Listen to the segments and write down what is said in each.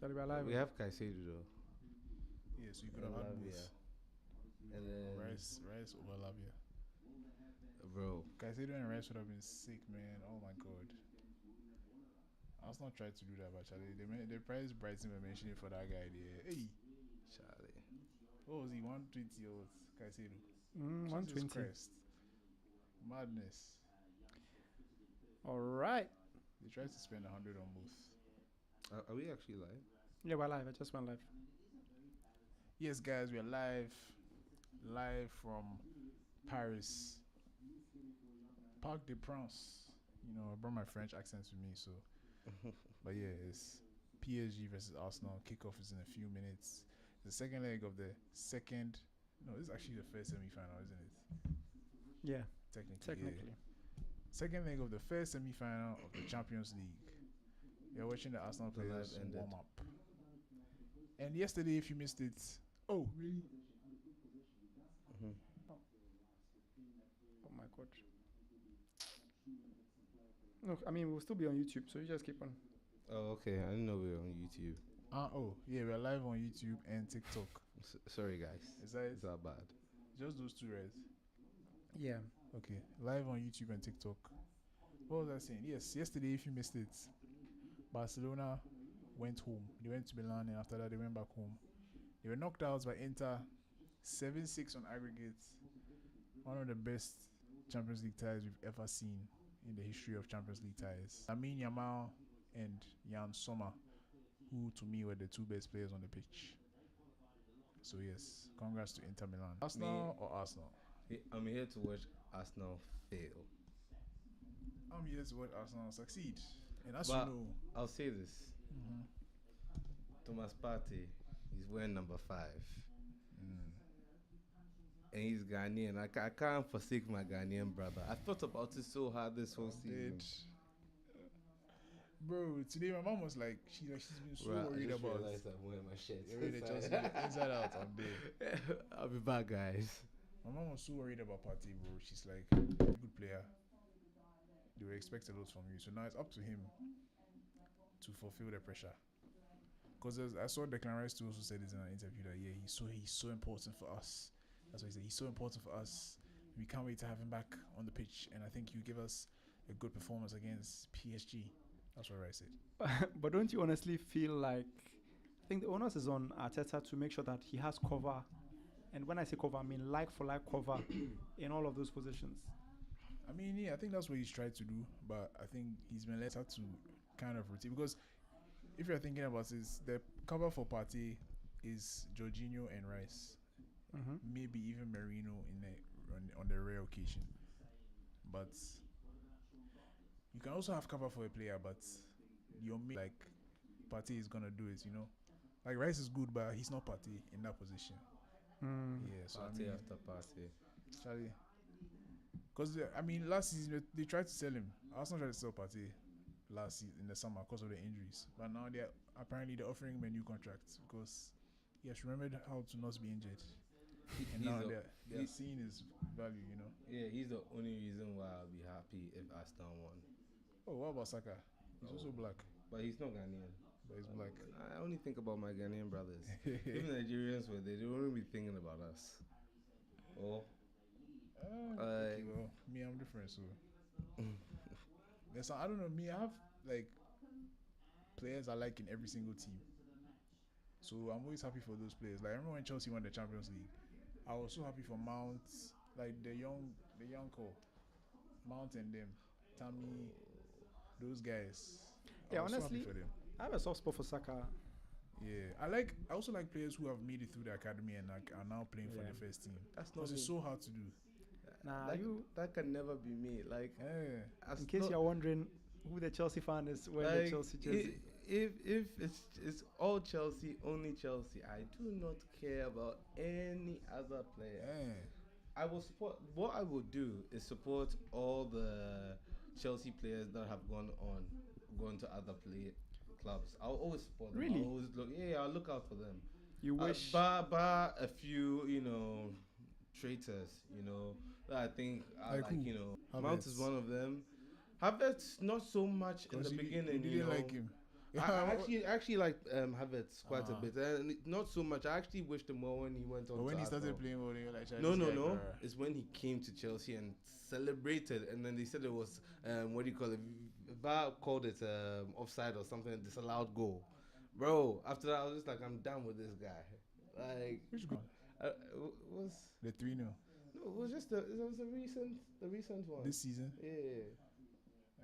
Charlie, we're alive. We have Caicedo though. Yeah, so you could have had both. And then Rice over Lavia. bro. Caicedo and Rice would have been sick, man. Oh my god. I was not trying to do that, but Charlie, the price Brighton were mentioning for that guy there. Hey, Charlie. what was he? 120 or Caicedo? 120. Christ. Madness. All right. They tried to spend 100 on both. Are we actually live? Yeah, we're live. I just went live. Yes, guys, we are live from Paris, Parc des Princes. You know, I brought my French accent with me, so. But yeah, it's PSG versus Arsenal. Kickoff is in a few minutes. The second leg of the second. No, this is actually the first semi-final, isn't it? Yeah, Technically. Yeah. Second leg of the first semi-final of the Champions League. You're watching the Arsenal players warm up. And yesterday, if you missed it, oh really? Oh my god. No, I mean we'll still be on YouTube, so you just keep on. Oh, okay. I didn't know we were on YouTube. Oh yeah, we're live on YouTube and TikTok. Sorry, guys. Is that it? It's not bad. Just those two, right? Yeah. Okay, live on YouTube and TikTok. What was I saying? Yes, yesterday, if you missed it, Barcelona went home. They went to Milan, and after that, they went back home. They were knocked out by Inter, 7-6 on aggregate. One of the best Champions League ties we've ever seen in the history of Champions League ties. Lamine Yamal and Jan Sommer, who to me were the two best players on the pitch. So yes, congrats to Inter Milan. Arsenal or Arsenal? I'm here to watch Arsenal fail. I'm here to watch Arsenal succeed. And as But you know, I'll say this. Thomas Partey, he's wearing number 5. And he's Ghanaian. I can't forsake my Ghanaian brother. I thought about it so hard this whole season. Bro, today my mom was like, she's been so worried I about. realized I'm wearing my shirt. Inside out on day. I'll be back, guys. My mom was so worried about Partey, bro. She's like, good player. They were expecting a lot from you, so now it's up to him to fulfill the pressure. Because I saw Declan Rice too also said this in an interview that he's so important for us. That's what he said. He's so important for us. We can't wait to have him back on the pitch, and I think you give us a good performance against PSG. That's what Rice said. But don't you honestly feel like I think the onus is on Arteta to make sure that he has cover, and when I say cover, I mean like for like cover in all of those positions. I mean, yeah, I think that's what he's tried to do, but I think he's been left to kind of rotate because if you're thinking about this, the cover for Partey is Jorginho and Rice, maybe even Merino on the rare occasion, but you can also have cover for a player, but your mate like Partey is gonna do it, you know. Like Rice is good, but he's not Partey in that position. Yeah, so Partey after Partey. Charlie. Because, I mean, last season, they tried to sell him. Arsenal tried to sell Partey last season in the summer because of the injuries. But now they're offering him a new contract because he has remembered how to not be injured. And now they're seeing his value, you know. Yeah, he's the only reason why I'll be happy if Arsenal won. Oh, what about Saka? He's also black. But he's not Ghanaian. But he's black. I only think about my Ghanaian brothers. Even Nigerians were there, they wouldn't be thinking about us. Oh. Okay, well, me, I'm different, so. I don't know, me, I have, like, players I like in every single team. So I'm always happy for those players. Like, I remember when Chelsea won the Champions League, I was so happy for Mount, like, the young call. Mount and them. Tammy, those guys. Yeah, I was honestly, so happy for them. I have a soft spot for Saka. Yeah, I also like players who have made it through the academy and are now playing for the first team. That's not it's so hard to do. Nah, that can never be me. Like, in case you're wondering who the Chelsea fan is wearing the Chelsea jersey. If it's all Chelsea, only Chelsea, I do not care about any other player. I will support. What I would do is support all the Chelsea players that have gone to other clubs. I'll always support them. Really? Oh, I'll always I'll look out for them. You wish. Bar a few, traitors, that I think are Havertz. Mount is one of them. Havertz not so much in the beginning. You didn't like him. I actually like Havertz quite a bit, and not so much. I actually wished him well when he went on. But when to he started Arsenal. playing, well, they were like, No. It's when he came to Chelsea and celebrated, and then they said it was what do you call it? VAR called it offside or something, disallowed goal. Bro, after that I was just like, I'm done with this guy. Like, Which goal? it was The 3-0 no, it was just the recent one. this season. Yeah.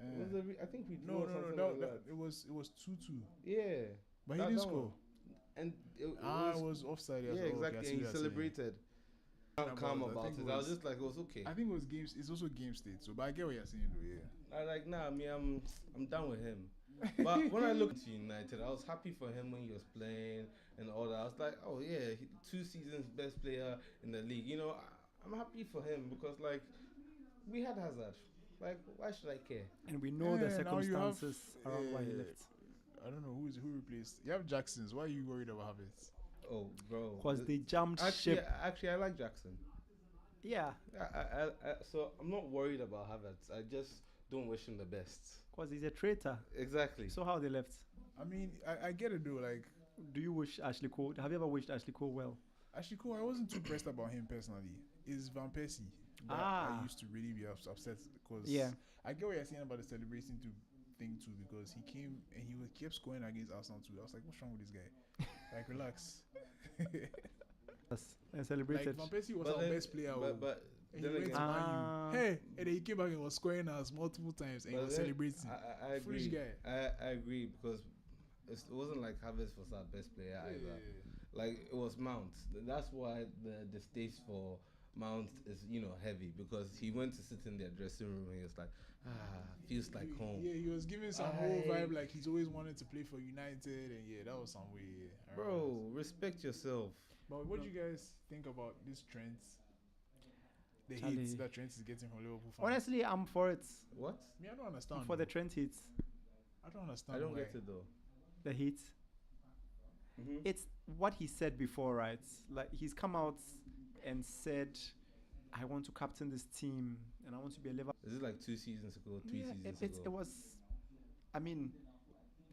It was I think we drew No, or something no, like that. it was 2-2. Yeah. But That- he didn't that score. one. And it It was offside. yeah, Okay, exactly. I see And he what you're saying. celebrated. Calm about it. I was just like, it was okay. I think it was games. It's also game state. So, but I get what you're saying, though. Yeah. I like, nah, me, I'm done with him. But when I looked to United, I was happy for him when he was playing and all that. I was like, oh yeah, 2 seasons best player in the league. You know, I'm happy for him because like we had Hazard. Like, why should I care? And we know the Yeah, now you have, circumstances around why he left. I don't know who replaced. You have Jackson's. Why are you worried about Havertz? Oh, bro. Because they jumped Actually, ship. I like Jackson. Yeah, So I'm not worried about Havertz. I just don't wish him the best. because he's a traitor. Exactly. So how they left? I mean, I get it though. Like, Do you wish Ashley Cole? Have you ever wished Ashley Cole well? actually, cool. I wasn't too pressed about him personally. Is Van Persie that I used to really be upset because Yeah. I get what you're saying about the celebrating thing too because he came and he kept scoring against Arsenal too. I was like, what's wrong with this guy? Like, relax. Yes, and Like celebrated. Van Persie was But our then- best player. But And then he went again, to Man U. Hey, and then he came back and was scoring us multiple times and he but was then celebrating. I Foolish agree. guy. I agree because it wasn't like Havertz was our best player either. Like, it was Mount. That's why the distaste for Mount is, heavy because he went to sit in their dressing room and he was like, feels like home. Yeah, he was giving some whole vibe like he's always wanted to play for United, and yeah, that was some way. Yeah, Bro, respect yourself. But what do you guys think about this Trent? The Charlie. hits that Trent is getting from Liverpool fans. Honestly, I'm for it. What? Me, I don't understand. I'm for the though. Trent hits. I don't understand. I don't why. get it though. The hits. It's what he said before, right? Like, he's come out and said, I want to captain this team and I want to be a Liverpool. Is it like 2 seasons ago, 3 seasons It ago? was, I mean,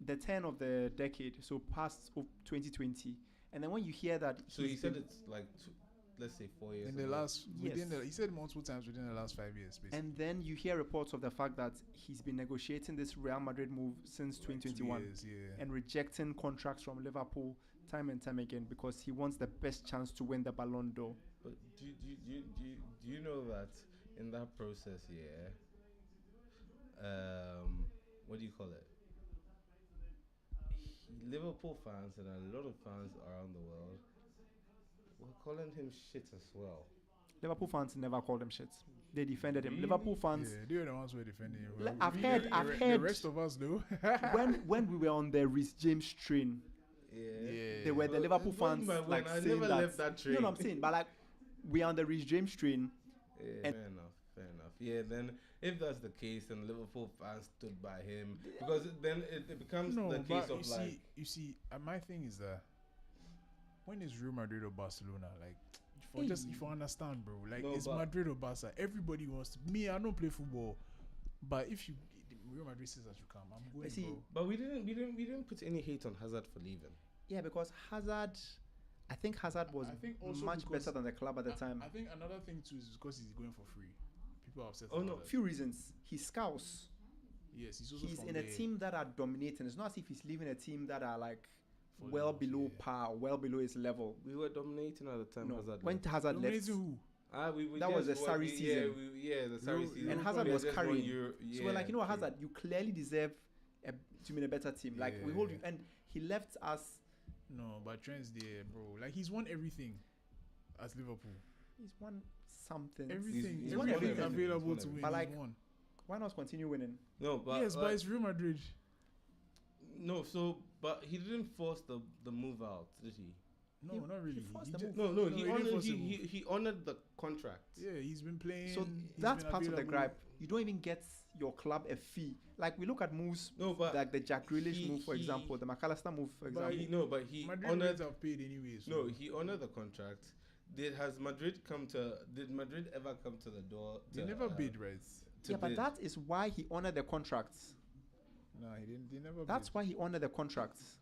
the turn of the decade, so past of 2020. And then when you hear that, So he he's said been- it's like, let's say 4 years In the ago. last, within Yes. the, he said multiple times within the last 5 years, basically. and then you hear reports of the fact that he's been negotiating this Real Madrid move since Like 2 2021 years, yeah. and rejecting contracts from Liverpool time and time again because he wants the best chance to win the Ballon d'Or. But do you know that in that process, yeah, what do you call it? Liverpool fans and a lot of fans around the world were calling him shit as well. Liverpool fans never called him shit. They defended him. Really? Liverpool fans, Yeah, they were the ones who were defending him. Like, I've We- heard- the I've re- heard- The rest of us, though. when we were on the Reece James train, Yeah. they were the But Liverpool it's going fans by like when I saying never that. left that train. You know what I'm saying? But like, we are on the Reece James train. Yeah, And- fair enough. Yeah, then if that's the case, then Liverpool fans stood by him because then it becomes No, the case but of like. you see, my thing is that when it's Real Madrid or Barcelona, like, if you understand, bro, like, No, it's but- Madrid or Barca. Everybody wants to. Me, I don't play football, but if Real Madrid says that you come, I'm going, See, bro. But we didn't put any hate on Hazard for leaving. Yeah, because Hazard, I think Hazard was I think also much because- better than the club at the time. I think another thing too is because he's going for free. People are upset. Oh, about no. that. Few reasons. He's Scouse. Yes, he's also He's from in a there. team that are dominating. It's not as if he's leaving a team that are like For well the- below yeah. par, well below his level. We were dominating at the time. No, Hazard when left. Hazard left, Dominating who? That was the Sarri season. The Sarri Euro- season. and Hazard Europe was just won carrying. yeah, So we're like, you know what, true. Hazard, you clearly deserve to be in a better team. Like, we hold you, Yeah. and he left us. No, but Trent's there, bro. Like, he's won everything as Liverpool. He's won something. Everything, he's won everything everything. available He's to won win. But, like, he's won. Why not continue winning? No, but Yes, but it's Real Madrid. no. But he didn't force the move out, did he? No, He- not really. he forced He the ju- move. No. He didn't honored force the move. he honored the contract. Yeah, he's been playing. So he's that's been part of the available. gripe. You don't even get your club a fee. Like, we look at moves No, but like the Jack Grealish he- move, for he- example, the McAllister move, for But example. he Madrid honored. rates have paid anyway. So. No, he honored the contract. Did Madrid ever come to the door? They to, never bid, right? to Yeah, but bid? that is why he honored the contracts. No, he didn't. They never. That's why he honored the contracts.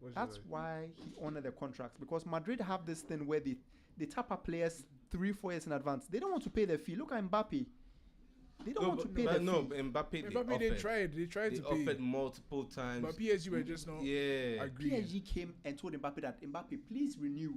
What's That's your- why he honored the contracts, because Madrid have this thing where they tap up players 3-4 years in advance. They don't want to pay their fee. Look at Mbappe. They don't want to pay their fee. But Mbappe, Mbappe, they tried. They tried They to pay. offered multiple times. But PSG were just not Yeah. agreeing. PSG came and told Mbappe that, Mbappe, please renew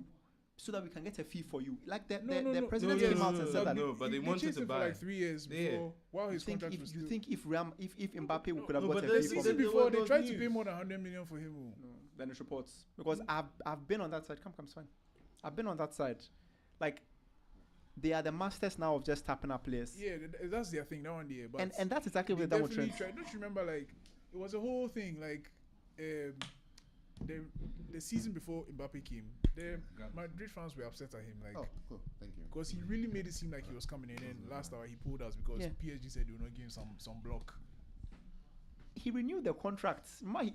so that we can get a fee for you. Like the No, president no, came no, out and said that. no, but they wanted chased to him for buy. like 3 years Yeah. before, while You his think contract if was you still. think if Mbappe could have no, got but a the fee The for season there before, was they no tried to news. pay more than 100 million for him. Oh. No, then it's reports, because I've been on that side. Come, it's fine. I've been on that side. Like, they are the masters now of just tapping up players. Yeah, that's their thing. That one day, but And that's exactly they what they've done with definitely Trent. tried. Don't you remember? Like, it was a whole thing. Like, the season before Mbappe came, the Madrid fans were upset at him. Like, Oh, cool. Thank you. because he really made it seem like he was coming in, and last hour he pulled us because Yeah. PSG said they would not give him some block. He renewed the contracts. Remember,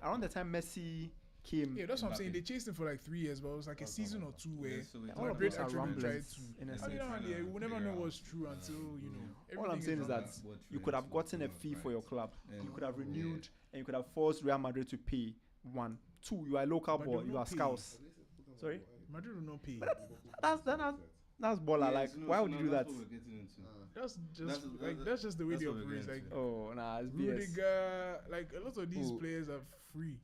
around the time Messi came, Yeah, that's what I'm saying. Mbappe. They chased him for like 3 years, but it was like a season or two where all of Madrid those are actually tried rumblings. to. In a I sense. mean, yeah, we'll never know what's true until you know. All I'm everything saying is that rumblings. you could have gotten a fee for your club. You could have renewed, and you could have forced Real Madrid to pay. 1, 2, you are a local But boy. they You will are pay. scouts. Sorry, Madrid will not pay. that's baller. Like, why would you do that? That's what we're getting into. That's just the way that's they what we're operate. getting Like to. Oh, nah, it's BS. Rudiger, like a lot of these Who? players are free.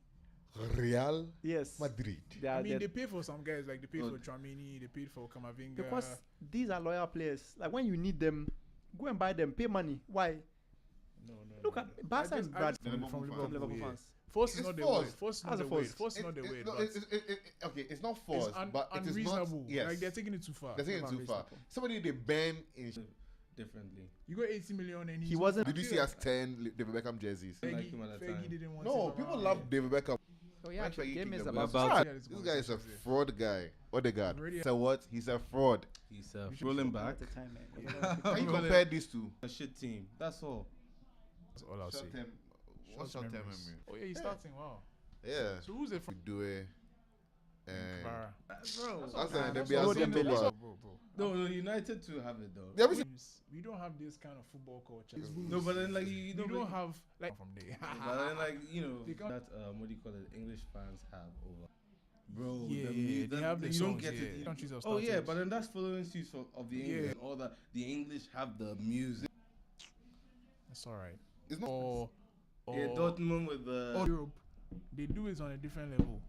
Real Yes, Madrid. I mean, they're- they pay for some guys. Like they paid Oh. for Tchouaméni, they paid for Kamavinga. because these are loyal players. Like, when you need them, go and buy them. Pay money. Why? no. Look at Barca and Brad from Liverpool Liverpool, Liverpool yeah. fans. Force is It's not the word. forced. Force is How's not it the word. forced? Force is not the word. No, But okay, it's not forced, it's but it is unreasonable. not. Yes, Like they're taking it too far. they're taking it too far. Unreasonable. Somebody they ban in. Differently. You got 80 million and He wasn't. Did you see us 10 David Beckham jerseys? Like him at the time. Fergie didn't want No, him people around. love David Beckham. Oh yeah, Why the Fergie game kick is the about. ball? Ah, This guy is a fraud guy. What the god? Already- So what? He's a fraud. He's rolling back. At the time, man. Can you Rolling- compare these two? A shit team. That's all. That's all I'll say. What's Short short term memories. memory? Oh yeah, he's starting. Wow. Yeah. So who's it We from? do it. And Kvara. Bro. that's Nah, the that's NBA all season Dembele. over. Bro. No, United to have it though. Yeah, we see- We don't have this kind of football culture. No, but then like you we don't don't have like from there. But then like They can't- that what do you call it? English fans have over. Bro, Yeah, the they have the you songs, don't get yeah. it. Countries have Oh yeah, started. but then that's following suit of the English Yeah. and all that. The English have the music. That's all right. It's not. Or Yeah, Dortmund with the. Europe, they do it on a different level.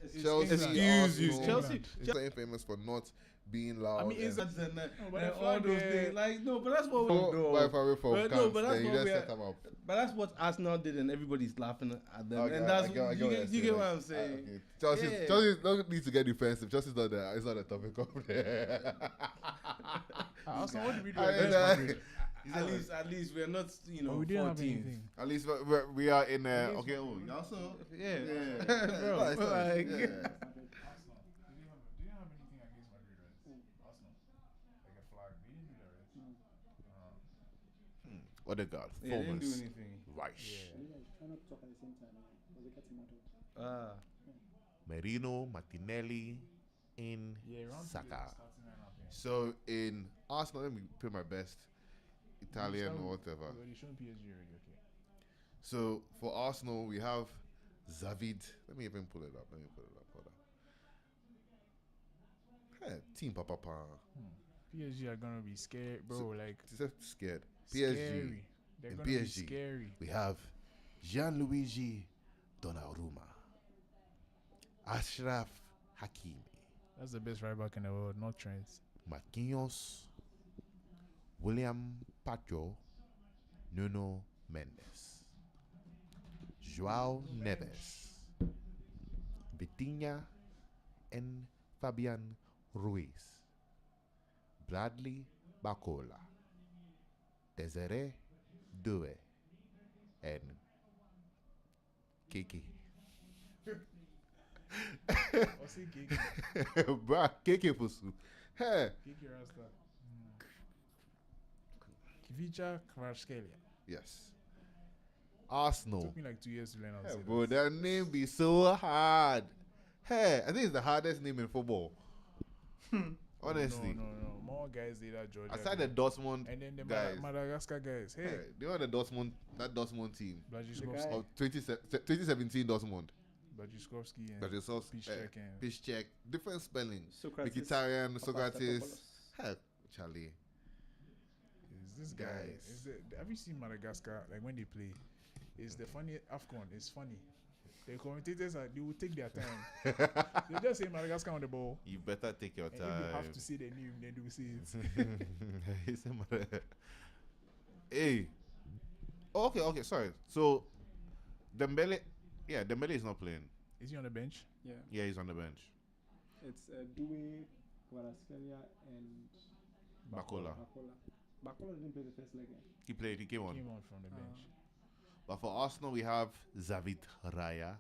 It's Chelsea, England. Excuse you, Arsenal, Chelsea. It's so infamous for not being loud. I mean, it's and- And, but and the all flag those there- things. Like no, but that's what we Go do. Wi-Fi for But no, cunts, but that's then you what just we set are- them up. But that's what Arsenal did, and everybody's laughing at them. Okay, and that's I get what you you're get saying. what I'm saying. Okay. Chelsea, Yeah. Chelsea don't need to get defensive. Chelsea's not there. It's not a topic of there. Arsenal, what did we do I mean, against Madrid? At least we're not Oh, we didn't have 14th. anything. At least we are in. Okay, oh, you also. Yeah, Yeah, bro. Nice, nice, Like, yeah. Arsenal. They didn't have anything against Madrid, right? Arsenal. Like a flag. They didn't do that, right? What a god. Yeah, they didn't do Performance. anything. Right. Try not to talk at the same time. Because they get tomato. Merino, Martinelli, in Yeah, round two, Saka. they're starting lineup, yeah. So in Arsenal, let me put my best Italian Start or with- whatever. You already shown PSG already, okay. So for Arsenal, we have Zavid. Let me even pull it up. Hold on. Hey, Team Papa. PSG are gonna be scared, bro. Like Just scared. PSG. scary. They're In gonna be PSG. scary. We have Gianluigi Donnarumma, Ashraf Hakimi, That's the best right back in the world, not Trent. Marquinhos, William Pacho, Nuno Mendes, Joao Neves, Vitinha, and Fabian Ruiz, Bradley Bacola, Desiree Doué, and Kiki. What's it, Kiki? Bruh, Kiki Fusu. Hey. Kiki Rasta. Kivica Kvaratskhelia. Yes. Arsenal. Took me like 2 years to learn how to Hey, say bro, that. that name be so hard. Hey, I think it's the hardest name in football. Honestly, No. More guys did that Georgia. aside the guy. Dortmund And then the guys, Madagascar guys. Hey, they were the Dortmund team The Blazikowski, guy- of 2017 Dortmund. Blazikowski, That and is also Piszczek and Piszczek, different spelling. Socrates. Mkhitaryan, Socrates. Papastatopoulos. Heck, Charlie. is this guy. Guys. Have you seen Madagascar? Like when they play, it's the funny AFCON. It's funny. The commentators they will take their time. They just say Madagascar on the ball. You better take your And time. if they have to say their name, then they will say it. He said, hey. Okay, sorry. So, Dembele is not playing. Is he on the bench? Yeah. Yeah, he's on the bench. It's Dewey, Kvaratskhelia, and Bakola. Bakola didn't play the first leg. He played, he came on. Came on from the bench. But for Arsenal, we have David Raya,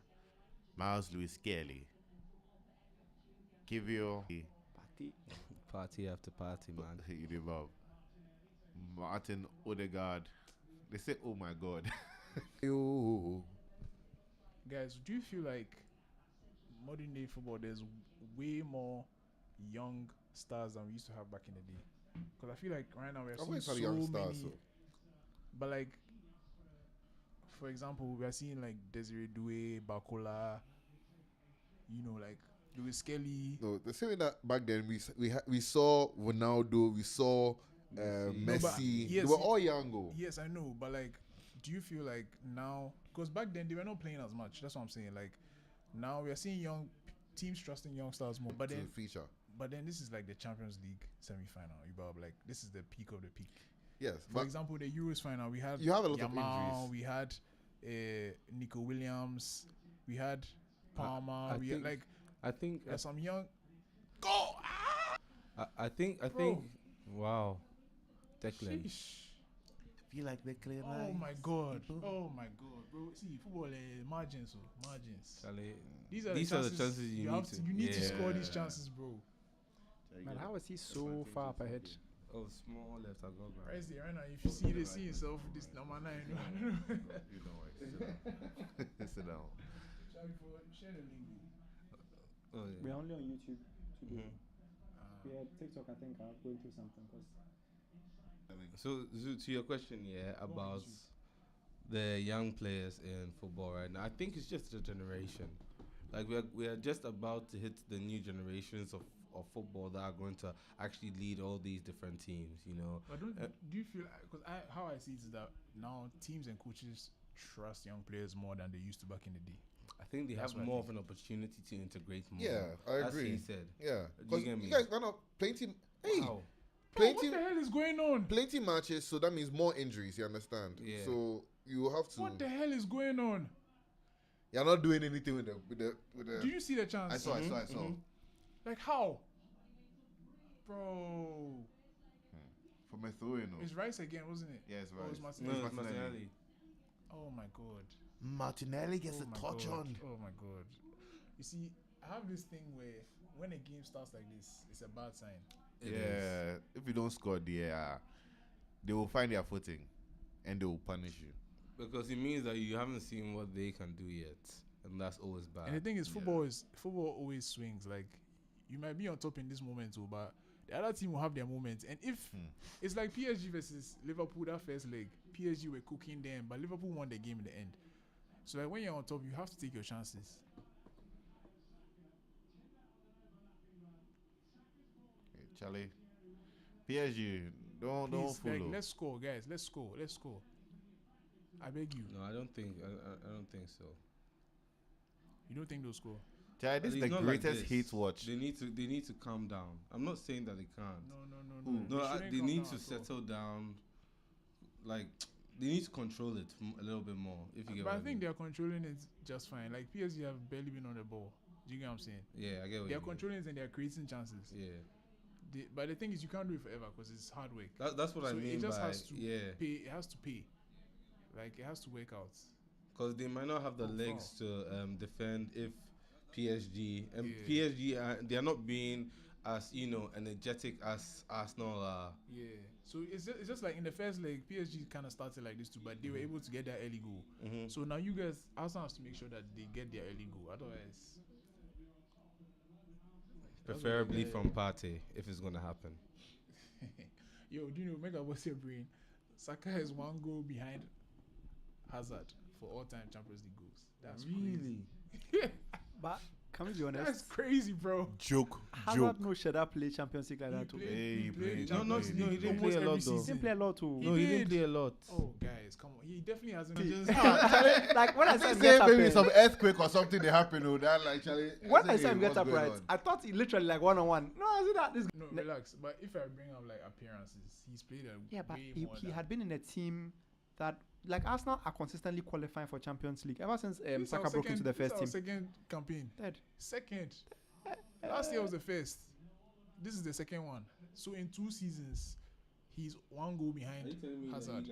Miles Lewis Kelly, Kivio, Party. Party after party, man. you did love, Martin Odegaard. They say, oh my God. Yo. Guys, do you feel like modern day football there's way more young stars than we used to have back in the day? Because I feel like right now we're I've seeing always so had young many. stars. So. But like, for example, we are seeing like Desiree Doué, Bakola. You know, like Lewis Kelly. No, the same way that back then we saw Ronaldo, we saw Messi. No, but Messi. yes, they were all young. Oh. Yes, I know, but like, do you feel like now? Because back then they were not playing as much. That's what I'm saying. Like, now we are seeing young teams trusting young stars more. But To then, feature. but then this is like the Champions League semi-final. Like this is the peak of the peak. Yes, For but example, the Euros final, we had you have a lot of Yamal, injuries. we had Nico Williams, we had Palmer. I We think- had like I think there's some young. I think Bro. wow. Declan. Sheesh. Feel like they clear Oh my god! Oh my god, bro! See, football margins, margins. Charlie, These are the the chances you have need to. You need to score these Yeah. chances, bro. Man, how is he so far up ahead? Oh, small left, I got Right there, right now. If you see this, see yourself with this number 9. You know what? Sit down. Sit down. Share the link. Oh, We're yeah. only on YouTube today. Mhm. Yeah, TikTok, I think, are going through something. Cause So to your question, about the young players in football right now, I think it's just a generation. Like we are just about to hit the new generations of football that are going to actually lead all these different teams. You know, But do you feel, because how I see it is that now teams and coaches trust young players more than they used to back in the day. I think they That's have what I more think. of an opportunity to integrate more. Yeah, I As agree. he said. Yeah, Do you because get you me? guys gonna plenty. Hey, Wow. Bro, plenty, what the hell is going on? plenty matches. So that means more injuries. You understand? Yeah. So you have to. What the hell is going on? You're not doing anything with the. Do you see the chance? I saw. Mhm. Like how? Bro, From a throw, you know. it's Rice again, wasn't it? Yeah, it's Oh, it's right. No, Martinelli. it's Martinelli. Oh my god. Martinelli gets Oh a my touch god. on. Oh my god. You see, I have this thing where when a game starts like this, it's a bad sign. It Yeah, is. if you don't score there, they will find their footing, and they will punish you. Because it means that you haven't seen what they can do yet, and that's always bad. And the thing is, football always swings. Like you might be on top in this moment too, but the other team will have their moments. And if it's like PSG versus Liverpool, that first leg, PSG were cooking them, but Liverpool won the game in the end. So like when you're on top, you have to take your chances. Okay, Charlie, PSG, don't Please, like, follow. let's score, guys. Let's score. I beg you. No, I don't think. I don't think so. You don't think they'll score? Charlie, this But is the it's not like greatest this. hate watch. They need to calm down. I'm not saying that they can't. No. No, shouldn't they calm need down to at all. settle down. Like they need to control it a little bit more. If you get But what I think mean. they're controlling it just fine. Like PSG have barely been on the ball. Do you get what I'm saying? Yeah, I get what They're you mean. controlling it and they're creating chances. Yeah, But the thing is, you can't do it forever because it's hard work. that's what I So mean it just by has to yeah. pay. It has to pay. Like it has to work out. Because they might not have the Oh, legs to defend if PSG and Yeah. PSG they are not being as energetic as Arsenal are. Yeah. So it's just like in the first leg, PSG kind of started like this too, but they were able to get their early goal. Mm-hmm. So now you guys, Arsenal has to make sure that they get their early goal. Otherwise, Preferably Yeah. from Partey, if it's gonna happen. Yo, do you know, Mega, what's your brain? Saka has one goal behind Hazard for all-time Champions League goals. That's crazy. But can we be honest? That's crazy, bro. Joke. Hazard no should have played Champions League like that too. He played. No, Champions no, he League didn't almost play a lot, every though. He season. didn't play a lot too. He No, he didn't did. play a lot. Oh, guys, come on. He definitely hasn't. Like when I said Say get maybe up, some earthquake or something they happen. Oh, that like Charlie. when I say, said him get what's up going right, on? I thought he literally like 1-on-1. No, I said that. This No, relax. But if I bring up like appearances, he's played a yeah, but way he more had been in a team that like Arsenal are consistently qualifying for Champions League ever since This Saka our broke into the this first our team. second campaign. Dead. Second. Last year was the first. This is the second one. So in 2 seasons, he's 1 goal behind Hazard.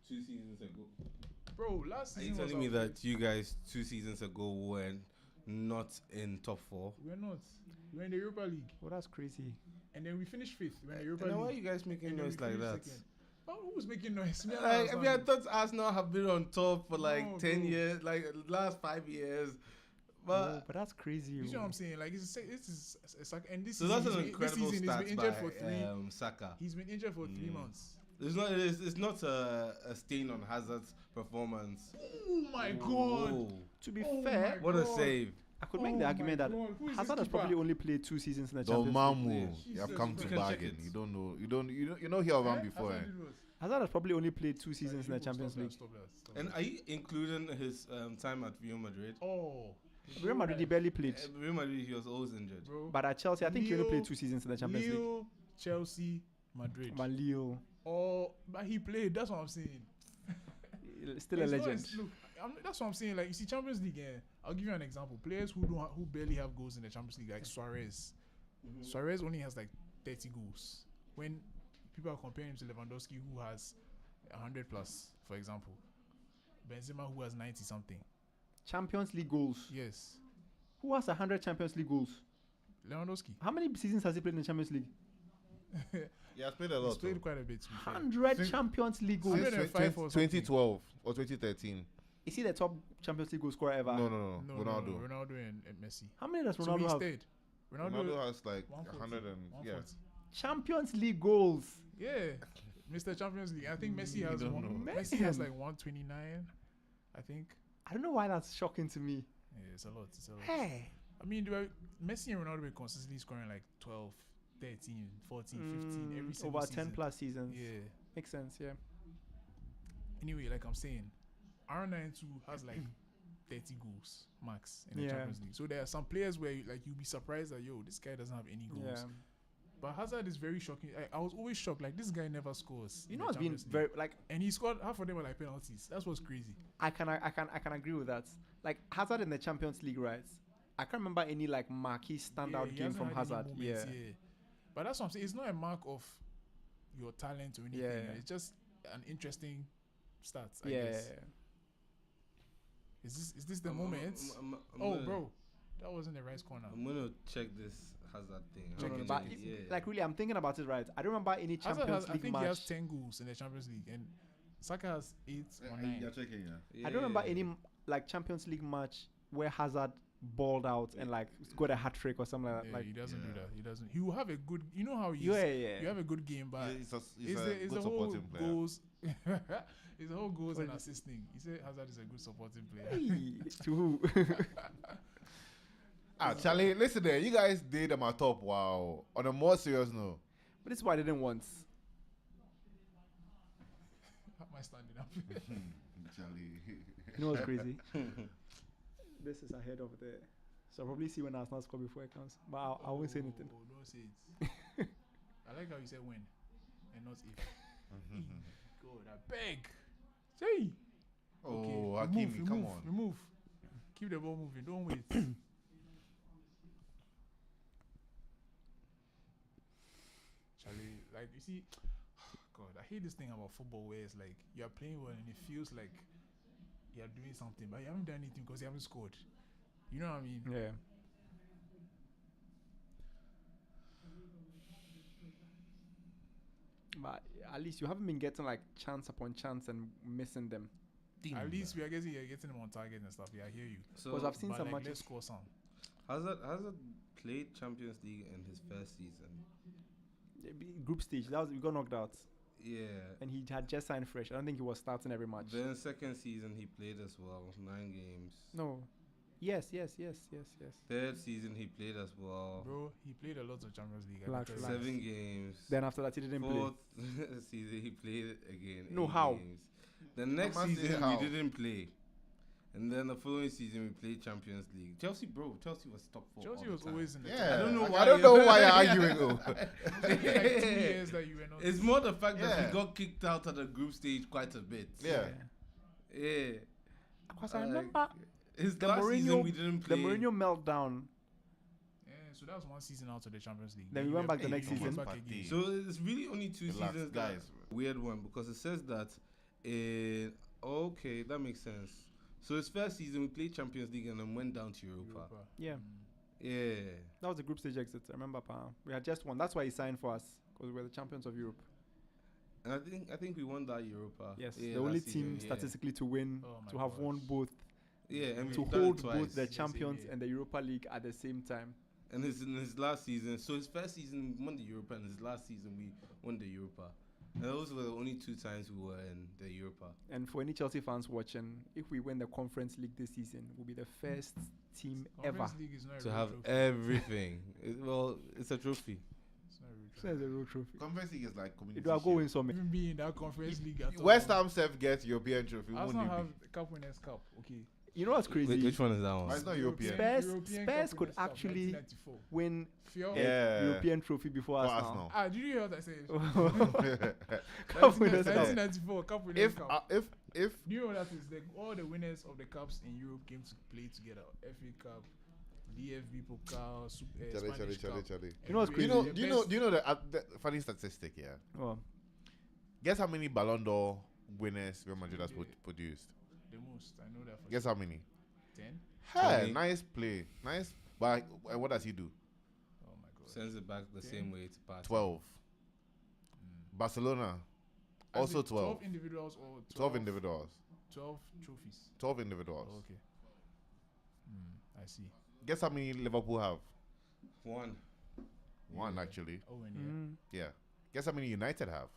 2 seasons ago? Bro, last Are season you was telling me our that you guys 2 seasons ago were not in top 4? We're not. We're in the Europa League. Well, that's crazy. And then we finished 5th. We're in the Europa And then why are League. you guys making And then noise we like finished that? second. Oh, who's making noise? Me, I mean, I thought Arsenal have been on top for like No, 10 bro. years, like last 5 years. But But that's crazy. You see what I'm saying? Like, it's like, and this so that's an this incredible season he's been stats injured by for 3. Saka. He's been injured for 3 Mm. months. It's not a stain on Hazard's performance. Oh my god! Whoa. To be Oh fair, my What a God. save. I could make the Oh argument my that God, who is this Hazard has keeper? probably only played 2 seasons in the The Champions League. Mamu, Yeah. you have Jesus come to Christ. bargain. Check it. You don't know. You know he have Eh? run before. That's Eh? what it was. Hazard has probably only played 2 seasons in the Champions League. Stop that. And are you including his time at Real Madrid? Oh. Real Madrid he barely played, Real Madrid, he was always injured. Bro. but at Chelsea I think he only Lille- played 2 seasons in the Champions League. Lille, Chelsea, Madrid. But Lille, Oh, but he played. That's what I'm saying. still a It's not- legend. look, that's what I'm saying. Like, you see, Champions League. I'll give you an example. Players who barely have goals in the Champions League, like Suarez. Suarez only has like 30 goals. When people are comparing him to Lewandowski, who has 100 plus, for example. Benzema, who has 90 something. Champions League goals. Yes, Who has 100 Champions League goals? Lewandowski. How many seasons has he played in the Champions League? He has played a He's lot. played quite a bit. To be fair. 100 Since- Champions League goals. Since- 105 or something. 2012 or 2013. Is he the top Champions League goal scorer ever? No, Ronaldo and Messi. How many does So Ronaldo he have? stayed. Ronaldo has like 140, 100 and yeah. 140. Champions League goals. Yeah, Mr. Champions League. I think Messi has don't one. know. Messi has Man. like 129. I think. I don't know why that's shocking to me. Yeah, it's a lot. It's a lot. Hey. I mean, Messi and Ronaldo were consistently scoring like 12, 13, 14, 15 every single over season. 10 plus seasons. Yeah. Makes sense, yeah. Anyway, like I'm saying, R92 has like 30 goals max in the Yeah. Champions League. So there are some players where you'll be surprised that this guy doesn't have any goals. Yeah. But Hazard is very shocking. I was always shocked. Like, this guy never scores. You in know, the it's been Champions League. very like And he scored half of them were like penalties. That's what's crazy. I can agree with that. Like Hazard in the Champions League, right? I can't remember any like marquee standout he game hasn't from had any Hazard. moments, Yeah. But that's what I'm saying. It's not a mark of your talent or anything. Yeah. It's just an interesting stats, I Yeah. guess. Is this the moment? I'm Oh, gonna- bro. That wasn't the right corner. I'm gonna check this Hazard thing. No, Check no, it, but check it. if- like really, I'm thinking about it, right? I don't remember any Hazard Champions has, I League think he has match. 10 goals in the Champions League, and Saka has 8 or 9. You're checking, yeah. I don't remember any like Champions League match where Hazard balled out and like scored a hat trick or something like that. Yeah, Like, he doesn't do Yeah. that. He doesn't. He will have a good. You know how he yeah, is. yeah. You have a good game, but He's is a the good whole supporting player. goals? Is the whole goals and Well, assisting? He said Hazard is a good supporting player. Hey, to who? Charlie, listen there. You guys did my top. Wow. On a more serious note. But this is why I didn't want. How am I standing up? Charlie. You know what's crazy? This is ahead of the. So I'll probably see when Arsenal score before it comes. But I won't say anything. Oh, don't say it. I like how you said when and not if. God, I beg. Say. Oh, Okay, Hakimi, come on. Remove. Keep the ball moving. Don't wait. Charlie, like you see, God, I hate this thing about football where it's like you're playing well and it feels like you're doing something, but you haven't done anything because you haven't scored. You know what I mean? Yeah. But at least you haven't been getting like chance upon chance and missing them. At least you're getting them on target and stuff. Yeah, I hear you. So Because I've seen But some like, let's matches. score some. Hazard played Champions League in his first season. Group stage. We got knocked out, Yeah. and he had just signed fresh. I don't think he was starting every match. Then second season he played as well, 9 games. No. Yes. Third season he played as well, Bro, he played a lot of Champions League. I Relax, can tell you. 7 games. Then after that, he didn't play. Fourth season he played again. No, 8 how? Games. The next must say season how. we didn't play. And then the following season we played Champions League. Chelsea was top 4. Chelsea all was the time. always in the Yeah, I don't know why I don't you- know why you're arguing. Oh. like 2 years that you were not. It's more the fact that Yeah. we got kicked out of the group stage quite a bit. Yeah. Yeah. Because I Like, remember His the last season Mourinho, we didn't the play. Mourinho meltdown. Yeah, so that was 1 season out of the Champions League. Then we went back the next you went season. back again. So it's really only 2 Relax, seasons, guys. guys. Weird one because it says that okay, that makes sense. So his first season we played Champions League and then went down to Europa. Yeah, Yeah. that was the group stage exit. I remember, we had just won. That's why he signed for us, because we were the champions of Europe. And I think we won that Europa. Yes, Yeah, the only that season, team yeah. statistically to win, Oh my to have won gosh. both, Yeah, and to we've done it hold twice. both the Yes, champions yeah. and the Europa League at the same time. And in his last season, so his first season we won the Europa, and his last season we won the Europa. And those were the only 2 times we were in the Europa. And for any Chelsea fans watching, if we win the Conference League this season, we'll be the first team ever. Conference League is not a To real have trophy. everything. It's a trophy. It's not a real So trophy. it's a real trophy. Conference League is like community. It will go shield. in some. Even being in that Conference League at all. West Ham self gets European trophy. Won't Arsenal you have be? Cup Winners' Cup. Okay. You know what's crazy? Which one is that Why one? it's not European? Spurs- European Spurs Cup could Winners' Cup, actually 1994. Win Fior- Yeah. European trophy before For Arsenal. Ah, did you hear what I said? Cup Winners' Cup. 1994 Cup Winners' if Cup. if Do you know what that is? All the winners of the cups in Europe came to play together. FA Cup, DFB Pokal, Spanish Cup. You know what's And crazy? the Do you best- know the funny statistic? Yeah. Oh, Guess how many Ballon d'Or winners Real Madrid has produced? The most, I know that for Guess how many? 10. Hey, 20. nice play, nice. But what does he do? Oh my god. Sends it back the same way to Party. 12. Barcelona, As also in 12. individuals or 12 individuals. 12 trophies. 12 individuals. Oh, okay. I see. Guess how many Liverpool have? 1. One Yeah. actually. Oh, and mm. Yeah. Guess how many United have?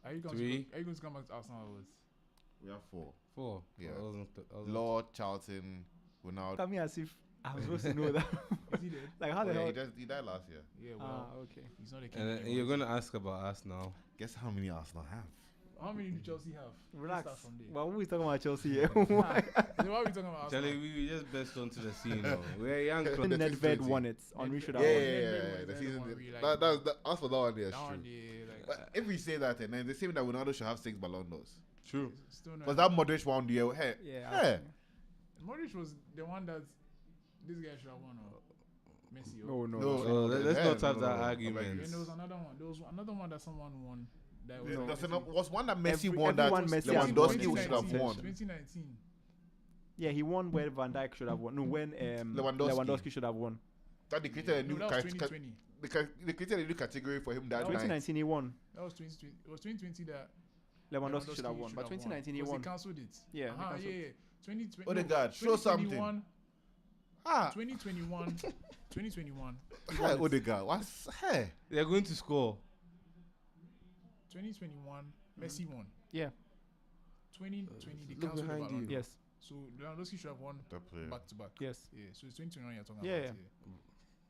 Are you going 3. to come back to Arsenal awards? We have 4. 4. Yeah. I wasn't Lord, Charlton, Ronaldo. Tell me as if I was supposed to know that. Is he dead? Like how the Oh, yeah, hell? he died last year. Yeah, well, Okay. he's not a king. And anymore. you're going to ask about us now. Guess how many Arsenal have? How many do Chelsea have? Relax. Let's start from there. Well, we talking about Chelsea here. Then why are we talking about Arsenal? Charlie, we just burst onto the scene now. We're young club. When Nedved 20. won it, Henri should have Yeah, won. yeah, it. yeah, Nedved yeah. was The the season. one we like- That's as for that one, yeah, That true. one, like, But if we say that, and then they say that Ronaldo should have 6 Ballon d'Ors. True. still not. Because that Modric one, yeah, hey, Yeah. hey. Modric was the one that this guy should have won. Or Messi. No, Or, no. No, no. let's yeah, not have no, that no, argument. And there was another one. There was another one that someone won. That was There Messi. was one that Messi Every- won that everyone Messi has Lewandowski won. should have won. 2019. Yeah, he won where Van Dijk should have won. No, when Lewandowski. Lewandowski should have won. That they created a No, new that was cat- 2020. they created a new category for him that That was night. 2019 he won. That was 2020. It was 2020 that Lewandowski should have won. But 2019 he because won. They cancelled it. Yeah, they Uh-huh, cancelled. yeah. 2020. Oh, the God, show something. 2021. 2021. Hey, Odegaard, what's hey? They're going to score. 2021. Messi won. Yeah. 2020. They Look cancelled the behind Ballon you. d'Or. Yes. So Lewandowski should have won That player. back to back. Yes. Yeah. So it's 2021 you're talking Yeah, about. yeah.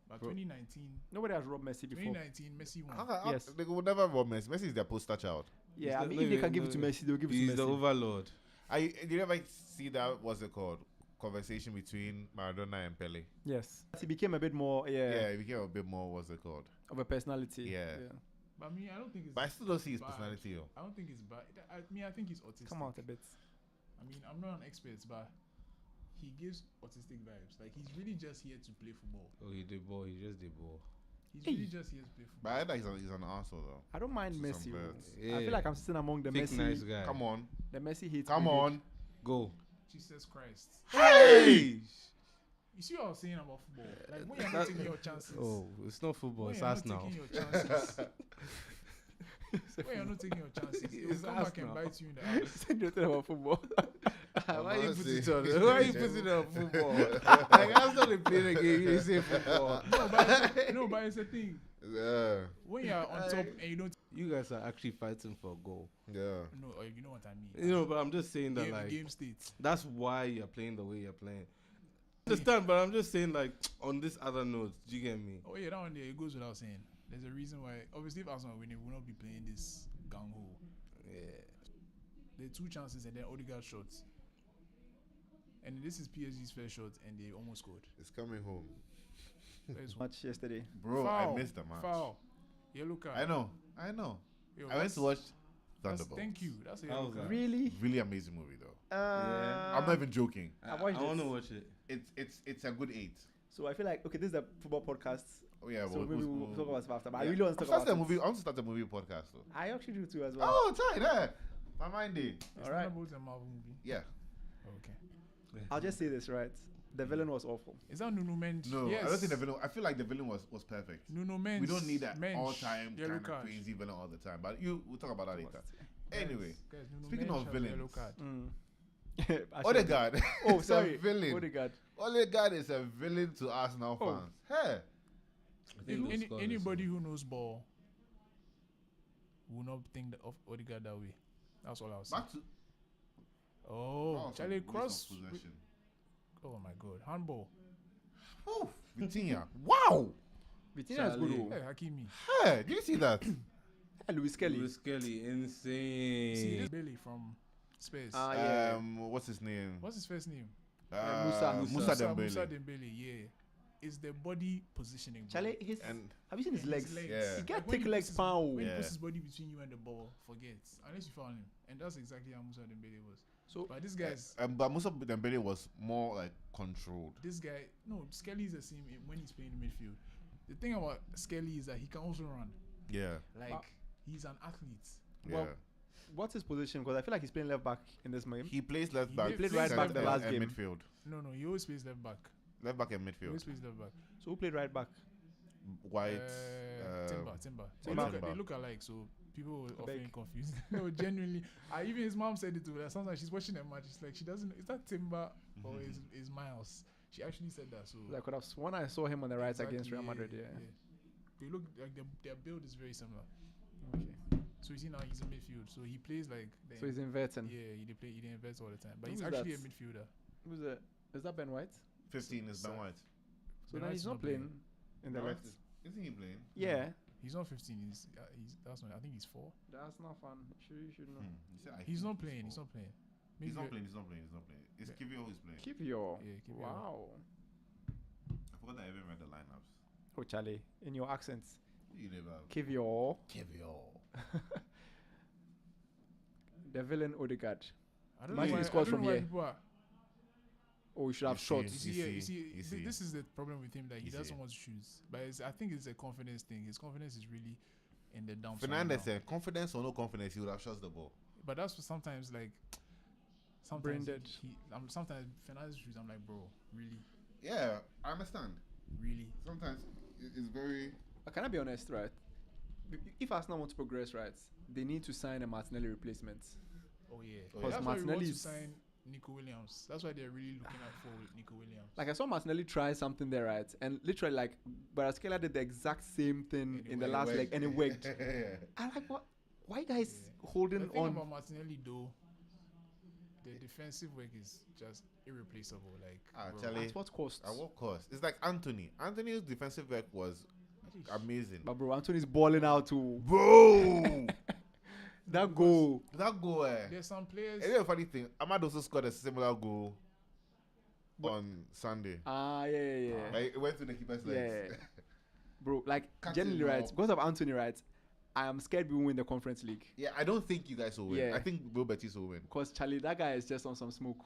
But Bro. 2019. Nobody has robbed Messi before. 2019. Messi won. Yes. They will never run Messi. Messi is their poster child. Yeah, I He's mean, the- if they no, can give it no, to Messi, they'll give it He's to the Messi. overlord. Did you ever see that? What's it called? Conversation between Maradona and Pele. Yes. He became a bit more, Yeah, it became a bit more. What's it called? of a personality. Yeah. But I mean, I don't think it's. But I still don't see his bad. personality. Yo. I don't think it's bad. I think he's autistic. Come out a bit. I mean, I'm not an expert, but he gives autistic vibes. Like he's really just here to play football. Oh, he did ball. He just did ball. He's Hey. really just here to play But football. I heard that he's an arsehole though. I don't mind To Messi. some oh. birds. I Yeah. feel like I'm sitting among the Fake Messi. nice guy. Come on, The Messi hate. come on. Go. Jesus Christ! Hey! You see what I was saying about football? Like when you're not taking your chances. Oh, it's not football. when It's you're us not now. taking your chances. When you're not taking your chances, it It's will come back Arsenal. and bite you in the ass. Said nothing about football. Why you put it honestly. on? Why you put it on football? Like that's not a playing a game. You say football. But it's a thing. Yeah. When you're on top and you don't You guys are actually fighting for a goal. Yeah. know, or you know what I mean. You know, but I'm just saying that like Game states. that's why you're playing the way you're playing. Understand, but I'm just saying like on this other note, do you get me? Oh yeah, that one there, it goes without saying. There's a reason why. Obviously, if Arsenal win, we will not be playing this gang ho. Yeah. There are 2 chances and then Odegaard shots. And this is PSG's first shot, and they almost scored. It's coming home. There's Match yesterday. Bro, foul, I missed the match. Foul. Yellow card. I know. Yo, I went to watch that's- Thunderbolt. Thank you. That's a How yellow was card. that? Really? Really amazing movie though. Yeah. I'm not even joking. I watched want to it. watch it. It's a good 8. So I feel like okay, this is a football podcast. Oh yeah, So maybe we'll talk about stuff after. But I yeah. really want to I'm talk starting about a movie. it. I want to start a movie podcast though. I actually do too as well. Oh, tight, yeah. My mind day. It's All right. Thunderbolts a Marvel movie. Yeah. Oh, okay. I'll just say this right. The villain was awful. Is that Nuno Mendes? No, yes. I don't think the villain. I feel like the villain was perfect. Nuno Mendes. We don't need that Mensch, all-time yellow kind of card. crazy villain all the time. But we'll talk about that later. Anyway, Guys, Nuno speaking Mendes of has a yellow villains. card. Actually, Odegaard. Oh, is sorry. a villain. Odegaard. Odegaard is a villain to Arsenal Oh. fans. Hey, Anybody who knows ball will not think of Odegaard that way. That's all I'll say. back to Oh, Charlie waste of Cross. possession. Oh my God, handball. Oof, Vitinha. Wow. Vitinha is good. Charlie. Oh. Hey, Hakimi. Hey, did you see that? Hey, Luis Kelly. Luis Kelly, See insane. this Bailey from Spurs. Yeah. What's his name? What's his first name? Musa. Musa Dembele. Musa Dembele. Yeah, it's the body positioning. bro. Charlie, his. And Have you seen his And legs? Yeah. He get when thick he legs, puts his- pound. When he Yeah. puts his body between you and the ball, forget. Unless you foul him. And that's exactly how Musa Dembele was. So But this guy's, but Musa Dembele was more like controlled. this guy, no, Skelly is the same when he's playing midfield. The thing about Skelly is that he can also run. Yeah. Like, Wow. he's an athlete. Well, Yeah. what's his position? Because I feel like he's playing left back in this game. He plays left He back. played right back center, the last and game. midfield. No, he always plays left back. Left back and He midfield. always plays left back. So who played right back? White. Timber. They Timber. look alike, so people were often Beg. confused. No, genuinely. Even his mom said it to her. Sometimes she's watching a match. It's like she doesn't. Is that Timber or is Miles? She actually said that. So I could have sworn I saw him on the right against Real Madrid. Yeah. They look like their build is very similar. Okay. So you see now he's a midfield. So he plays like. So he's inverting. Yeah, he inverts all the time. But Who's he's actually that? a midfielder. Who's that? Is that Ben White? 15 is Ben White. So Ben then White's he's not not playing in the Ben White left. Isn't he playing? Yeah. He's not 15. He's that's not. I think he's 4. That's not fun. You should know. You said I He's think not playing. He's four. not playing. He's not Maybe- playing. He's not playing. He's not playing. It's Yeah. Kivio who's playing. Keep your. Yeah, keep your- Wow. I forgot that I even read the lineups. Oh, Charlie, in your accents. You never. Keep your. Kivio. The villain Odegaard. I don't Imagine know he why, scores I don't from know why here. people are. Oh, you should have You shots. see. You see, You see. this is the problem with him that he You see. doesn't want to choose. But I think it's a confidence thing. His confidence is really in the dumps. right Fernandez now. said, confidence or no confidence, he would have shot the ball. But that's what sometimes like. Brain Sometimes dead. sometimes Fernandez choose. I'm like, bro, really, Yeah, I understand. really. Sometimes it's very. Can I be honest, right? If Arsenal want to progress, right, they need to sign a Martinelli replacement. Oh yeah. Oh, Because That's why we want to Martinelli's- sign Nico Williams. That's why they're really looking out for Nico Williams. Like I saw Martinelli try something there, right? And literally, like, Baraskela did the exact same thing And it in the worked. last leg, and it worked. Yeah. I'm like, what? Why guys Yeah. holding The thing on? about Martinelli though, the defensive work is just irreplaceable. Like, bro, Charlie, At what cost? at what cost? It's like Anthony. Anthony's defensive work was amazing. But bro, Anthony's balling out too. Bro! That goal. That goal, There's some players. And the funny thing, Ahmad also scored a similar goal on Sunday. Yeah. Like, it went to the keeper's legs. Yeah. Bro, like, Captain generally, right, Rob. because of Anthony, right, I am scared we won't win the Conference League. Yeah, I don't think you guys will win. Yeah. I think Will Betis will win. Because Charlie, that guy is just on some smoke.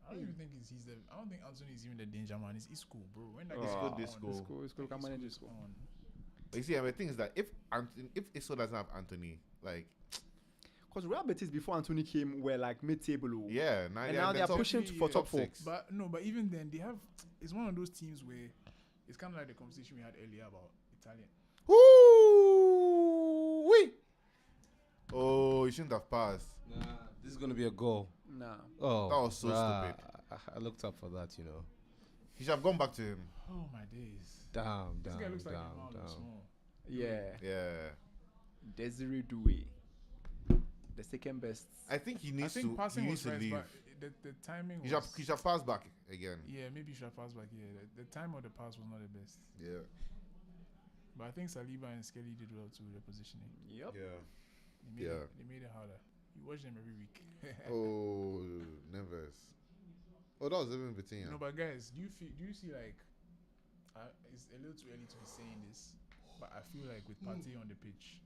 I don't even think he's the. I don't think Anthony is even the danger man. It's Isco, bro. When that It's guy's good, on, this goal. It's cool. It's cool. Can manage this Isco's goal. on. But you see, the thing is that if Isco doesn't have Anthony, like, Because Real Betis before Anthony came were like mid-table. Oh. yeah, And now they are top- pushing for yeah. top 4. 6. But no, but even then they have. It's one of those teams where it's kind of like the conversation we had earlier about Italian. Ooh! Wait. Oh, you shouldn't have passed. Nah, this is gonna be a goal. Nah. Oh, That was so stupid. I looked up for that, you know. He should have gone back to him. Oh my days. Down, This guy looks like down, Ronaldo down. small. Yeah. Yeah. Desiree Doué. The second best. I think he I needs think to. passing He was needs to right, leave. but the timing He was... should have passed back again. Yeah, maybe you should have passed back. Yeah, the time of the pass was not the best. Yeah. But I think Saliba and Skelly did well too with the positioning. Yep. Yeah. They made it harder. You watch them every week. Oh, Neves. Oh, that was even Vitinha. No, but guys, do you see like it's a little too early to be saying this, but I feel like with Partey on the pitch,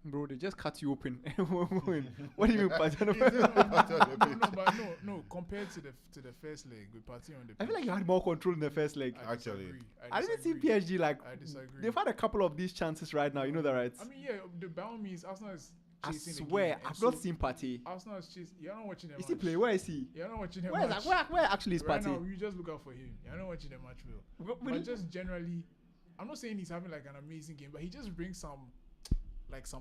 Bro, they just cut you open. What do you mean, Partey? no. Compared to the first leg with Partey on the pitch, I feel like you had more control in the first leg. I Actually. disagree. I didn't see disagree. PSG like. I disagree. They've had a couple of these chances right now. You know that, right? I mean, yeah, the Ballon means Arsenal is I chasing the swear, game, and I've not so seen Partey. Arsenal is chasing. You're not watching the Is match. he playing? Where is he? You're not watching the Where is match. that? Where actually is Right now, Partey? you just look out for him. You're not watching the match, Will. What- But just generally, I'm not saying he's having like an amazing game, but he just brings some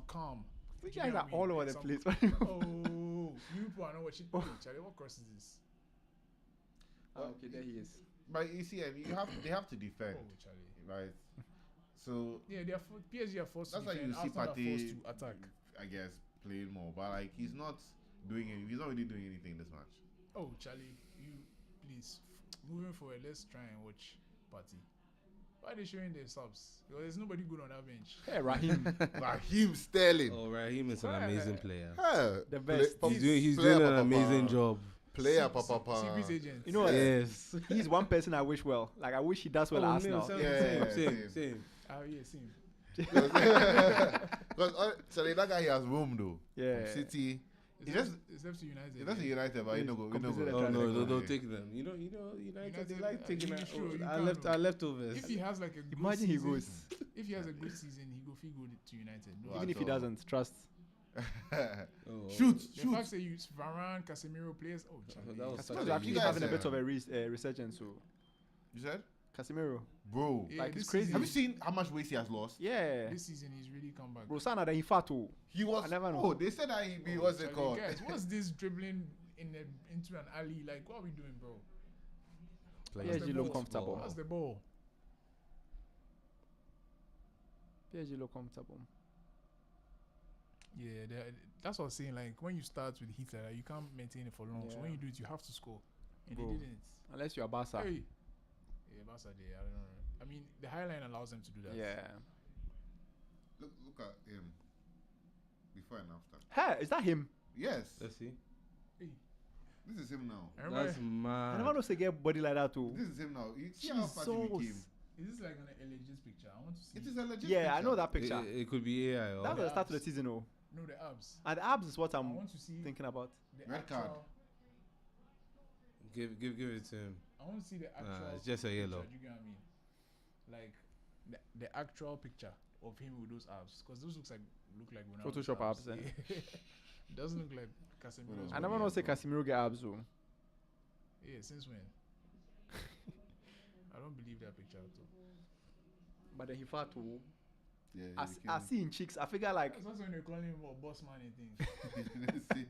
calm. You Do you guys know are what I mean? all over Like the some- place. Oh, you people are not watching. Oh, Charlie, what cross is this? Okay, there he is. But you see, and they have to defend, Oh, Charlie. right? So Yeah, they are PSG are forced that's to why defend. you see Arsenal are Partey, forced to attack. I guess, playing more. But like, he's not He's not really doing anything this match. Oh, Charlie, you please moving forward. Let's try and watch Partey. Why are they showing their subs? Because there's nobody good on that bench. Hey, Raheem. Raheem Sterling. Oh, Raheem is an amazing player. Yeah. The best. He's player doing an papa. amazing job. Player, papa. CB's agent. You know what? Yes. He's one person I wish well. Like I wish he does well at Arsenal. Yeah, Same. Yeah, same. Because sorry, that guy he has room though. Yeah. From City. It's left to United. He doesn't United, but he no go. Completed Oh the no, transfer. don't take them. You know, United they like taking you sure, you our can, leftovers. If he has like a good Imagine he season, goes. If he has a good season, he go feel good to United. No, Even if he doesn't, trust. Shoot. the fact that you use Varane, Casemiro players. Oh, Charlie. That was Casemiro such is a actually you guys, having a bit of a resurgence. So You said, Casemiro, bro. Yeah, like, this it's crazy. season- Have you seen how much weight he has lost? yeah. This season he's really come back. Bro, Sana that he fat too. He was. I never know. Oh, they said that he be. What's it Charlie, called? Guys, what's this dribbling into an alley? Like, what are we doing, bro? PSG look comfortable. That's the ball. PSG look comfortable. Yeah, that's what I'm saying. Like, when you start with heat like that, you can't maintain it for long. So Yeah. when you do it, you have to score. And Bro. they didn't. Unless you're Barca. Hey. Yeah, Barca did. I don't know. I mean, the high line allows them to do that. Yeah. Look at him. Before and after. Hey, is that him? Yes. Let's see. This is him now. I remember. That's I mad. never know to get body like that too. This is him now. You see how fat he became. Jesus. Is this like an LH's picture? I want to see. It is a legit. Yeah, I know picture. that picture. It could be AI. Or That was the the start of the abs. season, oh. No, the abs. And the abs is what I I'm want to see thinking about. the Red actual. card. give it to him. I want to see the actual. It's just a yellow. Picture, you get what I mean? Like the actual picture of him with those abs, because those look like Ronaldo's Photoshop abs, eh? It doesn't look like Casemiro's. I body never know abs, say bro. Casemiro get abs, oh. Yeah, since when? I don't believe that picture at all. But then he fat too. Yeah. I see in cheeks. I figure like That's when they're calling him a boss man and things.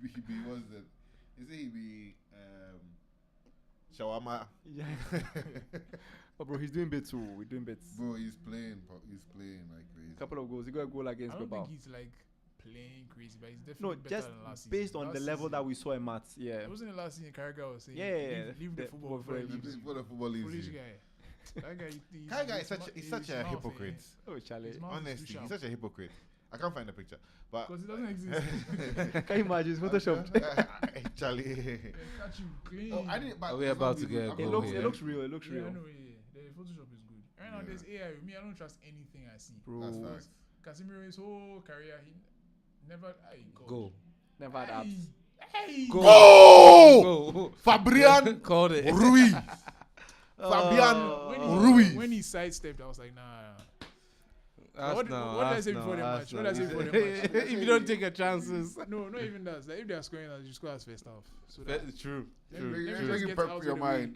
he be what's that? Is it he be shawarma? yeah. But bro, he's doing bits too. We're doing bits. Bro, he's playing like crazy. Couple of goals. He got a goal I against don't Bilbao. think he's like playing crazy, but he's No, definitely better just than last season. based on the Last level season- that we saw in Mats. Yeah. It wasn't the last season Carragher was saying. Yeah, leave the the football football before he for leaves you. Before the football leaves Foolish you. guy. That guy, Kai guy is such a hypocrite. Oh, Charlie. His mouth is Honestly, too he's sharp. such a hypocrite. I can't find the picture, but Because it doesn't exist. Can you imagine? It's photoshopped. Charlie. They catch you clean. Oh, I didn't. But Are we it's not about to really- get a okay, It goal looks. here? It looks real. It looks Yeah, real. I know, yeah. The Photoshop is good. Right now, Yeah. there's AI with me. I don't trust anything I see. Bro, That's facts. Casemiro, his whole career, he never. God. Go. never had abs. Hey! Go. Go! Go. Fabian Called it. Ruiz. Fabian Ruiz. When he sidestepped, I was like, nah. What did I Arsenal, say before the match? What did I say before the match? If you don't take your chances. No, not even that. Like, if they are scoring, you score as first half. So that, That's true. Let True. me- let me True. just Make get it prep out for your of the way.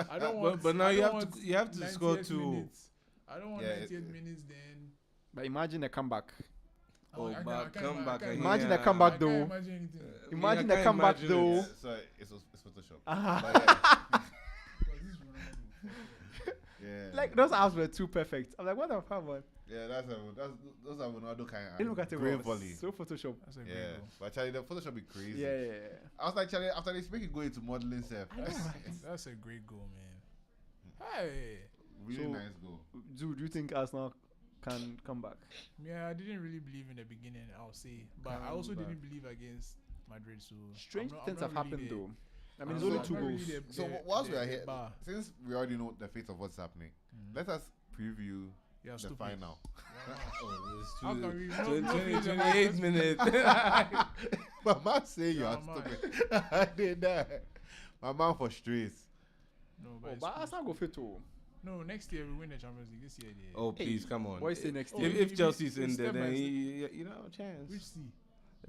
mind. I don't want. But now I you don't have want to score 90th two. minutes. I don't want Yeah, 90th minutes then But imagine a comeback. Oh, I can't- but I can't come ima- I back can't again. Imagine a I comeback can't though. imagine anything. Imagine I a can't comeback imagine though. it. So it's Photoshop. Ah. But Because this is Ronaldo. yeah. Like those apps were too perfect. I'm like, what the fuck, man? Yeah, those are Ronaldo kind of. They look at it. Great was volley. So Photoshop. That's a great Yeah, goal. but Charlie, the Photoshop be crazy. Yeah. I was like, Charlie, after this, make it go into modeling self. That's a great goal, man. Hey. Really So- nice goal. Do you think Arsenal can come back? Yeah, I didn't really believe in the beginning, I'll say. But I also didn't believe against Madrid, so Strange I'm things not have really happened there. though. I mean, I'm it's only not- 2 I'm not goals. really the- So the- whilst we the- are the here, bar. since we already know the fate of what's happening, let us preview Yeah, the stupid. final. Oh, it's How too- can we- no- 20, no feelings 28 about minutes. My man say you Yeah, are man. stupid. I did that. My man for straight. No, Oh, but, it's but cool. Arsenal go fit too. No, next year we win the Champions League. This year, they, Oh, please, come on. What you say next Oh, year? If Chelsea's in step there, by then step. you don't have a chance. which sea?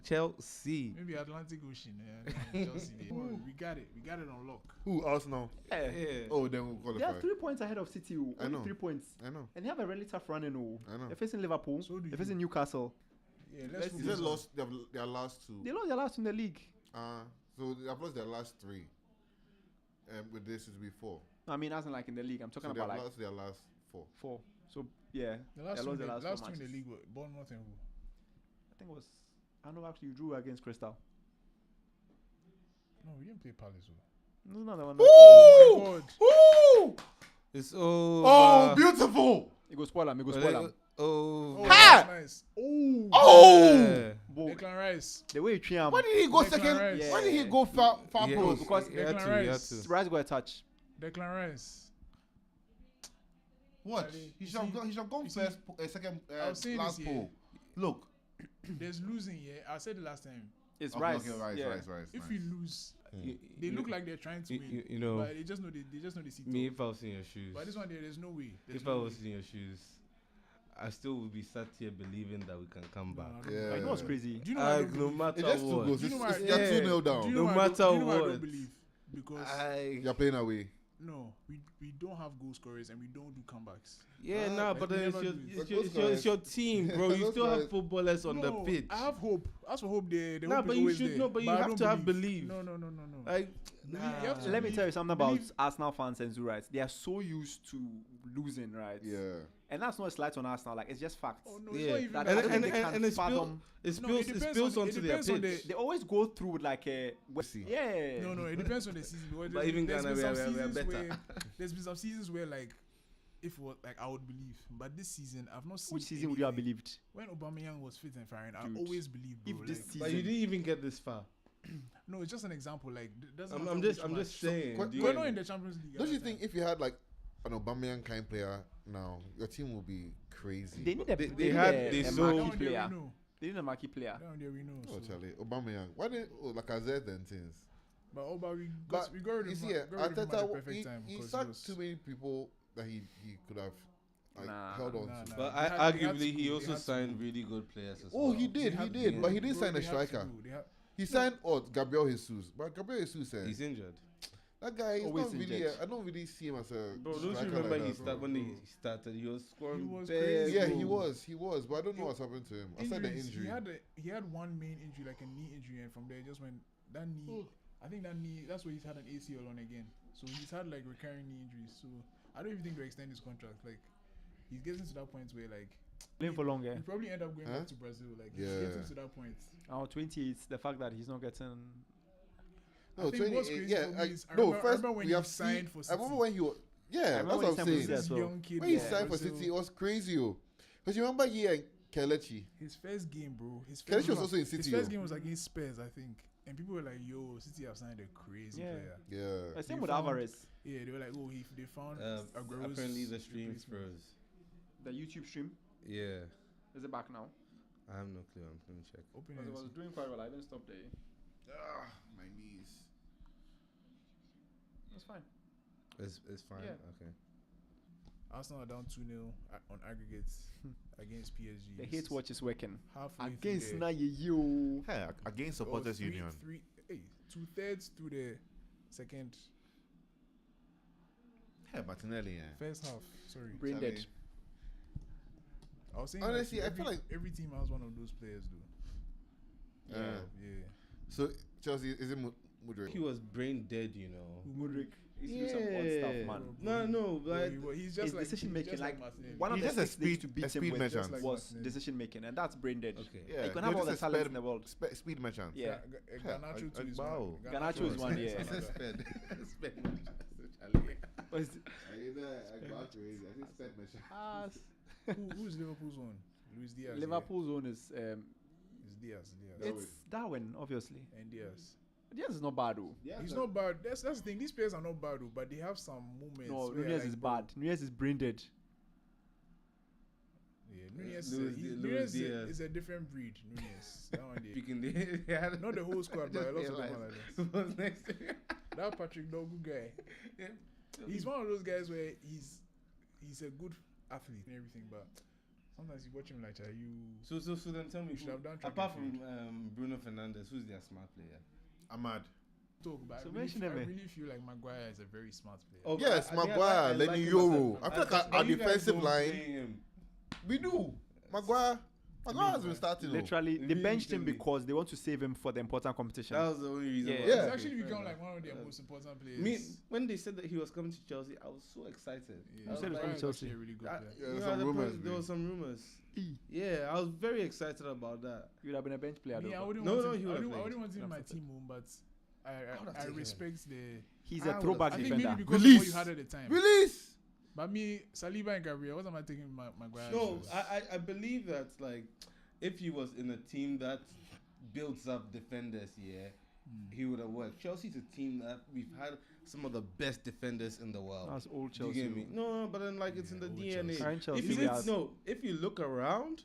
Chelsea. Maybe Atlantic Ocean. Yeah, Chelsea. We got it. We got it on lock. Who? Arsenal. Yeah. Yeah. Oh, then we'll They are qualify. 3 points ahead of City. I Only know. 3 points. I know. And they have a really tough run in all. I know. They're facing Liverpool. So do They're you. facing Newcastle. Yeah, Let's let's see. Is focus it on- lost their last two? They lost their last in the league. So they have lost their last three. With this is before. I mean, as in like in the league. I'm talking So they about have like lost their last four. 4. So yeah, The they last, two, lost in their the, last last 4 two in matches. the league were Bournemouth and who? I think it was. I know actually you drew against Crystal. No, we didn't play Palace. Though. No, that one. Oh my God. Woo! It's over. Oh, beautiful! It goes spoiler. It goes Oh, spoiler. Oh, oh. that's nice. Oh, Oh! Yeah. Bo- Declan Rice. the way you treat him. Why did he go Declan second? Rice. Why did he go far Yeah, post? because he had Declan to, he had Rice- to. Rice got a touch. Declan Rice. What? Charlie, He you should have see- gone. He should have gone you see, first, second, I was saying last this, yeah. pole. Look. There's losing, yeah. I said it last time. It's Okay, Rice. okay, Rice, yeah. Rice. If nice. we lose, they You- look like they're trying to win. you know, but they just know they see me top. if I was in your shoes. But this one there's no way. There's If no I way. was in your shoes, I still would be sat here believing that we can come No, back. I don't Yeah. believe. Like, you know what's crazy? Do you know why I don't No believe? matter It's just two what. goals. Do you know It's- why- They're yeah. 2-0 down. Do you know No why I matter don't, do you know why I what. don't believe? Because You're playing away. no, we don't have goal scorers and we don't do comebacks. Yeah, Nah, but we then never do this. it's your team, bro. You Those still have guys- footballers on the No, pitch. I have hope. As for hope, the Nah, hope but is you always should there. know, but you I have don't to have belief. No. Like, You have to Let me tell you something about believe- Arsenal fans and Zoo, right? They are so used to losing, right? Yeah. And that's not a slight on Arsenal. Like, it's just facts. Oh no, Yeah. it's not even That that. I don't think they can it fathom. spills depends on- onto it their depends on pitch. the- They always go through with like a. See. Yeah. No, it depends on the season. Because But even there's Ghana, been we are some seasons better. where there's been some seasons where like, if it was, like I would believe, but this season I've not seen. Which season would you have anything. believed? When Aubameyang was fit and firing, I Dude, always believed, bro. if this like, season- But you didn't even get this far. no, it's just an example. Like, doesn't I'm matter just which match. saying. So, do you We're get not me? in the Champions League. Don't at you that think time. if you had like an Aubameyang kind player now, your team will be crazy? They need a, They- they they need had- a, they a sold- Down marquee there we player. know. They need a marquee player. Down there we know. Oh, so. Charlie, Aubameyang. Why did Lacazette and things? But we But got rid you of see, him. Got rid of him at the Arteta, perfect time. he 'cause he sacked was- too many people that he could have like, Nah, held on nah, to. nah. But They had to arguably, he go, also they had to signed go. really good players as Oh, well. he did, They had to but go. he didn't Bro, sign a they had to striker. go. They had- He signed Gabriel Jesus, but Gabriel Jesus said He's injured. that guy is Always not really. injured. I don't really see him as a Bro, don't you striker remember like he that. start when he started? He was scoring. He was bare crazy. Yeah, goals. he was, but I don't know what's happened to him. Aside the Injuries, injury. He had one main injury, like a knee injury, and from there just went that knee. I think that knee. That's where he's had an ACL on again. So he's had like recurring knee injuries. So I don't even think they extend his contract. Like he's getting to that point where like Playing for long, yeah. he'll probably end up going Huh? back to Brazil. Like Yeah. he's getting to that point. Our 28, the fact that he's not getting. I No, think what's 28. crazy Yeah, for me like, is I no. remember- I First, remember when we he have signed seen. for I remember City. when he was. Yeah, remember that's when what he I'm signed for saying. City This as well. young kid. When he from signed for Brazil, City, it was crazy, yo. Because you remember he and Kelechi. his first game, bro. His Kelechi first was also in his City, first yo. game was against Spurs, I think. And people were like, "Yo, City have signed a crazy Yeah. player." Yeah. Same They with found- Alvarez. Yeah, they were like, "Oh, they found Aguero's Apparently, the stream replacement." froze. The YouTube stream. Yeah, Is it back now? I have no clue. I'm gonna check. Open Because it it. was doing quite well. I didn't stop there. My knees. That's fine. It's fine. Yeah. Okay. Arsenal are down 2-0 on aggregates against PSG. The hate watch is working. halfway Against through the, Nayeyo. Hey, against supporters three- union. Hey, 2/3 through the second Hey, Martinelli. Yeah. first half. Sorry. Brain dead. I was saying Honestly, I every, feel like every team has one of those players, though. Yeah. So Chelsea is it Mudryk? He was brain dead, you know. Mudryk. He's doing some odd stuff, man. No, like He's just His like decision making, just like Martinelli. one of He's the just a six things to speed beat him with merchant. like was Martinelli. decision making, and that's brain dead. okay. Yeah, You can have all the talent in the world. Speed merchant. Yeah. Garnacho too is wow. one. Garnacho is one, yeah. another. What is it? Who's Liverpool's one? Luis Diaz. Liverpool's own is It's Diaz. it's Darwin, obviously. And Diaz. Diaz is not bad though. He's not bad. That's the thing. These players are not bad, though, but they have some moments. No, where Nunez like, is bro, bad. Nunez is brain dead. Yeah, Nunez, Luis Nunez Diaz. is a different breed. Nunez. That one day. Speaking the Not the whole squad, but a lot of them are like this. What's next? That Patrick Dogu guy. He's one of those guys where he's a good athlete and everything, but sometimes you watch him like you. So then tell me, You should have done track apart and from Bruno Fernandes, who's their smart player? Ahmad. talk, but So I mention really, them, I eh? really feel like Maguire is a very smart player. Oh, Yes, Maguire, Lenny Euro. I feel like our defensive line. We do. Maguire has been starting. Literally, they Really benched him recently. because they want to save him for the important competition. That was the only reason. Yeah. why. He's Yeah. actually Fair become enough. like one of their most important players. Me, when they said that he was coming to Chelsea, I was so excited. Yeah, Who said Maguire it was is Chelsea? actually a really good I- player. Yeah, you there's know, some the rumors, point- there man. was some rumors. Yeah, I was very excited about that. He would have been a bench player Me, I though. wouldn't No, want no, him, he I would've wouldn't, I played. wouldn't want him in my Would've team home, but I would've I taken respect the. He's I a would've- throwback I think defender. maybe because of what Release. you had at the time. Release. But me, Saliba and Gabriel, what am I taking Maguire? No, shoes? I believe that like if he was in a team that builds up defenders, he would have worked. Chelsea's a team that we've had some of the best defenders in the world. That's old Do you Chelsea. get me? No, but then like it's in the old DNA. Chelsea. Current Chelsea, If we you have- if you look around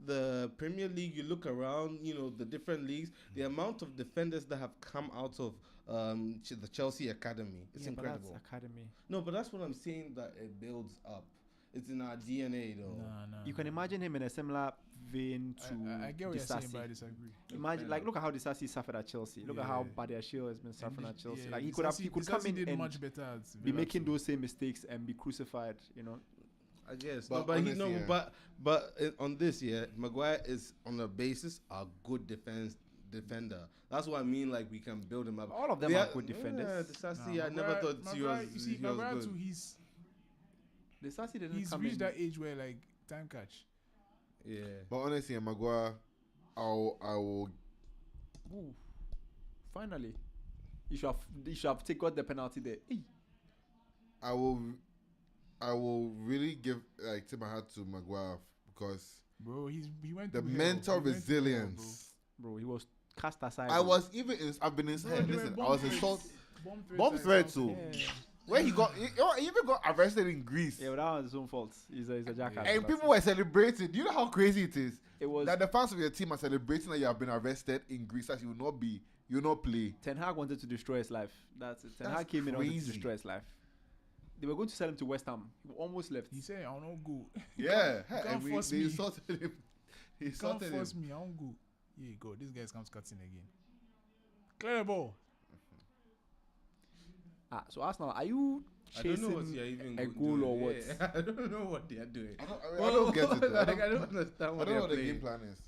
the Premier League, you look around, the different leagues, the amount of defenders that have come out of the Chelsea academy, it's Yeah, but incredible. that's academy. No, but that's what I'm saying, that it builds up. It's in our DNA though. Nah. You can imagine him in a similar vein to I get what you're saying, Disasi. but I disagree. Imagine, like, look at how Disasi suffered at Chelsea. Look at how Badiashile has been suffering at Chelsea. Like, he could come in did and much better at be Villa making too. those same mistakes and be crucified. I guess. But But honestly, yeah. but on this, Maguire is on the basis a good defender. That's what I mean. Like we can build him up. All of them They are good defenders. Yeah, Disasi, Nah, I never thought he Maguire, was. You see, he was Maguire good. too, he's Disasi didn't reached come in. that age where like time catch. Yeah. But honestly, Maguire, I will. Ooh, finally, you should have taken the penalty there. Hey. I will really give tip my hat to Maguire because Bro, he went the through hell. mental He went through hell, resilience. Bro, he was cast aside. I bro. was even I've been inside. Bro, Listen, they I were was insulted. bomb Bomb threat and too. Yeah. Where he even got arrested in Greece. Yeah, but that was his own fault. He's a jackass. And but people were celebrating. Do you know how crazy it is? it was That the fans of your team are celebrating that you have been arrested in Greece, that you will not play. Ten Hag wanted to destroy his life. That's it. Ten That's Hag came in and wanted to crazy. destroy his life. They were going to sell him to West Ham. He almost left. He said, "I will not go. Yeah, can't and force they me. insulted him. He You can't insulted him. force me. I won't go." Yeah, go. This guy's comes cutting again. Clear the ball. So Arsenal, are you I don't know what chasing you're even a doing. goal or what? Yeah. I don't know what they are doing. I don't get it. Like, I don't understand I what don't know what the they're game playing. plan is.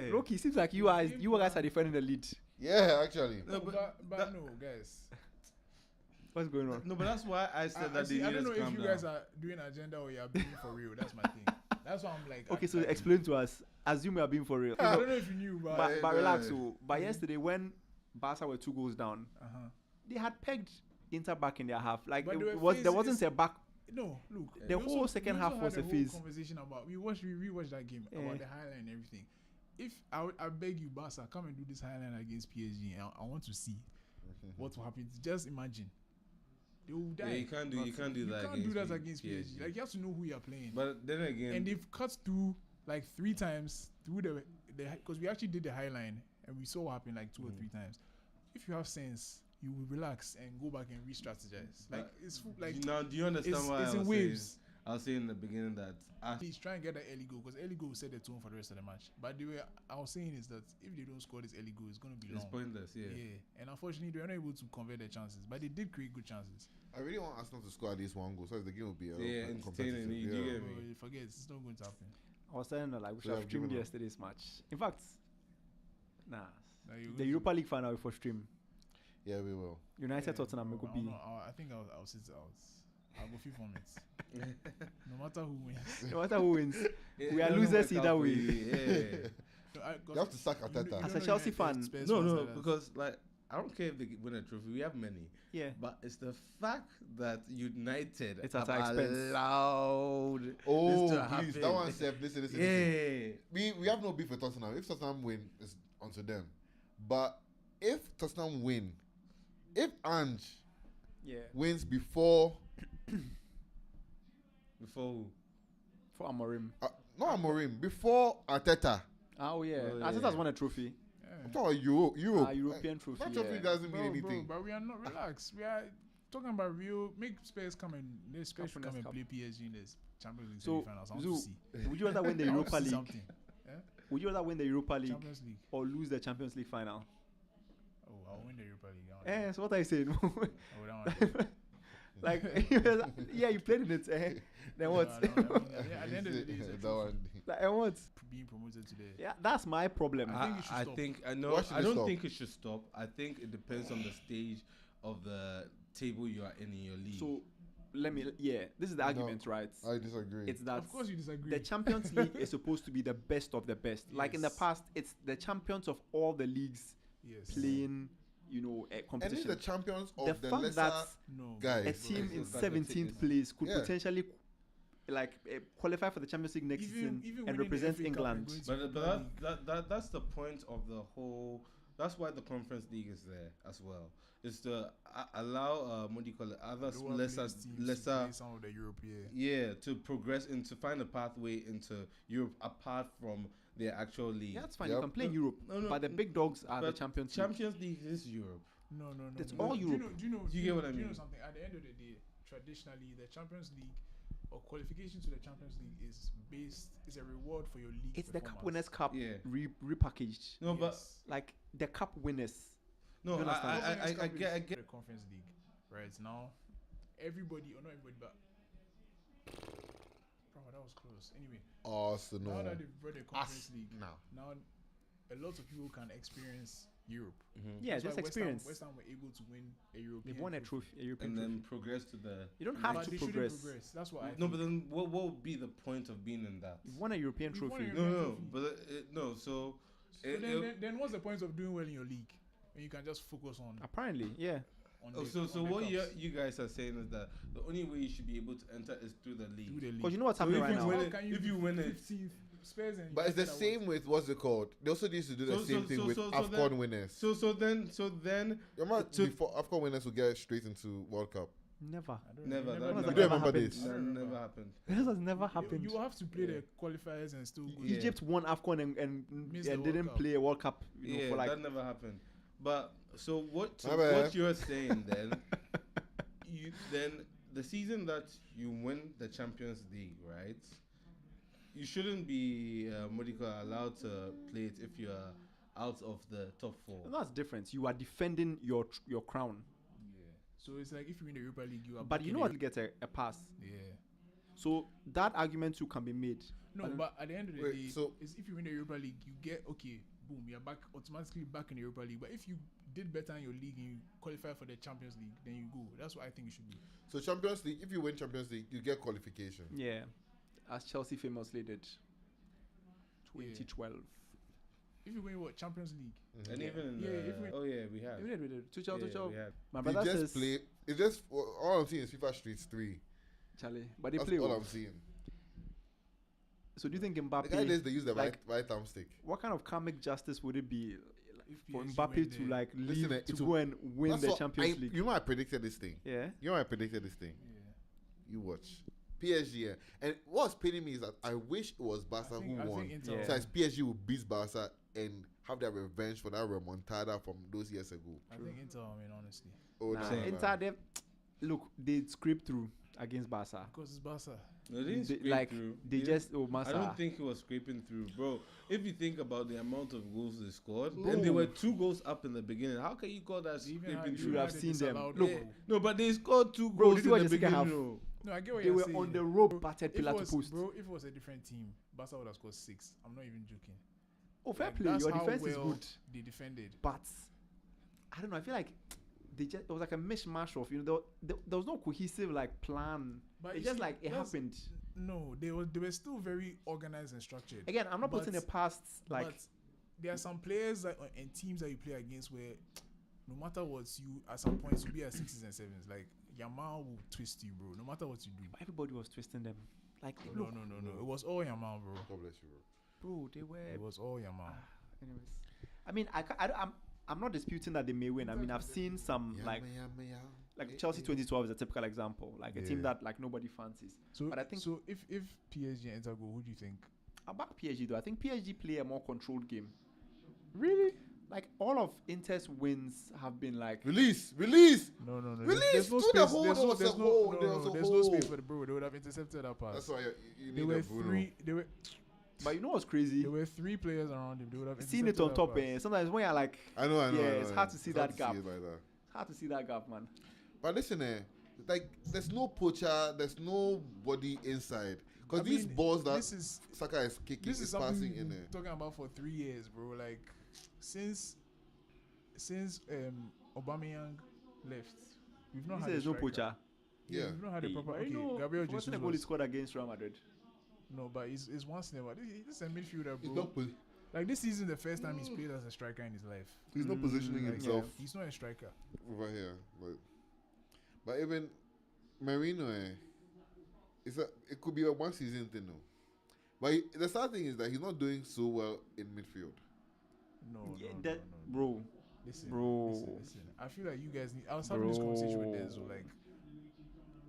Yeah. Loki, seems like you guys are defending the lead. Yeah, actually. No, But no, guys. What's going on? No, but that's why I said that they I need don't know to calm if you down. guys are doing agenda or you're being for real. That's my thing. That's why I'm like. Okay, so explain to us. Assume we are being for real. I don't know if you knew, but. But relax. So, but yesterday when Barca were 2 goals down, Uh-huh. they had pegged Inter back in their half. Like But there they were wasn't a back. No, look. The we whole also- second we half also was had a whole phase. Conversation about we rewatched that game about the highlight and everything. If I beg you, Barca, come and do this highlight against PSG. I want to see what will happen. Just imagine. They will die. Yeah, you can't do You can't do that against PSG. Like you have to know who you are playing. But then again, And they've cut through like 3 times through the because we actually did the high line and we saw what happened like 2 or 3 times. If you have sense, you will relax and go back and re-strategize. Like like now, do you understand it's- why it's I in was waves. saying? I was saying in the beginning that he's trying to get that early goal because early goal will set the tone for the rest of the match. But the way I was saying is that if they don't score this early goal, it's going to be it's long. pointless. Yeah. And unfortunately, they were not able to convert their chances. But they did create good chances. I really want Arsenal to score at least 1 goal, so the game will be Yeah, entertaining. You Bro, get me? forget it's not going to happen. I was saying that like we So should you have have streamed given up. yesterday's match. In fact, nah. Now you The go Europa League final for stream. Yeah, we will. United Tottenham bro, will I be. don't know, I think I'll sit out. I'll go FIFA on it. No matter who wins. No matter who wins, we are It doesn't losers work either out for way. you, Yeah. No, You have to sack Arteta. As a Chelsea fan- No, because like I don't care if they win a trophy. We have many, Yeah. but it's the fact that United It's at have our expense. allowed Oh, this to please. happen. That one said, listen. Yeah. We have no beef with Tottenham. If Tottenham win, it's onto them. But if Tottenham win, if Ange Yeah. wins before, Before who? For Amorim. not Amorim, before Arteta, Oh yeah. Oh, Arteta's yeah. won a trophy. I'm talking about Europe. European trophy. That trophy Yeah. doesn't mean Bro, anything. but we are not relaxed. We are talking about real. Make Spurs come and let Spurs Cup come winners' and cup. play PSG in this Champions League So, semi-finals. I want Zoo, to see. would you rather win the I want Europa to see League? something. Would you rather win the Europa League Champions League. or lose the Champions League final? Oh, I'll win the Europa League. I want that. So what are you saying? Oh, that one. Like, yeah, you played in it. Then what? No, I mean, at the end of the day, it's a That trophy. one. Like, and what? Being promoted today. Yeah, that's my problem. I think it should stop. I Why should I it don't stop? think it should stop. I think it depends on the stage of the table you are in your league. So this is the No. argument, right? I disagree. It's that Of course, you disagree. the Champions League is supposed to be the best of the best. Like in the Yes. past, it's the champions of all the leagues yes. playing, a and if competition. the champions The of the fact lesser that No. guys, a team in it's like 17th place could Yeah. potentially qualify for the Champions League next season and winning the represent FA Cup and England. going to But Europa League. that's the point of the whole. That's why the Conference League is there as well. Is to allow what do you call it? Others Lower lesser placed teams to lesser. play some of the European. Yeah, to progress into find a pathway into Europe apart from their actual league. Yeah, that's fine. Yep. You can play in Europe, No, but the big dogs are the but Champions League. Champions League is Europe. No. It's no. all Do Europe. you get what I Do you know mean? something? At the end of the day, traditionally, the Champions League or qualification to the Champions League is a reward for your league. It's the Cup performance. Winners' Cup Yeah. repackaged. No, but Yes. Like the Cup winners. no, You understand? I Conference Cup get. is the Conference League right now. Everybody, or not everybody, but bro, that was close. Anyway, Arsenal. now that they've brought the Conference League, now. now a lot of people can experience Europe. Yeah, That's just why experience. West Ham were able to win a European. They've won a trophy, a European And trophy. then progress to the. You don't and have But to they shouldn't progress. That's what I No, think. but then what would be the point of being in that? You've won a European We've won trophy. a No, no, trophy. but no. So, So then what's the point of doing well in your league when you can just focus on Apparently, yeah. the, so on the what cups? you guys are saying is that the only way you should be able to enter is through the Do league. the Because league. you know what's So happening if right you now. win How it- can you if you be win it- 15th Spurs and But it's the United same with what's it called? They also used to do the So- same so- thing so- with so AFCON then- winners. So then Remember so- before AFCON winners would get straight into World Cup. Never. I don't never. remember That When has never that ever remember happened? this? I That don't never remember. happened. This has never You happened. will have to play Yeah. the qualifiers and still go. Yeah. Egypt won AFCON and Missed the World didn't Cup. play a World Cup. Yeah, For like that never happened. But so what My bad. what you're saying then? Then the season that you win the Champions League, right? You shouldn't be allowed to play it if you're out of the top four. that's different. You are defending your crown, Yeah. So it's like if you win the Europa League, you are. but back you in know the what? You get a pass. Yeah. So that argument too can be made. No, but at the end of the Wait, day, so- is if you win the Europa League, you get boom, you're back automatically back in the Europa League. But if you did better in your league and you qualify for the Champions League, then you go. That's what I think it should be. So Champions League, if you win Champions League, you get qualification. Yeah, as Chelsea famously did. 2012. If you win what Champions League, And Yeah. even in Yeah, the, if we- oh yeah, we have. We did. Tuchel. Yeah, we have. My They brother just says play. It's just all I'm seeing is FIFA Streets 3. Charlie, but they That's play all well. I'm seeing. So do you think The guy Mbappe? does they use the like- right thumbstick. What kind of karmic justice would it be if for PSG Mbappe win to the- like leave Listen, to it go will- and win That's the what Champions League? You know I predicted this thing. Yeah. You know I predicted this thing. Yeah. You watch. PSG. And what's paining me is that I wish it was Barca who I won. think Inter. Yeah. So as PSG will beat Barca and have their revenge for that remontada from those years ago. I think Inter. I mean, honestly, Oh, Nah, no, Inter, they scraped through against Barca. because it's Barca. No, they didn't They, scrape like through. they They just I don't think it was scraping through, bro. If you think about the amount of goals they scored, and they were 2 goals up in the beginning, how can you call that They even scraping had- You through? should have they seen them. disallowed Look, goal. No, but they scored 2 Bro, goals did in you watch the the second beginning. half? No. No, I get what They you're were saying. on the rope, battered If it pillar to was, post. bro, if it was a different team, Barca would have scored 6. I'm not even joking. Oh, fair Like, play. that's Your how defense is well good, they defended. but I don't know. I feel like it was like a mishmash of there was no cohesive like plan. But It's you just see, like it that's- happened. No, they were still very organized and structured. Again, I'm not But- putting it past like but there are some players that, and teams that you play against where no matter what, you at some points you'll be at 6s and 7s. Like Yamal will twist you, bro. No matter what you do. everybody was twisting them. Like No. It was all Yamal, bro. God bless you, bro. bro, they were. It was all Yamal. Anyways, I mean, I'm not disputing that they may win. I mean, I've seen some like Chelsea 2012 is a typical example, like a team Yeah. that like nobody fancies. So, But I think- so if PSG enter goal, who do you think? About PSG though, I think PSG play a more controlled game. Really? Like all of Inter's wins have been like Release. No. Release! There's no Do space. the hole, There's there no, was a there's no, hole, no, there was a there's no space hole. for the bro. They would have intercepted that pass. That's why you There need were a Bruno. three. There But what's crazy? were 3 players around him. They would have Seeing intercepted it on that top, pass. sometimes when you're like, I know. Yeah, it's hard to see It's that hard gap. it like that. it's hard to see that gap, man. But listen, like there's no poacher, there's nobody inside. Because I these mean, balls that this is Saka is kicking this is is something passing we've in been there. talking about for 3 years, bro. Like since Aubameyang left, we've not He had said a there's no striker. poacher. Yeah. We've not had a proper. But Okay, you know, Gabriel what's Jesus the goal he was, scored against Real Madrid? no, but he's once in a while. This is a midfielder, He's bro. not, Like this season, the first time he's played as a striker in his life. he's not positioning Like, himself he's not a striker. over here. But even Marino, it could be a one season thing, though. But the sad thing is that he's not doing so well in midfield. No, Yeah, no. Bro, Listen, Bro. listen. I feel like you guys need. I was having this conversation with Denzel. Like,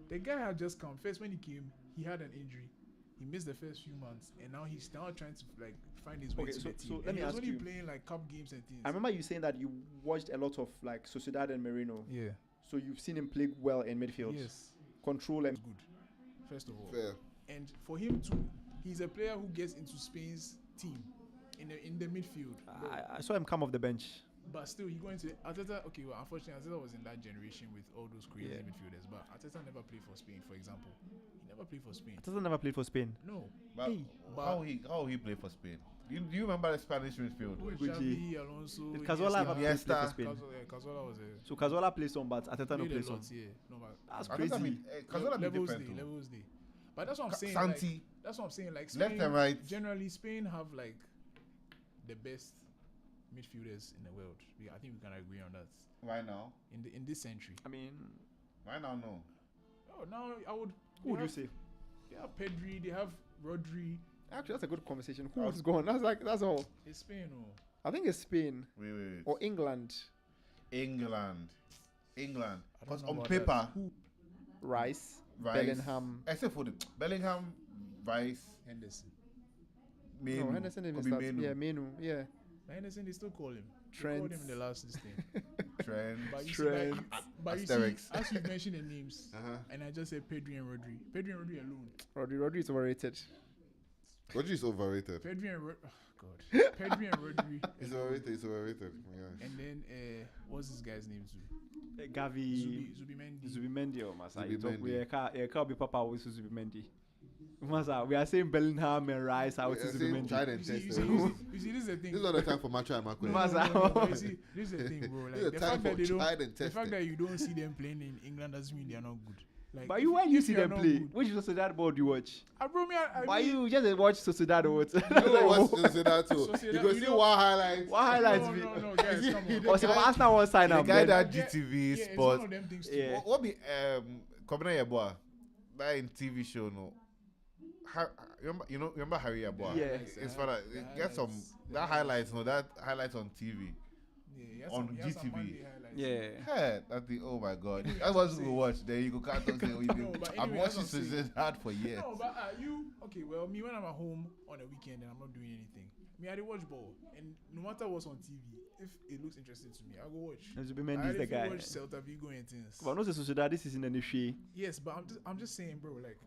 the guy had just come. First, when he came, he had an injury. He missed the first few months, and now he's now trying to like find his way Okay, to so- the team. so And let me he was ask only you. playing like cup games and things. I remember you saying that you watched a lot of like Sociedad and Marino. Yeah. So you've seen him play well in midfield. Yes. Control and It's good. First of all, Fair. and for him to, he's a player who gets into Spain's team in the midfield. Bro. I saw him come off the bench. But still, he going to Arteta. Okay, well, unfortunately, Arteta was in that generation with all those crazy Yeah. midfielders. But Arteta never played for Spain, for example. He never played for Spain. Doesn't never played for Spain. No. But Hey. how he play for Spain? Do you remember the Spanish midfield? With Gucci. Xavi, Alonso, Did Cazorla ever play Iniesta. for Spain? Cazola was a So Cazorla plays some, but Ateta no played a plays some. lot, yeah. No, but That's I think crazy. Cazorla be levels different day, too. levels day. But that's what I'm saying. Santi. Like, that's what I'm saying. Like Left Spain, and right. Generally, Spain have like the best midfielders in the world. I think we can agree on that. Right now. In this century. I mean, Right now, no. Oh, now I would. who would they you have- say? They have Pedri. They have Rodri. Actually, that's a good conversation. Who was gone? That's all. It's Spain, oh. I think it's Spain Wait. or England. England. I don't Because know on about paper, Rice, Rice, Bellingham. except for the Bellingham, Rice, Henderson. Menu. No, Henderson didn't could even be start. Menu, Yeah, Menu. Yeah. But Henderson, they still call him. They Trent. called him in the last listing. Trent. But you Trent. see, but you see, Asterix. as you mentioned the names, Uh-huh. and I just said Pedri and Rodri. Pedri and Rodri alone. Rodri is overrated. Rodri is overrated. Pedri and God. Pedri and Rodri. He's alone. overrated. He's overrated. Yeah. And then what's this guy's name too? Gavi. Zubimendi. Zubimendi or Masa. Zubimendi. We can't be Papa with Zubimendi. Masa, we are saying Bellingham and Rice out to We're saying Zubimendi. tried and You see, tested. this is the thing. This is not the time for Macho and Makwe. Masa. You see, this is the thing, bro. This is Like the the time fact for that they don't, tried and the fact tested. that you don't see them playing in England doesn't mean they are not good. Like, But if- you, when you if see you are them not play, good- which Sociedad board you watch? Bro, me, I Why mean, you just watch Sociedad or what? You know what's say that too? Sociedad, You go you see know- one highlight. What highlights no, me? no, guys, come on. Or say Arsenal won't sign The up. guy then. that Yeah, GTV yeah, it's Sports. one of them things too. Yeah. What be Kobina Yeboah? That in TV show no. Remember Harry Yeboah? Yeah. It's for that. Get some that highlights. No, that highlights on TV. Yeah, he has On some, he has some GTV. Monday highlights. Yeah. Yeah, that's the oh my god. Anyway, That's what I'm we saying- watch. There you go. Can't talk say what you do. No, but I've anyway, watched that's this what I'm saying. hard for years. No, but you okay? Well, me when I'm at home on a weekend and I'm not doing anything, me I dey watch ball, and no matter what's on TV, if it looks interesting to me, I go watch. Zubimendi is the guy. Watch Celta Vigo and things. But not the Sociedad. This is in the Nishi. Yes, but I'm just saying, bro. Like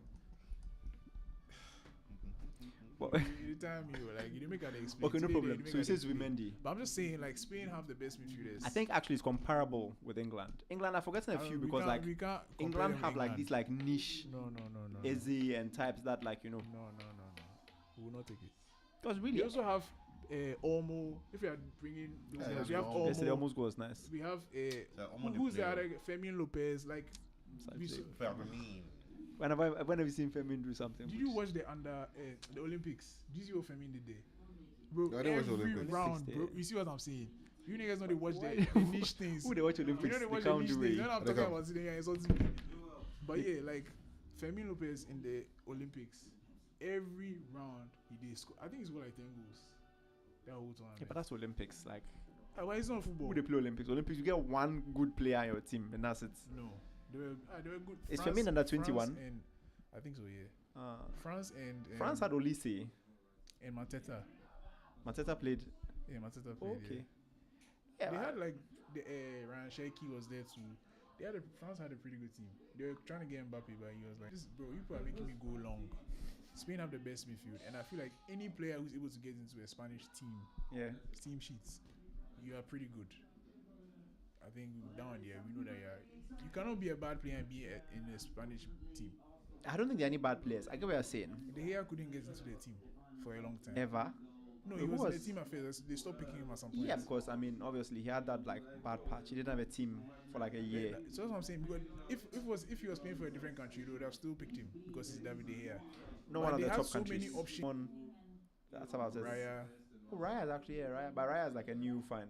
But the time you like you didn't make an explain. Okay, no Today, problem. they So he make says an explain. Mendy. But I'm just saying, like Spain have the best midfielders. I think actually it's comparable with England. England, I've forgotten a few because like we can't compare England them have with like these like niche no. Izzy and types that like No. We will not take it. because We really also have Olmo. If we are bringing those Yeah, guys, we yeah, have Olmo. yesterday Olmo. almost was nice. We have Olmo the who's the player. other? Fermin Lopez. Like, we It's saw- like- when have you seen Femin do something? did you watch the the Olympics? Did you see what Fermin did there? Bro, I didn't watch the every Olympics. round, bro. Olympics You see what I'm saying? You niggas know they watch Why- the niche things. Who they watch You Olympics? know they They watch the can't niche do things. it. You know what I'm They talking can't. about today? Insulting me. But yeah, like Fermin Lopez in the Olympics, every round he did score. I think he scored like 10 goals. That whole tournament. Yeah, but that's Olympics. Like Why it's not football? who they play Olympics? Olympics, you get one good player on your team, and that's it. No, they were good. Is Fermin under 21? France and I think so. Yeah, France and France had Olise. and Mateta. Mateta played. Yeah, Mateta played. Okay. Yeah. Yeah, They had like the Ryan Shaky was there too. France had a pretty good team. They were trying to get Mbappe, but he was like, "Bro, you people are making me go long." Spain have the best midfield, and I feel like any player who's able to get into a Spanish team sheets, you are pretty good. I think down there we know that you cannot be a bad player and be in a Spanish team. I don't think there are any bad players. I get what you're saying. De Gea couldn't get into the team for a long time. Ever. No, Who he was in was- the team at first. They stopped picking him at some point. Yeah, because I mean, obviously he had that like bad patch. He didn't have a team for like a year. So that's what I'm saying. Because if he was playing for a different country, they would have still picked him because he's David De Gea. No But one of they the have top so countries. many options. That's about it. Raya, Oh, Raya is actually Raya, but Raya is like a new find.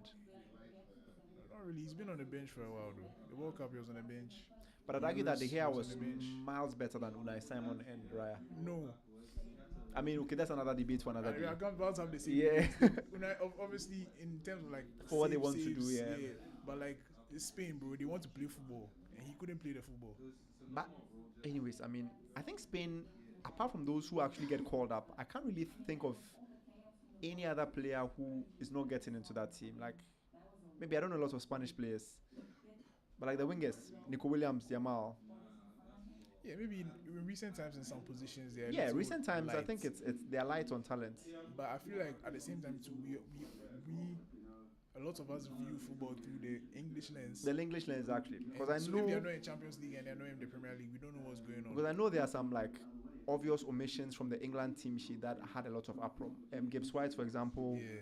not really. He's been on the bench for a while though. The World Cup he was on the bench. But I'd argue that De Euros, Gea he was on the bench. miles better than Unai Simon and Raya. No, I mean, okay, that's another debate for another I day. can't about to have the same. Yeah. Obviously, in terms of like For what they save, want to saves, do, yeah. But like it's Spain, bro, they want to play football, and he couldn't play the football. But, anyways, I mean, I think Spain, apart from those who actually get called up, I can't really think of any other player who is not getting into that team. Like, maybe I don't know a lot of Spanish players, but like the wingers, Nico Williams, Yamal. Yeah, maybe in recent times in some positions there. Yeah, recent times I think it's they're light on talent. But I feel like at the same time too, we a lot of us view football through the English lens. The English lens actually, because I so know if they're not in Champions League and they're not in the Premier League, we don't know what's going on. because I know there are some like obvious omissions from the England team sheet that had a lot of uproar. Gibbs White, for example, Yeah.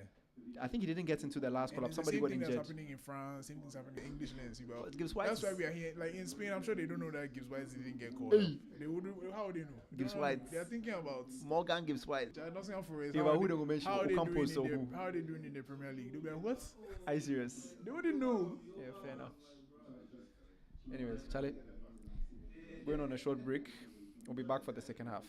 I think he didn't get into the last And call up. it's the Somebody same got thing injured. that's happening in France. Same thing's happening in English lens. But Gibbs White That's why is- we are here. Like in Spain, I'm sure they don't know that Gibbs White didn't get called. Hey. Up. They would. How would they know? They Gibbs don't know. White. They are thinking about. Morgan Gibbs White. Nottingham Forest. Yeah, How but are who they- they go mention? how are they Ocampo, doing so in who? the, how are they doing in the Premier League? They'll be like, what? Are you serious? They wouldn't know. Yeah, fair enough. Anyways, Charlie, going on a short break. We'll be back for the second half.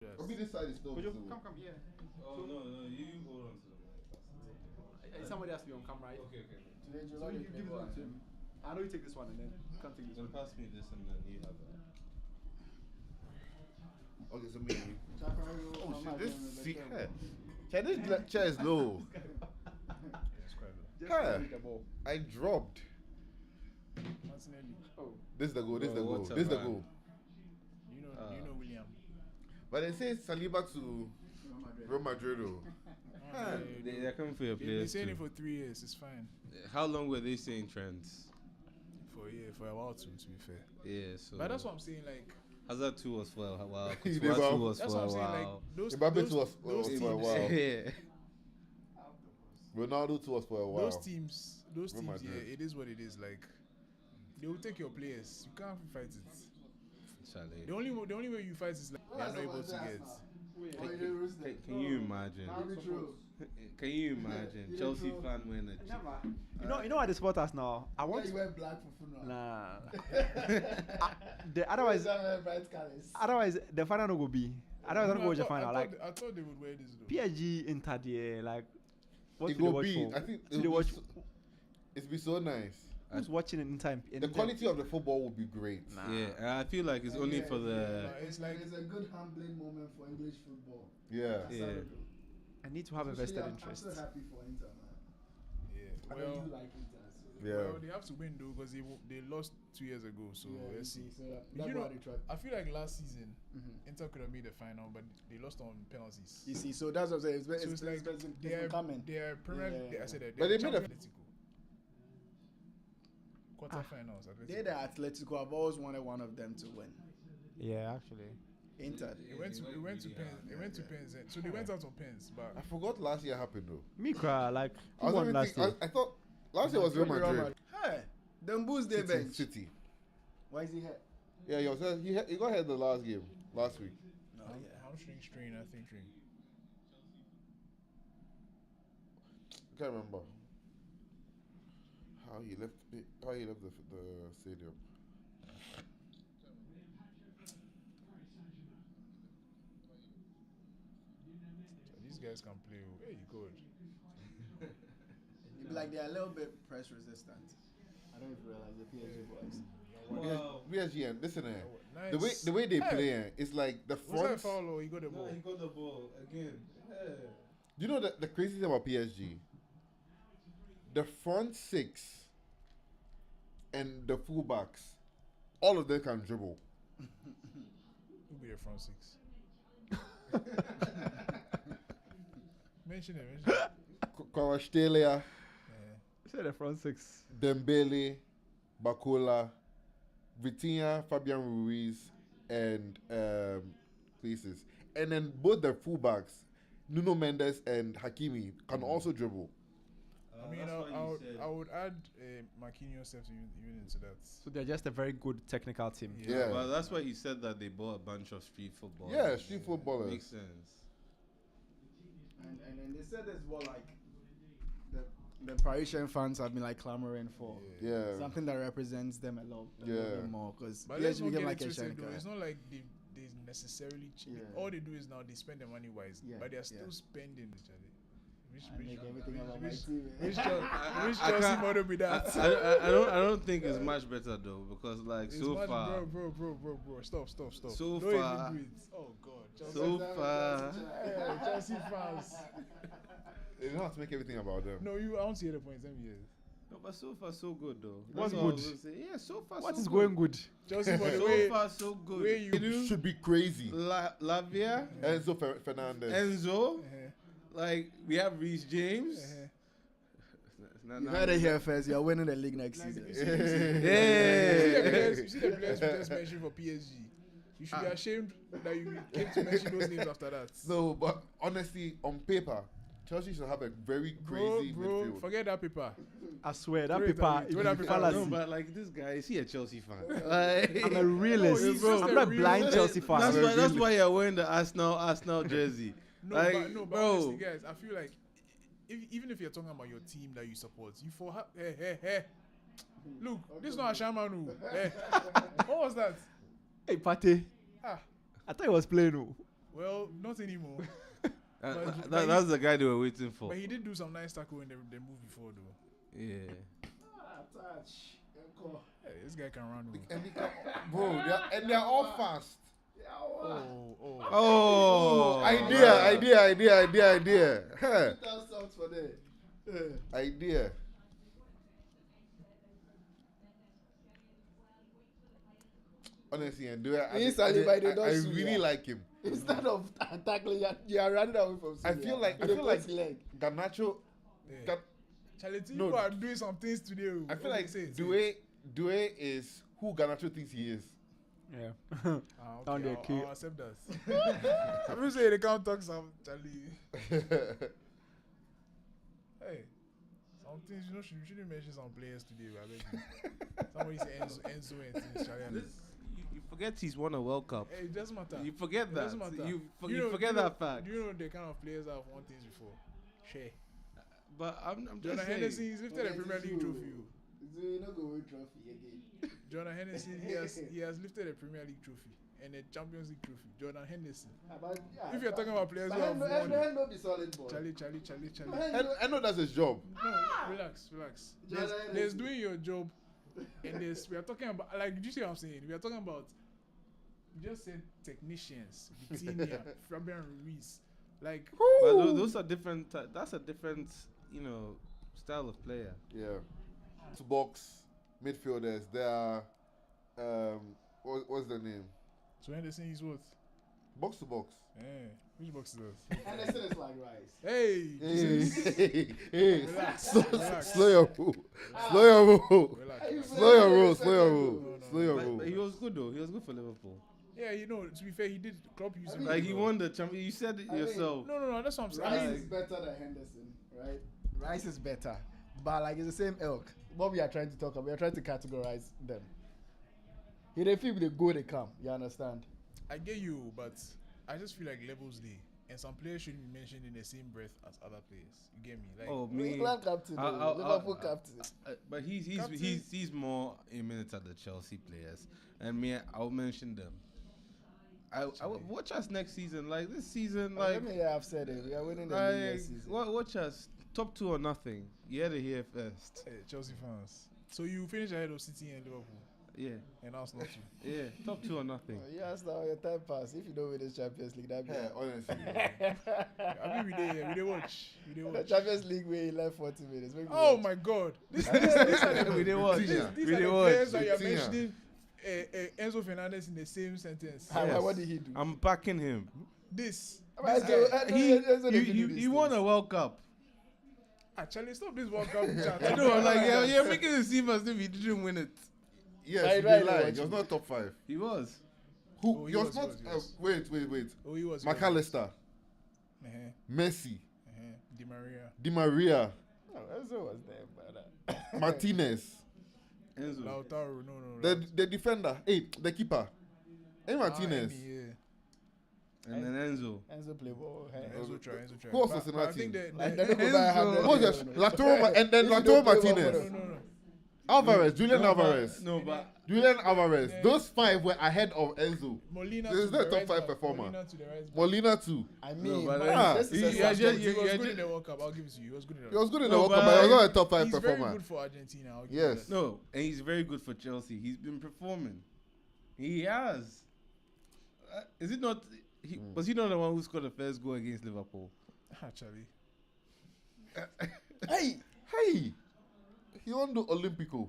Yes. I mean, this side is still Could you visible. come here? Oh no, you hold on to the mic. Somebody has to be on camera, right? Okay. Today, So you give this one to him. I know you take this one and then you can't take this Then one. pass me this and then you have that. Okay, so me. Oh Oh shit, this seat. Can this chair is low? It's quite low. Just Huh. read the ball. I dropped. Martinelli. Oh. This is the goal. This is the Bro, goal. what a This is the man. goal. Do you know William? But they say Saliba to Real Madrid. Oh. They're coming for your They've been players saying too. it for 3 years. It's fine. How long were they saying Trent? For a while too, to be fair. Yeah, so. But that's what I'm saying. Like Hazard 2 was for a while. He Courtois did well. 2 was that's for what a I'm saying. Like while. those Mbappe was those for a teams. while. Yeah. Ronaldo to us for a while. Those teams. Real Yeah, Madrid. it is what it is. Like they will take your players. You can't fight it. Chalet. The only way you fight is like they are not able to get. Can you imagine? Can you imagine Chelsea fan winning? You know what the sport us now? I want You wear black for funeral. nah. Otherwise the final no go be. Otherwise I don't go watch the final. Like I thought they would wear this though. PSG Inter there, like what It do they will watch be. for? I think Do they it'll be watch it's be so nice. who's watching it in time? The quality of the football will be great. Yeah, and I feel like it's only for the. It's like it's a good humbling moment for English football. Yeah. Yeah. I need to have a vested interest. I'm so happy for Inter, man. yeah. I know Well, you like Inter. So. Yeah. well, they have to win though because they lost 2 years ago. So Yeah, let's see. So You that's know- why they tried. I feel like last season Mhm. Inter could have made the final, but they lost on penalties. You see, so that's what I'm saying. So it's like it's they are coming. they are Premier. Yeah. I said that. But they made a- Atletico. Quarterfinals. They're the Atletico. I've always wanted one of them to win. Yeah, actually. Inter. It went to pens. It went to pens. So they went out on pens, but I forgot last year happened though. Me cry like I who was won even last think, year? I thought last year was Real Madrid. Hey, them Bulls they City, bench. City. Why is he here? Yeah, he got ahead the last game last week. No, hamstring strain. I think. Can't remember how he left the stadium. These guys can play. Hey, good. It'd be like they're a little bit press resistant. I don't even realize the PSG boys. Wow. PSG and listen Nice. the way they Hey. play it's like the Was that a front. foul or he got the ball? No, he got the ball again. Yeah. You know the crazy thing about PSG, the front six and the fullbacks, all of them can dribble. Who'll be the front six? Mention it. Kvaratskhelia, Yeah. Say the front six. Dembele, Bakola, Vitinha, Fabian Ruiz, and places. And then both the fullbacks, Nuno Mendes and Hakimi, can also dribble. I mean, I would add Marquinhos even into that. So they're just a very good technical team. Yeah. Well, that's why he said that they bought a bunch of street footballers. Yeah, street footballers. Makes sense. And they said as well, like the Parisian fans have been like clamoring for Yeah. something that represents them a little Yeah. bit more because But let's PSG not became get like it a twisted shiny though. car. It's not like they necessarily Yeah. all they do is now they spend their money wisely, Yeah, but they're still yeah. spending each other. I make everything about my which- team. Which I Chelsea can't- model be that? I don't think it's much better though because like It's so much- far bro, stop. So Don't far- even do it. Oh God, Chelsea, so far Hey, Chelsea fans. They don't have to make everything about them. No, I don't see the points. Them years. no, but so far so good though. What's That's all I good? was gonna say. Yeah, so far What so is good. going good? Chelsea for the So way far so good. way you do. Should be crazy. Lavia, Enzo Fernandez. Enzo, Uh-huh, like we have Reece James. uh-huh. You heard it here first. You're winning the league next Like, season. you see Yeah. the players you just mentioned for PSG. You should be ashamed that you came to mention those names after that. No, but honestly, on paper, Chelsea should have a very crazy bro, midfield. forget that paper. I swear that Throw it paper away. is Throw that paper away. No, fallacy. but like this guy, is he a Chelsea fan? Like, I'm a realist. No, he's just I'm a not a blind realist. Chelsea fan. That's I'm a why. That's realist. why you're wearing the Arsenal jersey. No, Like, but bro. honestly, guys, I feel like even if you're talking about your team that you support, you hey. Look, this is not a Shamanu. Hey. What was that? Hey, Pate. Ah, I thought he was playing. Oh. Well, not anymore. That's the guy they were waiting for. But he did do some nice tackle in the move before, though. Yeah. Touch. Hey, this guy can run. And bro, they're all fast. Oh. Idea. Huh. For that. Idea. Honestly, and I really like him. Instead of tackling, you are running away from Sulia. I feel like Garnacho. Yeah. Charlie, you are doing some things today. I feel like Due is who Garnacho thinks he is. Yeah. Okay, I'll accept that. I'm just saying they can't talk some Charlie. Hey, some things you shouldn't mention some players today. I beg you. Somebody say Enzo and things. Charlie. You forget he's won a World Cup. Hey, it doesn't matter. You forget that. Doesn't matter. You forget that fact. Do you know the kind of players that have won things before? Shea. But I'm just Jonah saying. Henderson, he's lifted a Premier League trophy. So you're not going to win trophy again. Jonah Henderson, he has lifted a Premier League trophy and a Champions League trophy. Jonah Henderson. If you're talking about players who have won, Not be solid ball. Charlie. I know that's his job. No, relax. There's doing your job, and we are talking about, like, did you see what I'm saying? We are talking about, you just said technicians, Vitinha, Fabian Ruiz, like. But those are different. That's a different, style of player. Yeah. To box midfielders, there are what's the name? So Henderson is what? Box to box. Yeah. Which box is that? Henderson is like Rice. Hey. Relax. Relax. Slow your roll. Slow your roll. But he was good though. He was good for Liverpool. Yeah, to be fair, he did. Klopp used him. Like he won the champion. You said it yourself. No, that's what I'm saying. Rice is better than Henderson, right? Rice is better, but like it's the same ilk. What we are trying to talk about, we are trying to categorize them. If they feel they go, they come. You understand? I get you, but I just feel like levels day, and some players shouldn't be mentioned in the same breath as other players. You get me? Like, England captain, Liverpool captain. But he's more a minute at the Chelsea players, and me, I'll mention them. I watch us next season. Like this season, like I've said it. We are winning the league next season. Watch us top 2 or nothing. You had it here first. Hey, Chelsea fans. So you finish ahead of City and Liverpool. Yeah. And Arsenal too. Yeah, top 2 or nothing. Yes, now your time pass. If you don't win this Champions League, that be Honestly. I mean, we did watch. The Champions League we left 40 minutes. Oh my God! These are the We did watch. These are the players that you're mentioning. Enzo Fernandez in the same sentence. Yes. What did he do? I'm backing him. This He won a World Cup. Actually, stop this World Cup chat. I know, like you're making it seem as if he didn't win it. Yes, he was not top 5. He was. Who? Oh, he was not. Wait. Oh, he was. McAllister. Messi. Di Maria. Enzo was there, brother. Martinez. Enzo. Lautaro, no. The defender. The keeper. Martinez. And then Enzo. Enzo play ball. Enzo try. Who else was in that I think team? Lataro Martinez. No. Alvarez, Julian Alvarez. Julian Alvarez. Yeah. Those 5 were ahead of Enzo. Molina This is to the the top right 5 back. performer. Molina to the right back. Molina too. I mean, but He was good in the World Cup. I'll give it to you. He was good in the He was good in No, the World Cup, but but he was not a top 5 He's performer. very good for Argentina. I'll give you Yes. that. No, and he's very good for Chelsea. He's been performing. He has. Is it not? Was he not the one who scored the first goal against Liverpool? Actually. Hey! He won the Olympico.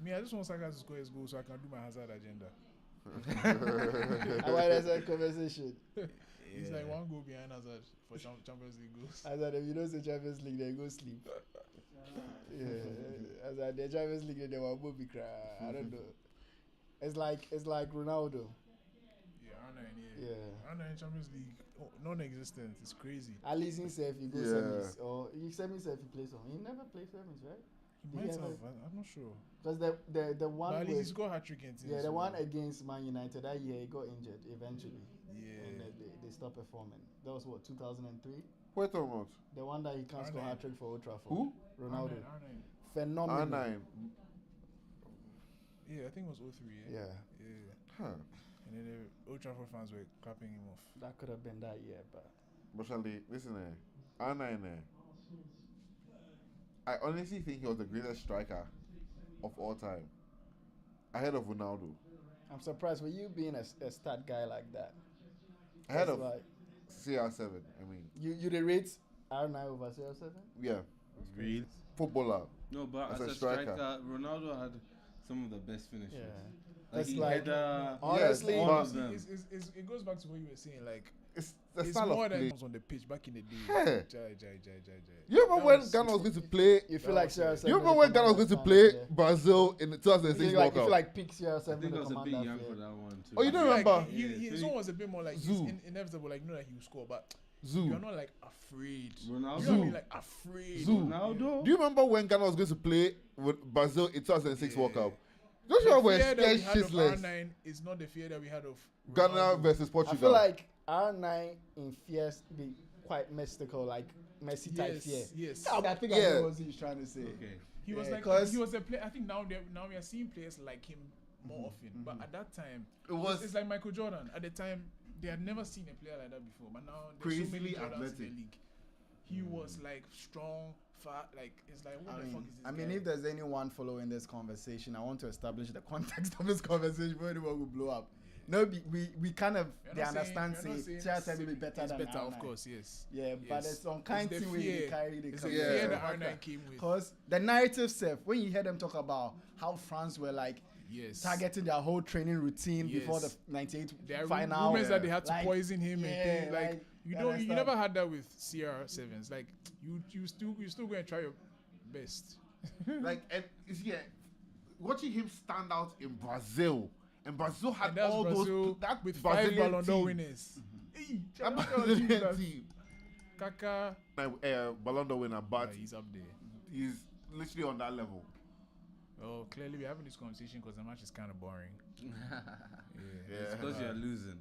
Me, I just want Saka to score his goal so I can do my Hazard agenda. Why that's a conversation? He's like one goal behind Hazard for Champions League goals. Hazard, if you don't say Champions League, then go sleep. Yeah, Hazard, the Champions League, they will be cry. I don't know. It's like Ronaldo. Yeah, R9, Yeah. R9 Champions League, non-existent. It's crazy. At least himself, he goes Yeah. semis. Or he semis if he plays on. He never plays semis, right? He might have. I'm not sure. Because the one But at least with, he scored hat-trick in teams. yeah, the one against Man United that year, he got injured eventually. Yeah. And they stopped performing. That was what, 2003? Wait a moment. The one that he can't score R9. hat-trick for Old Trafford. Who? Ronaldo. R9. Phenomenal. R9. Yeah, I think it was 03. Yeah. Yeah. Huh. And then the Old Trafford fans were clapping him off. That could have been that year, but But Charlie, listen, R9, I honestly think he was the greatest striker of all time, ahead of Ronaldo, I'm surprised with you being a stat guy like that. ahead That's of like CR7. I mean, you the rate R9 over CR7? yeah, Real. footballer. No, but As as a a striker. striker, Ronaldo had some of the best finishes. Yeah. Like That's he like- had honestly, all but of them. It goes back to what you were saying. Like, It's the it's style more of than play. it was on the pitch back in the day. Yeah. Jai. You remember That when was- Ghana was going to play? You feel That like was CR7? You remember when Ghana was going to play Brazil in the 2006 You World feel Cup? like pick CR7 I think the I was a bit commander young fear. for that one too. Oh, you I don't feel remember? Like Yeah, his own was a bit more like Zoo. inevitable. Like, you know that he will score, but Zoo. you're not like afraid. Ronaldo. You know what I Zoo. mean? Like afraid. Zoo. Ronaldo. Do you remember when Ghana was going to play with Brazil in 2006 World Yeah. Cup? Those The people were fear that scared we had of shitless. R9 is not the fear that we had of Ghana Ronaldo. versus I Portugal. feel like R9 in fears be quite mystical, like Messi type fear. Yes. I think I Yeah. know what he's trying to say. Okay. He was Yeah, like 'cause- he was a player. I think now we are seeing players like him more often. But at that time, It was it's like Michael Jordan. At the time, they had never seen a player like that before. But now there's so many Crazily Jordans in athletic. the league. He was like strong, fat. Like it's like what the fuck is this? I mean, guy? if there's anyone following this conversation, I want to establish the context of this conversation before anyone will blow up. No, we kind of We're they not understand saying- we're not say saying CR7 will be better it's than better, of R9. course, yes. Yeah, but Yes. it's some kind It's the of way they fear. carry the It's the come. Yeah. fear that R9 came with. Because the narrative self, when you hear them talk about how France were like Yes. targeting their whole training routine before the Yes. 98 There are final. rumors that they had to Like, poison him yeah, and things like like, you you don't. You understand? never had that with CR7s. Like you still going to try your best. like, and yeah, watching him stand out in Brazil, and Brazil had And that's all Brazil those that with Brazilian 5 Ballon d'Or team. winners. Hey, That look at all the teams Brazilian that- team. Kaka, Ballon d'Or winner, but he's up there. he's literally on that level. Oh, clearly we're having this conversation because the match is kind of boring. Yeah. It's because you're losing.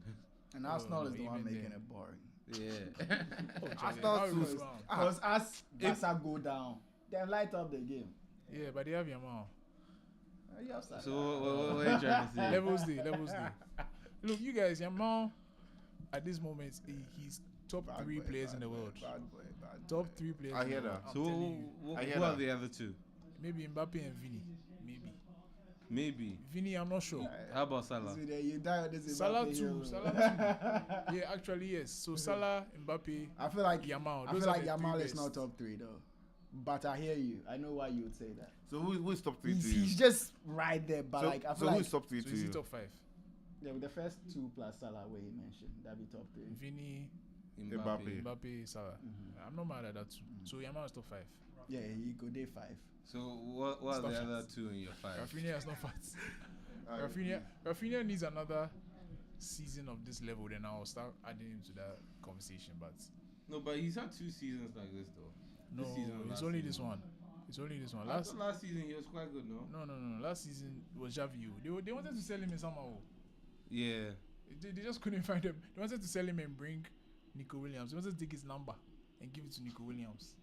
And Arsenal no, is the one even making then. it boring. Yeah. Oh, Arsenal Charlie, too. that was wrong. Because as Barca go down, they light up the game. Yeah, but they have Yamal. You have Salah. So what are you trying to say? Levels day. Look, you guys, Yamal, at this moment, he's top Bad 3 boy, players bad in the boy, world. bad boy, bad boy. Top 3 players. I in hear the world. that. I'm So telling you. who I hear are that. the other two? Maybe Mbappe and Vini. Maybe. Vini, I'm not sure. How about Salah? So there you die on this Salah Mbappe too. hero. Salah too. Yeah, actually yes. So Salah, Mbappe, I feel like Yamal. I Those feel are like the Yamal 3 is not best. top 3 though. But I hear you. I know why you would say that. So who's top 3 to you? He's just right there. But so like I so feel like who's top 3 So to is he you? top 5? yeah, with the first 2 plus Salah where he mentioned, that'd be top 3. Vini, Mbappe. Mbappe, Salah. I'm not mad at that too. So Yamal is top 5. Yeah, he go day 5. So what are Stop the it. other two in your 5? Rafinha is not fat. Rafinha needs another season of this level, then I'll start adding him to that conversation. But No, but he's had 2 seasons like this though. no, This season or it's last only season? this one. It's only this one. Last season he was quite good, no? No. Last season was Javiu. They wanted to sell him in somehow. Yeah. They just couldn't find him. They wanted to sell him and bring Nico Williams. They wanted to take his number and give it to Nico Williams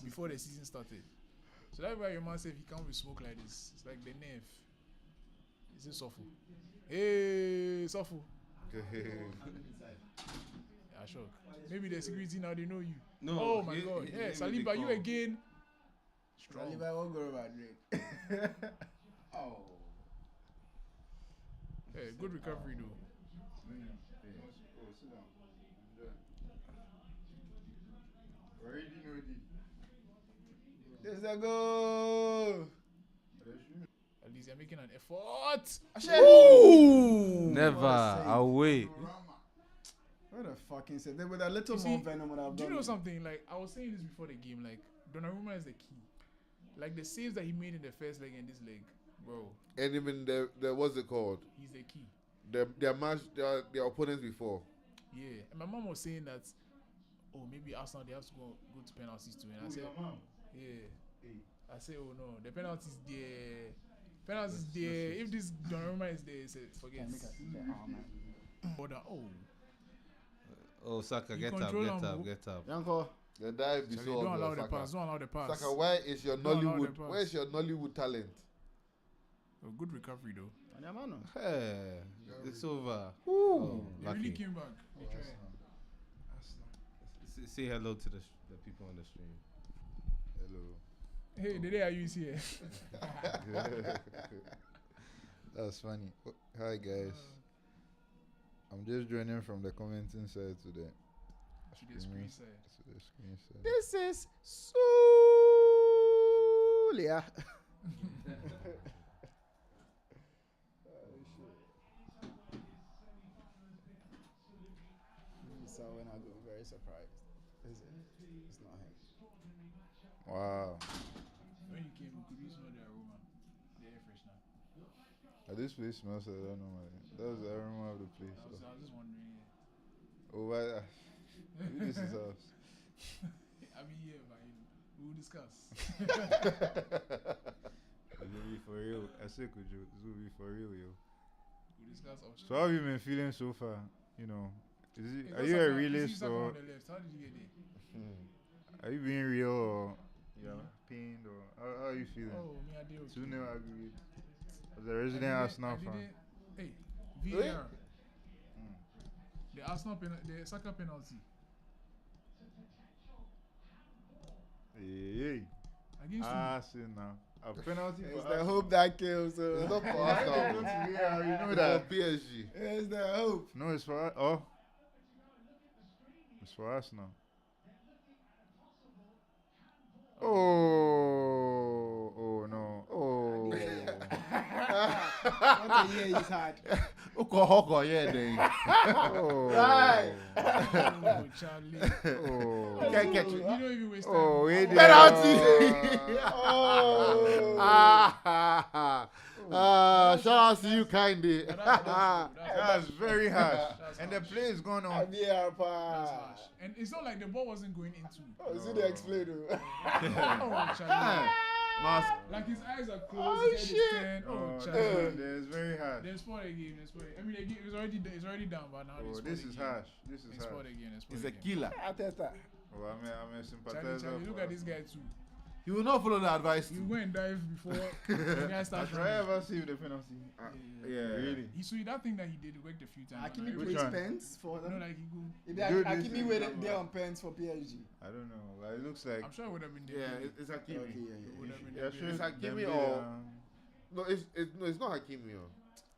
before the season started. So that's why your man said if he can't with smoke like this, it's like the nerve. Is it Sofu? Hey, Sofu. Yeah, shock. Maybe the security now they know you. No. Oh my God. Yeah, Saliba, you again. Strong. Saliba won't go Madrid. Oh. Hey, good recovery though. There's a goal. At least they're making an effort. Never. I'll wait. What a fucking save. With a little You more see, venom would have Do you done know it. something? Like I was saying this before the game. Like Donnarumma is the key. Like the saves that he made in the first leg and this leg, bro. And even the what's it called? He's the key. Their match their opponents before. Yeah. And my mom was saying that, oh, maybe Arsenal they have to go to penalties too. And I said, yeah. I said, oh no, the penalties there. Penalties there. If this Donnarumma is there, say forget. More than Oh, Saka, You get up, control get him, up, bro. get up. Yanko, The dive be Charlie, so don't allow obvious, the pass. Don't allow the pass. Saka, where is your Don't allow the Nollywood? pass. Where's your Nollywood talent? A good recovery though. Hey, it's over. Ooh. They really Lucky. came back. They tried. Say hello to the people on the stream. Hello. Hey, the day I use here. That's funny. Hi guys. I'm just joining from the commenting side to the To the screen side. screen side. This is Sulia. So when I go, very surprised. Is it? It's not him. Wow. When you came, could you smell the aroma? The air freshener. This place smells I don't know. That was the aroma of the place. I was just wondering. Oh, why? Maybe this is us. I mean, yeah, but we'll discuss. It's gonna be for real. I say, could you? This will be for real, yo. We'll discuss options. So how have you been feeling so far? You know, Is are that you a Saka- realist is Saka or on the left? How did you get there? are you being real or pained or how are you feeling? Oh, me, I did okay. 2-0 agreed. As a resident Arsenal fan. Hey, VAR. The Arsenal the Saka penalty Hey, against Arsenal. A penalty It's for the Arsenal. hope that kills. It's not for Go Arsenal. to VAR, you know It's that. for PSG. It's the hope. No, it's for oh. It's for Arsenal. Oh no. Oh. What a year he's had. Hoko, yeah, then. Oh. Right. oh, Charlie. Oh. Can't catch You it. don't even waste time. Oh, wait there. Penalty! Oh. Shout out to you, kindly. That's very harsh. That's And the harsh. play is going on. VAR That's pass. harsh. And it's not like the ball wasn't going into. Oh, is it the explainer? Oh, Charlie. Mask. Like his eyes are closed. Oh, his head shit. is turned. Oh, Oh, Charlie. that's very harsh. They spoiled the game. They spoiled it. I mean, the game is already down, but now they Oh, spoiled this the is game. harsh. This is They spoiled harsh. the game. They spoiled He's the a game. killer. Ateta. Oh, I'm a sympathizer. Charlie, look for at this guy too. He will not follow the advice. You go and dive before the guy starts Has I running. ever saved the penalty? Yeah. Really? He saw that thing that he did worked a few times. Hakimi Which plays one? pens for No, them. like he go. If Dude, Hakimi this were is- there on pens for PSG. I don't know. Like, it looks like. I'm sure it would have been. Yeah, Dembele. it's Hakimi. Okay, yeah, It yeah. would have been. Yeah, Dembele. sure. It's Hakimi Dembele, or- No, it's not Hakimi.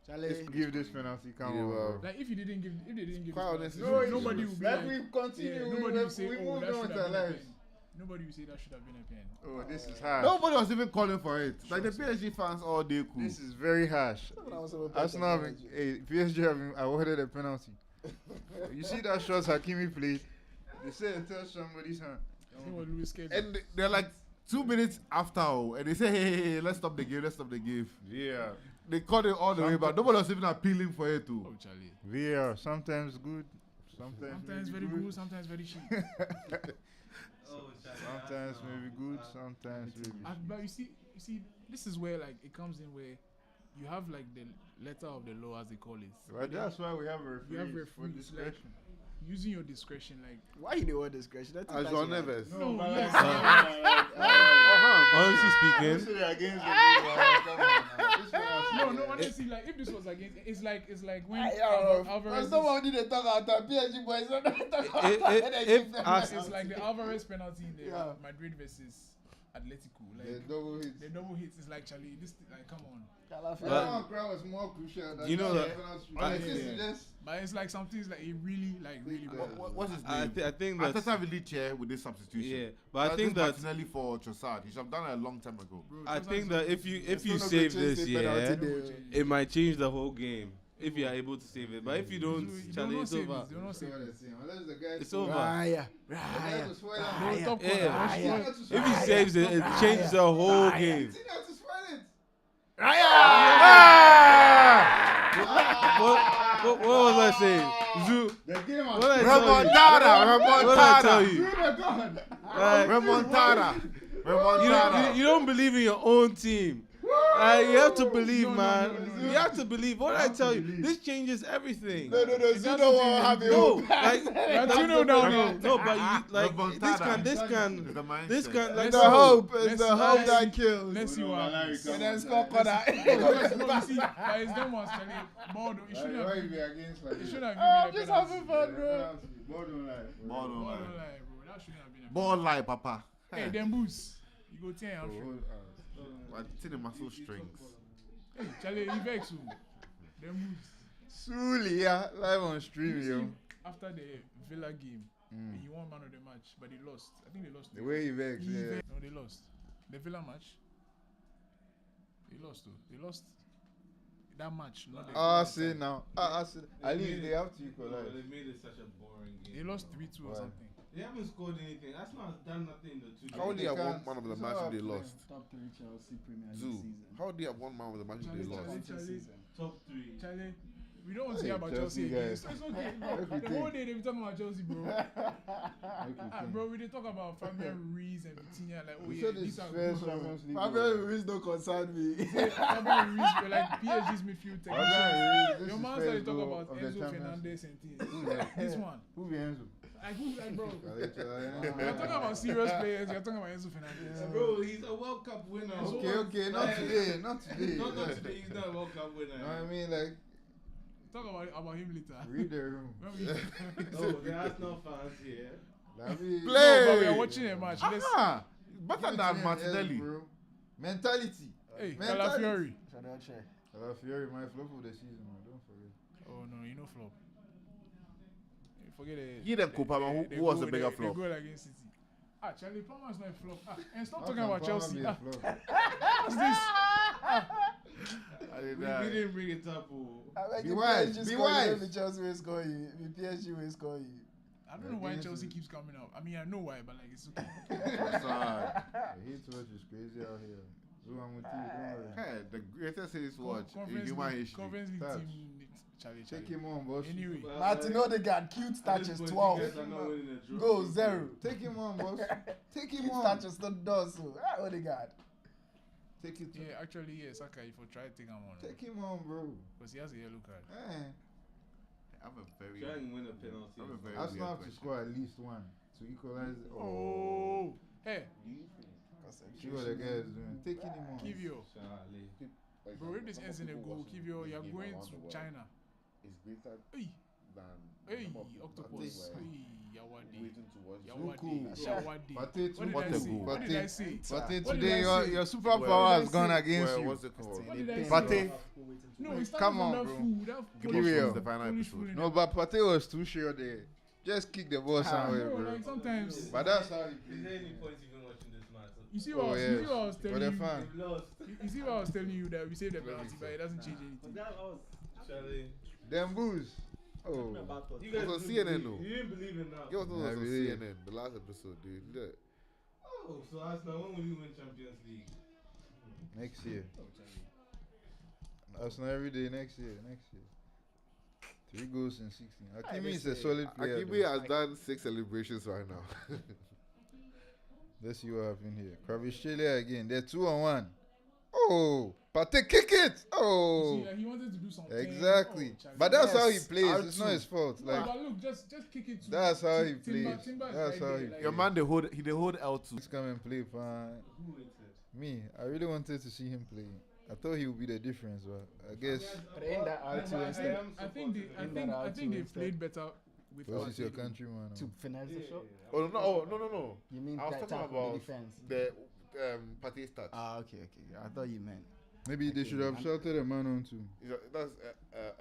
Charlie. give this penalty. Come Yeah, on, well. bro. Like if they didn't give this Quite penalty, honestly, nobody would be Like like, we continue. yeah, we nobody would say, we oh, moved that on should with have our been a lives. pen. Nobody would say that should have been a pen. Oh, this is harsh. Nobody was even calling for it. Like the PSG fans all day cool. This is very harsh. Arsenal have been, PSG have been awarded a penalty. You see that shot Hakimi played? They say it touched somebody's hand. He was really scared. And they're like 2 minutes after, and they say, hey, let's stop the game, let's stop the game. Yeah. They called it all the way back. Nobody was even appealing for it too. Oh, Charlie. VR, sometimes good, sometimes Sometimes maybe very good, sometimes very cheap. Sometimes maybe good, sometimes maybe. But you see, this is where like it comes in where you have like the letter of the law, as they call it. But that's why we have referees, You have for referees, like, discretion. using your discretion, like Why you the word discretion? That's As João Neves. no, yes, Honestly speaking, Against the VAR, come on now. This penalty, no, honestly, like if this was against, it's like when Alvarez. Alvarez. Someone did talk about PSG boys. It's like the Alvarez penalty in the Yeah. Madrid versus Atletico. The Like double hit. the double hits is like Charlie. This like come on. That crowd was more crucial than You know the that- penalty. Honestly, This is yeah. just But it's like something like it really What's his name? I think that Ateta really chair with this substitution. yeah, but I think that Martinelli for Trossard. He should have done it a long time ago. bro, I Trossard's think that if you still not save gonna change this, the yeah, penalty. it might change the whole game if you are able to save it. But if you don't, You Charlie, don't it's save over. it. You don't save it. unless the guy It's over. Raya. The guy Raya. to spoil No, it. top Yeah. corner. If he saves it, it changes the whole game. He had to spoil it. What was I saying? Zoo. The game has What did I tell you? Remontada! What did I tell Remontada! you? gone. Right? Remontada! Remontada! You don't believe in your own team. You have to believe, No, no, man. no, no, You no. have to believe. What I tell you, this changes everything. No. It Zuno doesn't won't change have anything. No, it. like We're that's 2-0 down now. No, but you, like this can It's the mindset. like The Let's hope see. is Let's the see. hope Let's that see. kills. Let's see what happens. And then score corner. Because, no, you see, that is them ones, Charlie. Ball, you shouldn't Why have. you be against like You this? shouldn't have I'm given just me a penalty. having fun, bro. Ball don't lie. Ball Ball don't don't lie. lie, bro. That shouldn't have been a Ball lie, papa. Hey, them boots. You go 10 and I think the muscle strings. Hey, Charlie, you vex you. Them boots. Sulia live on stream, You yo. see, after the Villa game, he won man of the match, but they lost. I think they lost. The way he vex, yeah. No, they lost. The Villa match. They lost too. They lost that match. Not the I other see time. now. I see. At least they have to equalize. They made it such a boring game. They lost 3-2 or Why? something. They haven't scored anything. Arsenal has done nothing in the 2 How games. do you have one can't- man of the it's match not if they happening. lost? Top 3 Chelsea Premier League Zoo. season. How do you have one man of the match if they Charlie, lost? Charlie. Top 3. Charlie, we don't want to Hey, hear about Chelsea Chelsea again. guys. It's okay, bro. What you The think? whole day they be talking about Chelsea, bro. Make you think. Bro, we did talk about Fabian Ruiz and Vitinha, like, oh We yeah, said these this are first good. Champions League. Fabio Ruiz don't concern me. Fabian Ruiz, were like PSG's midfield technician. This Your is man first started talking goal about of the Enzo Champions Fernandez and things. Who's that? This one. Who be Enzo? Like, who's that, bro? You're Okay, talking about serious players, you're talking about Enzo Fernandez. Bro, he's a World Cup winner. okay, not today, not today. Not today. He's not a World Cup winner. No, I mean, like, Talk about him later. read the room. When we- Oh, the Arsenal fans here. Like, we- No, but we are watching a match. Let's, Ah, better Than than Martinelli. bro. Mentality. hey, Mentality. Calafiori. Calafiori might flop of the season, man. Don't forget. Oh no, you know flop. Forget it. He then Copa, man. Who was the bigger flop? The goal against City. Ah, Charlie Palmer's not a flop. Ah, and stop How talking can about Palmer Chelsea. be a Ah, flop? what's this? I did We that. didn't bring it up. Oh. Be wise, be wise. The Chelsea will score you. The PSG will score you. I don't know why Against Chelsea it. keeps coming up. I mean, I know why, but like it's okay. Sorry. The hate watch is crazy out here. Zuamuti, don't worry. Hey, the greatest series watch in Conference human League- history. Conference League Touch. team. Charlie. Take him on, boss. Anyway, Martin Odegaard, cute touches 12. Go 0. Take him on, boss. Take him Cute on. touches not does so. Odegaard. Take it. yeah, actually, yeah, Saka, if you try to take him on, Take him on, bro. because he has a yellow card. Eh. I'm a very. Try and win a penalty. I'm a very Arsenal have weird to question. score at least one to equalize. Oh, hey, See what the guy is doing. Taking him on. Kivio. Charlie. Bro, if this ends in a goal, Kivio, you're going to China. It's greater Hey, than hey, the number of people octopus. that Hey, were Yawadi. waiting to watch. Yawadi. Zuku. Yawadi. Pate What did What I a say? goal. What did I say? But What did today I say? your What superpower did has I gone say? against Well, you. what's it called? What did I Pate. say? No, it's Come on, that bro. fool. That Give foolish us Kivio. the final foolish episode. fool in No, but Pate was too sure there. Just kick the ball somewhere, bro, bro. like sometimes But that's how he Is there plays. any point even watching this match? you see what, Oh, you see yes. what I was For telling the you. fan. They've lost. You see what I was telling you that we saved the penalty, but it doesn't change anything. Charlie. Them booze. Oh. You It was on didn't CNN believe- though. You didn't believe in that. It was I on believe. CNN, the last episode, dude. Look. Oh, so Arsenal, when will you win Champions League? Next year. Arsenal every day next year. Next year. 3 goals in 16. Hakimi is a solid player. Akibi though. has done 6 celebrations right now. Let's see what happened here. Kvaratskhelia again. They're 2-on-1. Oh, Pate kick it. You Oh, see, like, he wanted to do something. exactly. Oh, Charlie. But that's how he Yes, plays. It's R2. not his fault. No, Like but look, just kick it to that's how he Timber. plays. Timber is That's right how there, he like- Your man, they hold L2. Let's come and play, fine. Who waited? Me, I really wanted to see him play. I thought he would be the difference, but I guess But ain't that R2 instead? I think they played better with because he's your R2. countryman. To finesse the shot? Oh, no. You mean I was that talking tackle about the defense? the Pate stats. Okay. I thought you meant. Maybe they should have shouted a man on too. That's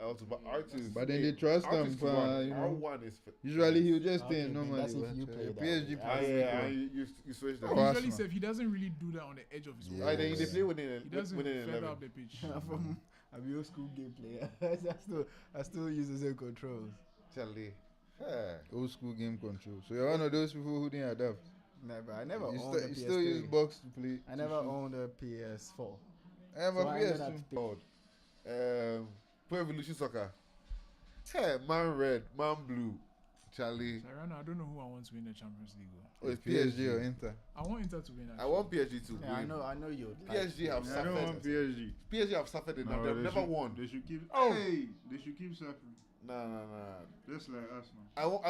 L2, but R2 is. But then they trust R2 him is for, R1. you know. R1 is. Usually he'll just stay Okay, normally. that's if but, you play that PSG way. Ah, plays yeah, well. you switch the. For Usually, Arsenal. Seth, he doesn't really do that on the edge of his Yeah. box. Ah, then they play within He doesn't within feather 11. up the pitch. From a old school game player. I still use the same controls. Charlie. Hey. Old school game control. So you're one of those people who didn't adapt. Never. I never You, owned a you still use PS3. box to play. I never owned a PS4. I have So a I ended PS2. up God. Pro Evolution Soccer. Hey, man red, man blue. Charlie. I don't know who I want to win the Champions League. Oh, it's PSG or Inter. I want Inter to win. I want PSG to win. Yeah, I know you. PSG have I don't want suffered. PSG. PSG have suffered enough. They've never won. They should keep. Oh. Hey, they should keep suffering. Nah. Just like Arsenal.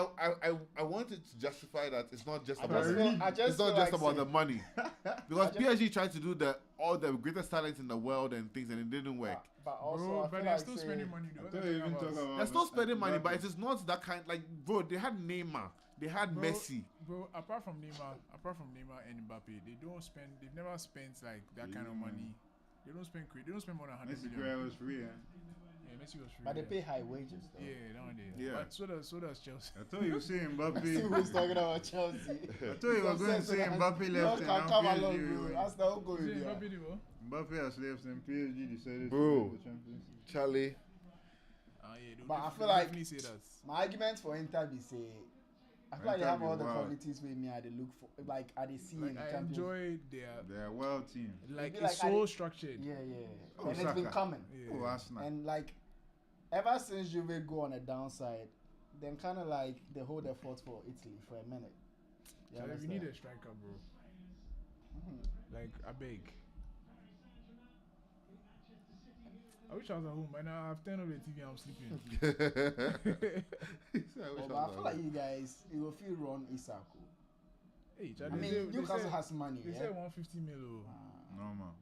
I wanted to justify that it's not just I about just it's not feel just like about the saying- money because PSG tried to do all the greatest talents in the world and things and it didn't work. But also, Bro, I but feel they're like still saying- spending money. Though. I What thought are you you even talking talk about? about. They're still spending money, but Mbappe. it is not that kind. Like, bro, they had Neymar, they had Bro, Messi. Bro, apart from Neymar and Mbappe, they've never spent like that kind of money. They don't spend more than 100 Messi million. was free. Eh? Yeah, Messi was free. But they yeah. pay high wages though. Yeah, nowadays. Yeah. But so does Chelsea. I thought you were saying See Mbappe. who's talking about Chelsea. I thought you were going to say Mbappe left and can now come along, PSG. bro. win. That's the whole goal. Is it Yeah. Mbappe, though? Mbappe has left and PSG decided Bro. to win the Champions League. Charlie, Yeah, But I feel they'll like- definitely say that. My argument for Inter be say, I feel like they Inter have be all the wild. qualities with me. I they look for, like I they see in Like, the I Champions. enjoy their They're a wild team. like be it's like, so I- structured. Yeah. Oh, And it's been Saka. coming. Yeah. Oh, Arsenal. And like, ever since Juve go on a downside, then kind of like they hold their fort for Italy for a minute. You So we understand? need a striker, bro. Like, I beg. I wish I was at home. Right now, I've turned on the TV and I'm sleeping. Oh, but I feel like you guys, you will feel Ron Isako. Hey, I Charlie, mean, they Newcastle said, has money. they Yeah? said 150 mil. No, man.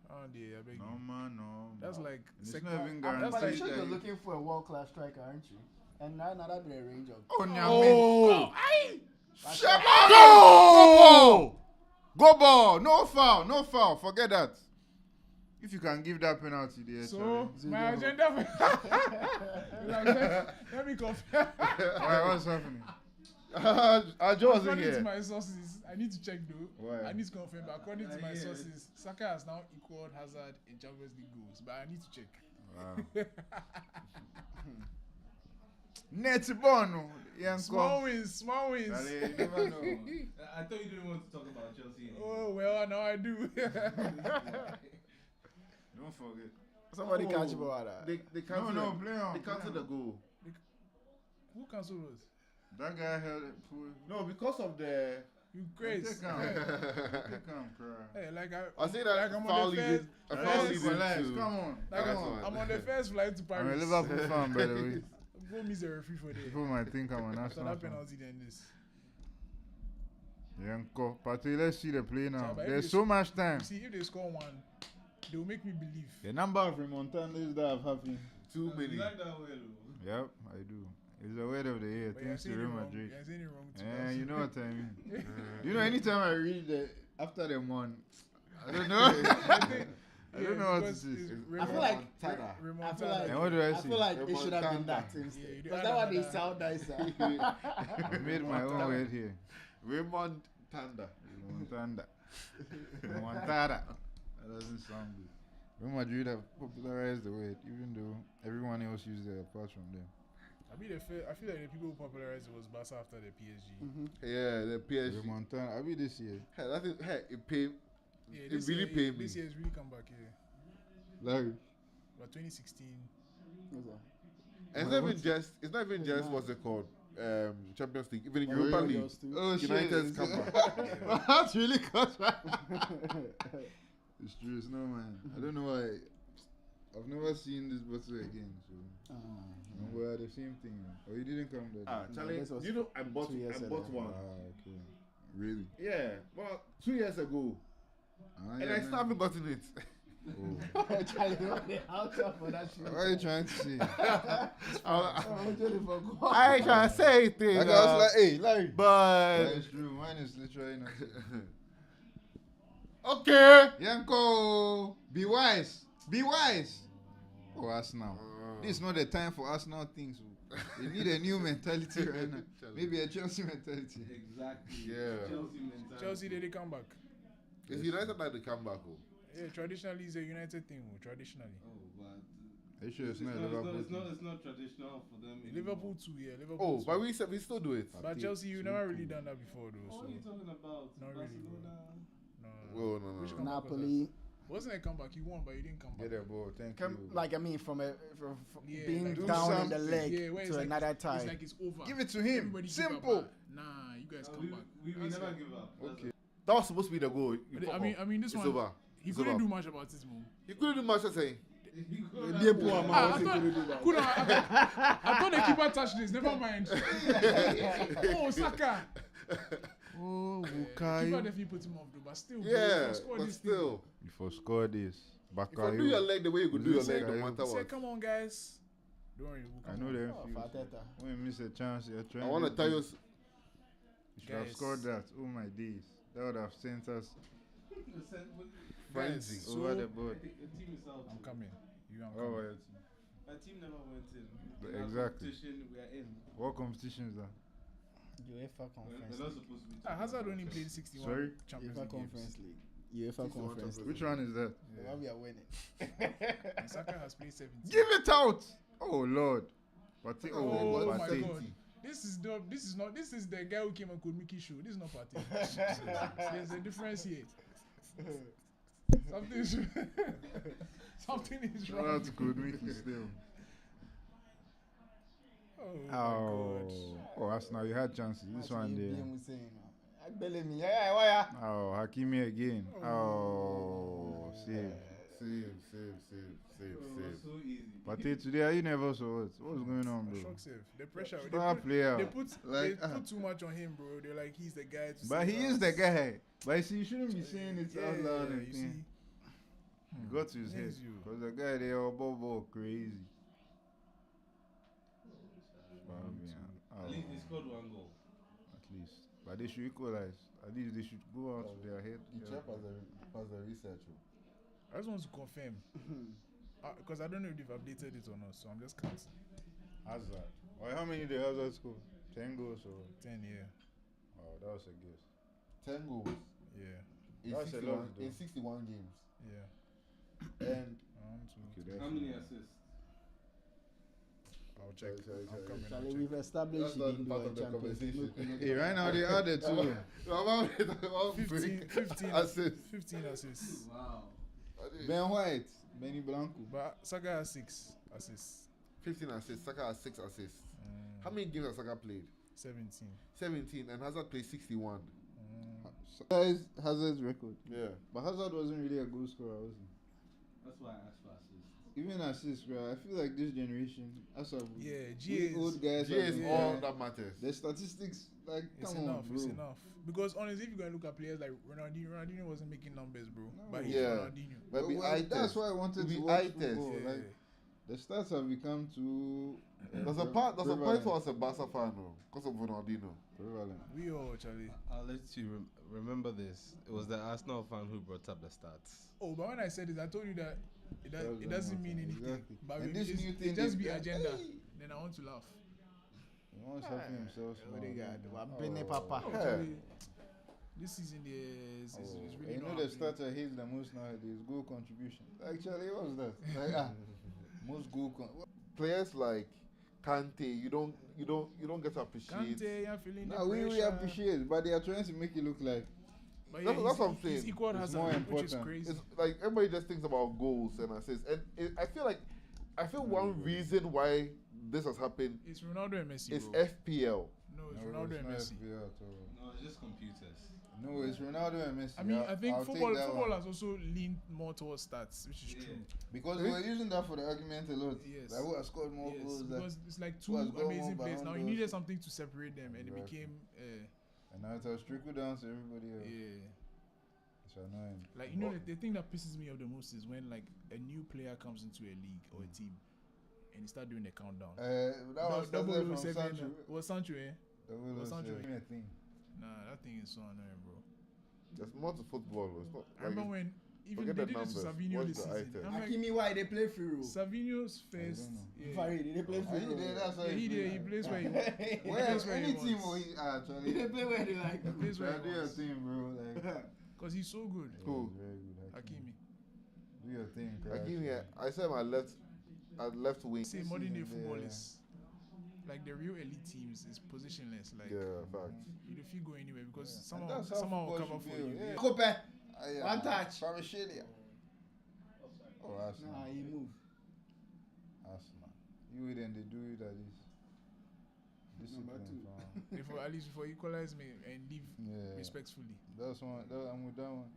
Oh, dear, I beg No, you. man, no. That's like It's second. not even But you guaranteed. sure that you're you- looking for a world-class striker, aren't you? And now that the range of. Oh, oh, Go ball! No foul! Forget that. If you can give that penalty there, So, Zero. my agenda let me confirm. Why, what's happening? Joe wasn't According to here. my sources, I need to check though. Why? I need to confirm, but according to my sources, Saka has now equaled Hazard in Champions League goals, but I need to check. Wow. Net bono. Small wins. You never know. I thought you didn't want to talk about Chelsea anymore. Oh well, now I do. Don't forget. Somebody Oh, catch ball at that. They cancelled No, the- play on. They cancelled the goal. Who cancelled us? That guy held it. No, because of the. You crazy? Take him. Hey, Take him, cry. hey, like I say that like I'm foul on the leading. first. A Yes. foul Let's leading relax. to. Come on. Like Come I'm, on. I'm on the first flight to Paris. I'm a Liverpool fan, by the way. Go miss a referee for People there. might think I'm an After Arsenal that fan. penalty, then this. Yanko. Pate, let's see the play now. Yeah, but if There's you so much time. You see, if they score one, they will make me believe. The number of remontadas that have happened. Too many. You like that way, though? Yep, I do. It's the word of the year. But you're Thanks to saying it Real wrong. Madrid. You're saying it wrong too. Yeah, you know what I mean. You know, anytime I read the after the one, I don't know. I don't know what it because is. it's I feel like Tada. I feel like And what do I I say? feel like it should have been Remontanda. that Yeah, instead. you do Because add that one they another- sound nicer. I made my own word here. Raymond Tanda. Remontada. Remontada. That doesn't sound good. Real Madrid have popularized the word, even though everyone else used it apart from them. I feel like the people who popularized it was Barca after the PSG. Yeah, the PSG. Remontada. I mean this year. Hey, that is, hey, it paid. Yeah, It this really year, paid me. This year has really come back here. Like, But 2016, And it's not even just. It's not even just what's it called. Champions League. Even in Well, Europa yeah, League. yours too. oh shit. United's it's- comeback. That's really close. It's true. It's no man. I don't know why. I've never seen this bottle again. So we are the same thing. Oh, you didn't come that Ah, day. Charlie, this was you know I bought 2 years ago. one. Ah, okay. Really? Yeah, well, 2 years ago, Ah, and yeah, I man. still haven't gotten it. Oh. Charlie, what the hell for that shit? What are you trying to say? Oh, Johnny, for God. I can say things, Like, I was like, hey, Larry. but That is true. Mine is literally not. okay. Yanko, be wise. Be wise. Oh, Arsenal. This is not the time for Arsenal things. Oh. They need a new mentality right now. Maybe a Chelsea mentality. Exactly. Yeah. Chelsea mentality. Chelsea did they come back? It's United like the comeback. Oh. Yeah, traditionally it's a United thing. Traditionally, Oh, but Are you sure it's not it's Liverpool? it's not traditional for them. Liverpool too. Yeah, Liverpool. Oh, too. but we still do it. But Chelsea, you never really done that before though. What So are you talking about? Not really, bro. Barcelona. no. Oh no no. Which no. comeback was Napoli. Wasn't a comeback. You won, but you didn't come back. Get a ball. Thank Come, you. like I mean, from Yeah, being like down in something. the leg Yeah, where it's to like, another tie. It's like it's over. Give it to him. Everybody give up, Simple. but nah, you guys come We, back. we That's never it. give up. Okay. That was supposed to be the goal. You But fuck I mean, off. I mean, this It's one over. he It's couldn't over. do much about it, man. You couldn't do much, I say. They poor man, Ah, what's he I gonna do that? Could I thought the keeper touched this. Never mind. Oh, Saka. Oh, Keeper Bukayo. definitely put him off though, but still. bro, Yeah, score but this still. Before score this. If you do your leg the way you could do your Listen, leg, no I matter thing. Say, what. come on, guys. Don't worry, we'll I come know on. them Oh, feels. Fateta. When you miss a chance, you're trying. I want to tell you. You should have Guys. scored that. Oh my days. That would have sent us Frenzy. So- over the board. The team is out. I'm coming. You, I'm Oh, coming. well, My team never went in. But In our exactly. competition, we are in. what competition is that? UEFA We're Conference not League. supposed to be. Hazard only played 61 Sorry? Champions UEFA League games. Conference League. UEFA 61 Conference League. Which one is that? The one we are winning. And Saka has played 17. Give it out! Oh Lord. Pate- Oh, my Pate. God. This is the guy who came and could make it show. This is not Partey. There's a difference here. Something is something is Shout wrong. out to Kodmiki still. Oh, my Oh, God. oh, Arsenal, you had chances. This one there. Agbelemi, yeah, why? Oh, Hakimi again. Oh, save. Save. So easy. Pate today, are you nervous or what? What's going on, A bro? shock save. The pressure. Star player. They put Like, they put too much on him, bro. They're like he's the guy. To But save he is us. the guy. But you see, you shouldn't be saying it Yeah, out loud and you thing. see. It got to his head. Yes, you. Because the guy there, ball crazy. At least they scored one goal. At least. But they should equalize. At least they should go out to their head. The chap has the research. I just want to confirm because I don't know if they've updated it or not, so I'm just counting. Hazard. Well, how many did Hazard score? 10 goals or 10, yeah, Oh, that was a guess. 10 goals yeah, in That's a 61, lot, though. in 61 games. yeah. And Okay, that's How many assists? I'll check. Sorry. I'm coming. I'll Charlie, check. we've established That's he not didn't part do of a the Champions League. conversation. Hey, right now they added two. 15 assists. 15 assists. Wow. Ben White, Benny Blanco. But Saka has 6 assists. 15 assists. Saka has 6 assists. How many games has Saka played? 17. 17, and Hazard played 61. That is Hazard's record. Yeah. But Hazard wasn't really a goal scorer, was he? That's why I asked for assists. Even assists, bro. I feel like this generation, as a Yeah, we G is old guys, G is Yeah. all that matters. the statistics, like, it's come enough. on, bro. It's enough. Because honestly, if you're gonna look at players like Ronaldinho wasn't making numbers, bro. No. But he's Yeah. Ronaldinho. But be Well, eye that's test. why I wanted Be to watch eye test. football. Yeah. Like, the stats have become too. There's a point for us a Barca fan, though, because of Ronaldinho. prevalent. We all, Charlie. I'll let you remember this. It was the Arsenal fan who brought up the stats. Oh, but when I said this, I told you that it doesn't mean anything. Exactly. But And maybe this new thing it just they- be agenda. Then I want to laugh. He wants something himself. What they got? small. Bene Papa. Oh, Yeah. Charlie, this season is really You know not the happening. stats I hate the most nowadays, goal contribution. Actually, what's that? Like, most goal Players like Kante, you don't get to appreciate. Kante, I'm feeling No, we pressure. appreciate, but they are trying to make it look like But That's what I'm he's saying. equal It's Hazard, more which is important. crazy. It's like everybody just thinks about goals and assists, and I feel one reason why this has happened It's Ronaldo and Messi, is bro. FPL. No, it's no, Ronaldo it's and not Messi. FPL at all. No, it's just computers. No, it's Ronaldo and Messi. I mean, I think I'll take football that football one. has also leaned more towards stats, which is Yeah. true. Because we were using that for the argument a lot. Yes. Like, who has scored more Yes, goals? because it's like who two has got more amazing players. Now you Ballon needed d'Ors? something to separate them, and it Exactly. became And now it has trickled down to everybody else. yeah. It's annoying. Like you know, the thing that pisses me off the most is when like a new player comes into a league or a team, and you start doing the countdown. That was Double started from 007, Sancho. was Sancho, eh? Double Sancho. 007 thing. Nah, that thing is so annoying, bro. There's more to football. It's not. I remember when even forget they the did it to numbers. Savinho What's this the season. item? I'm like, Hakimi, why they play free roll? Savino's first. don't know. Yeah. Farid, they play free He roll. did, that's why Yeah, he did. He plays where he Where plays where he any team wants. or he actually They play where they like. He plays where try he do your wants. thing, bro. Like, Because he's so good. Who? yeah, very good. Hakimi. Do your thing. I crash. give me. I said my left wing. Say This modern day season, football yeah. is like the real elite teams is positionless. Like Yeah, fact. you don't feel go anywhere because And someone that's how will football cover should for be, you. yeah. Kope. Ah, yeah. One touch. From Australia. Oh, Arsenal. Nah, he moved. Arsenal. You then they do it at this. Number Discipline. 2. Before, at least before equalize me and leave Yeah. respectfully. That's one. I'm with that one.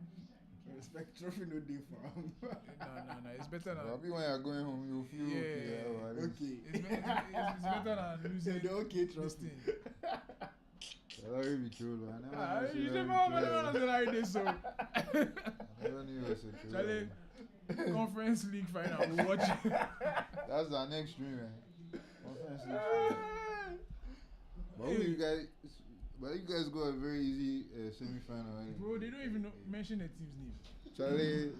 Respect trophy no day for him. No. It's better than. Probably when you're going home, you feel okay. Yeah. At least. Okay. It's better than losing The okay this trophy. thing. That will be true. I never Ah, knew you that never will be know true. like this, so. I never knew it was a true. Charlie, Conference League final, we'll watch it. That's our next stream, man. Conference League stream. But you guys got a very easy semi-final. Right? Bro, they don't even mention the team's name. Charlie,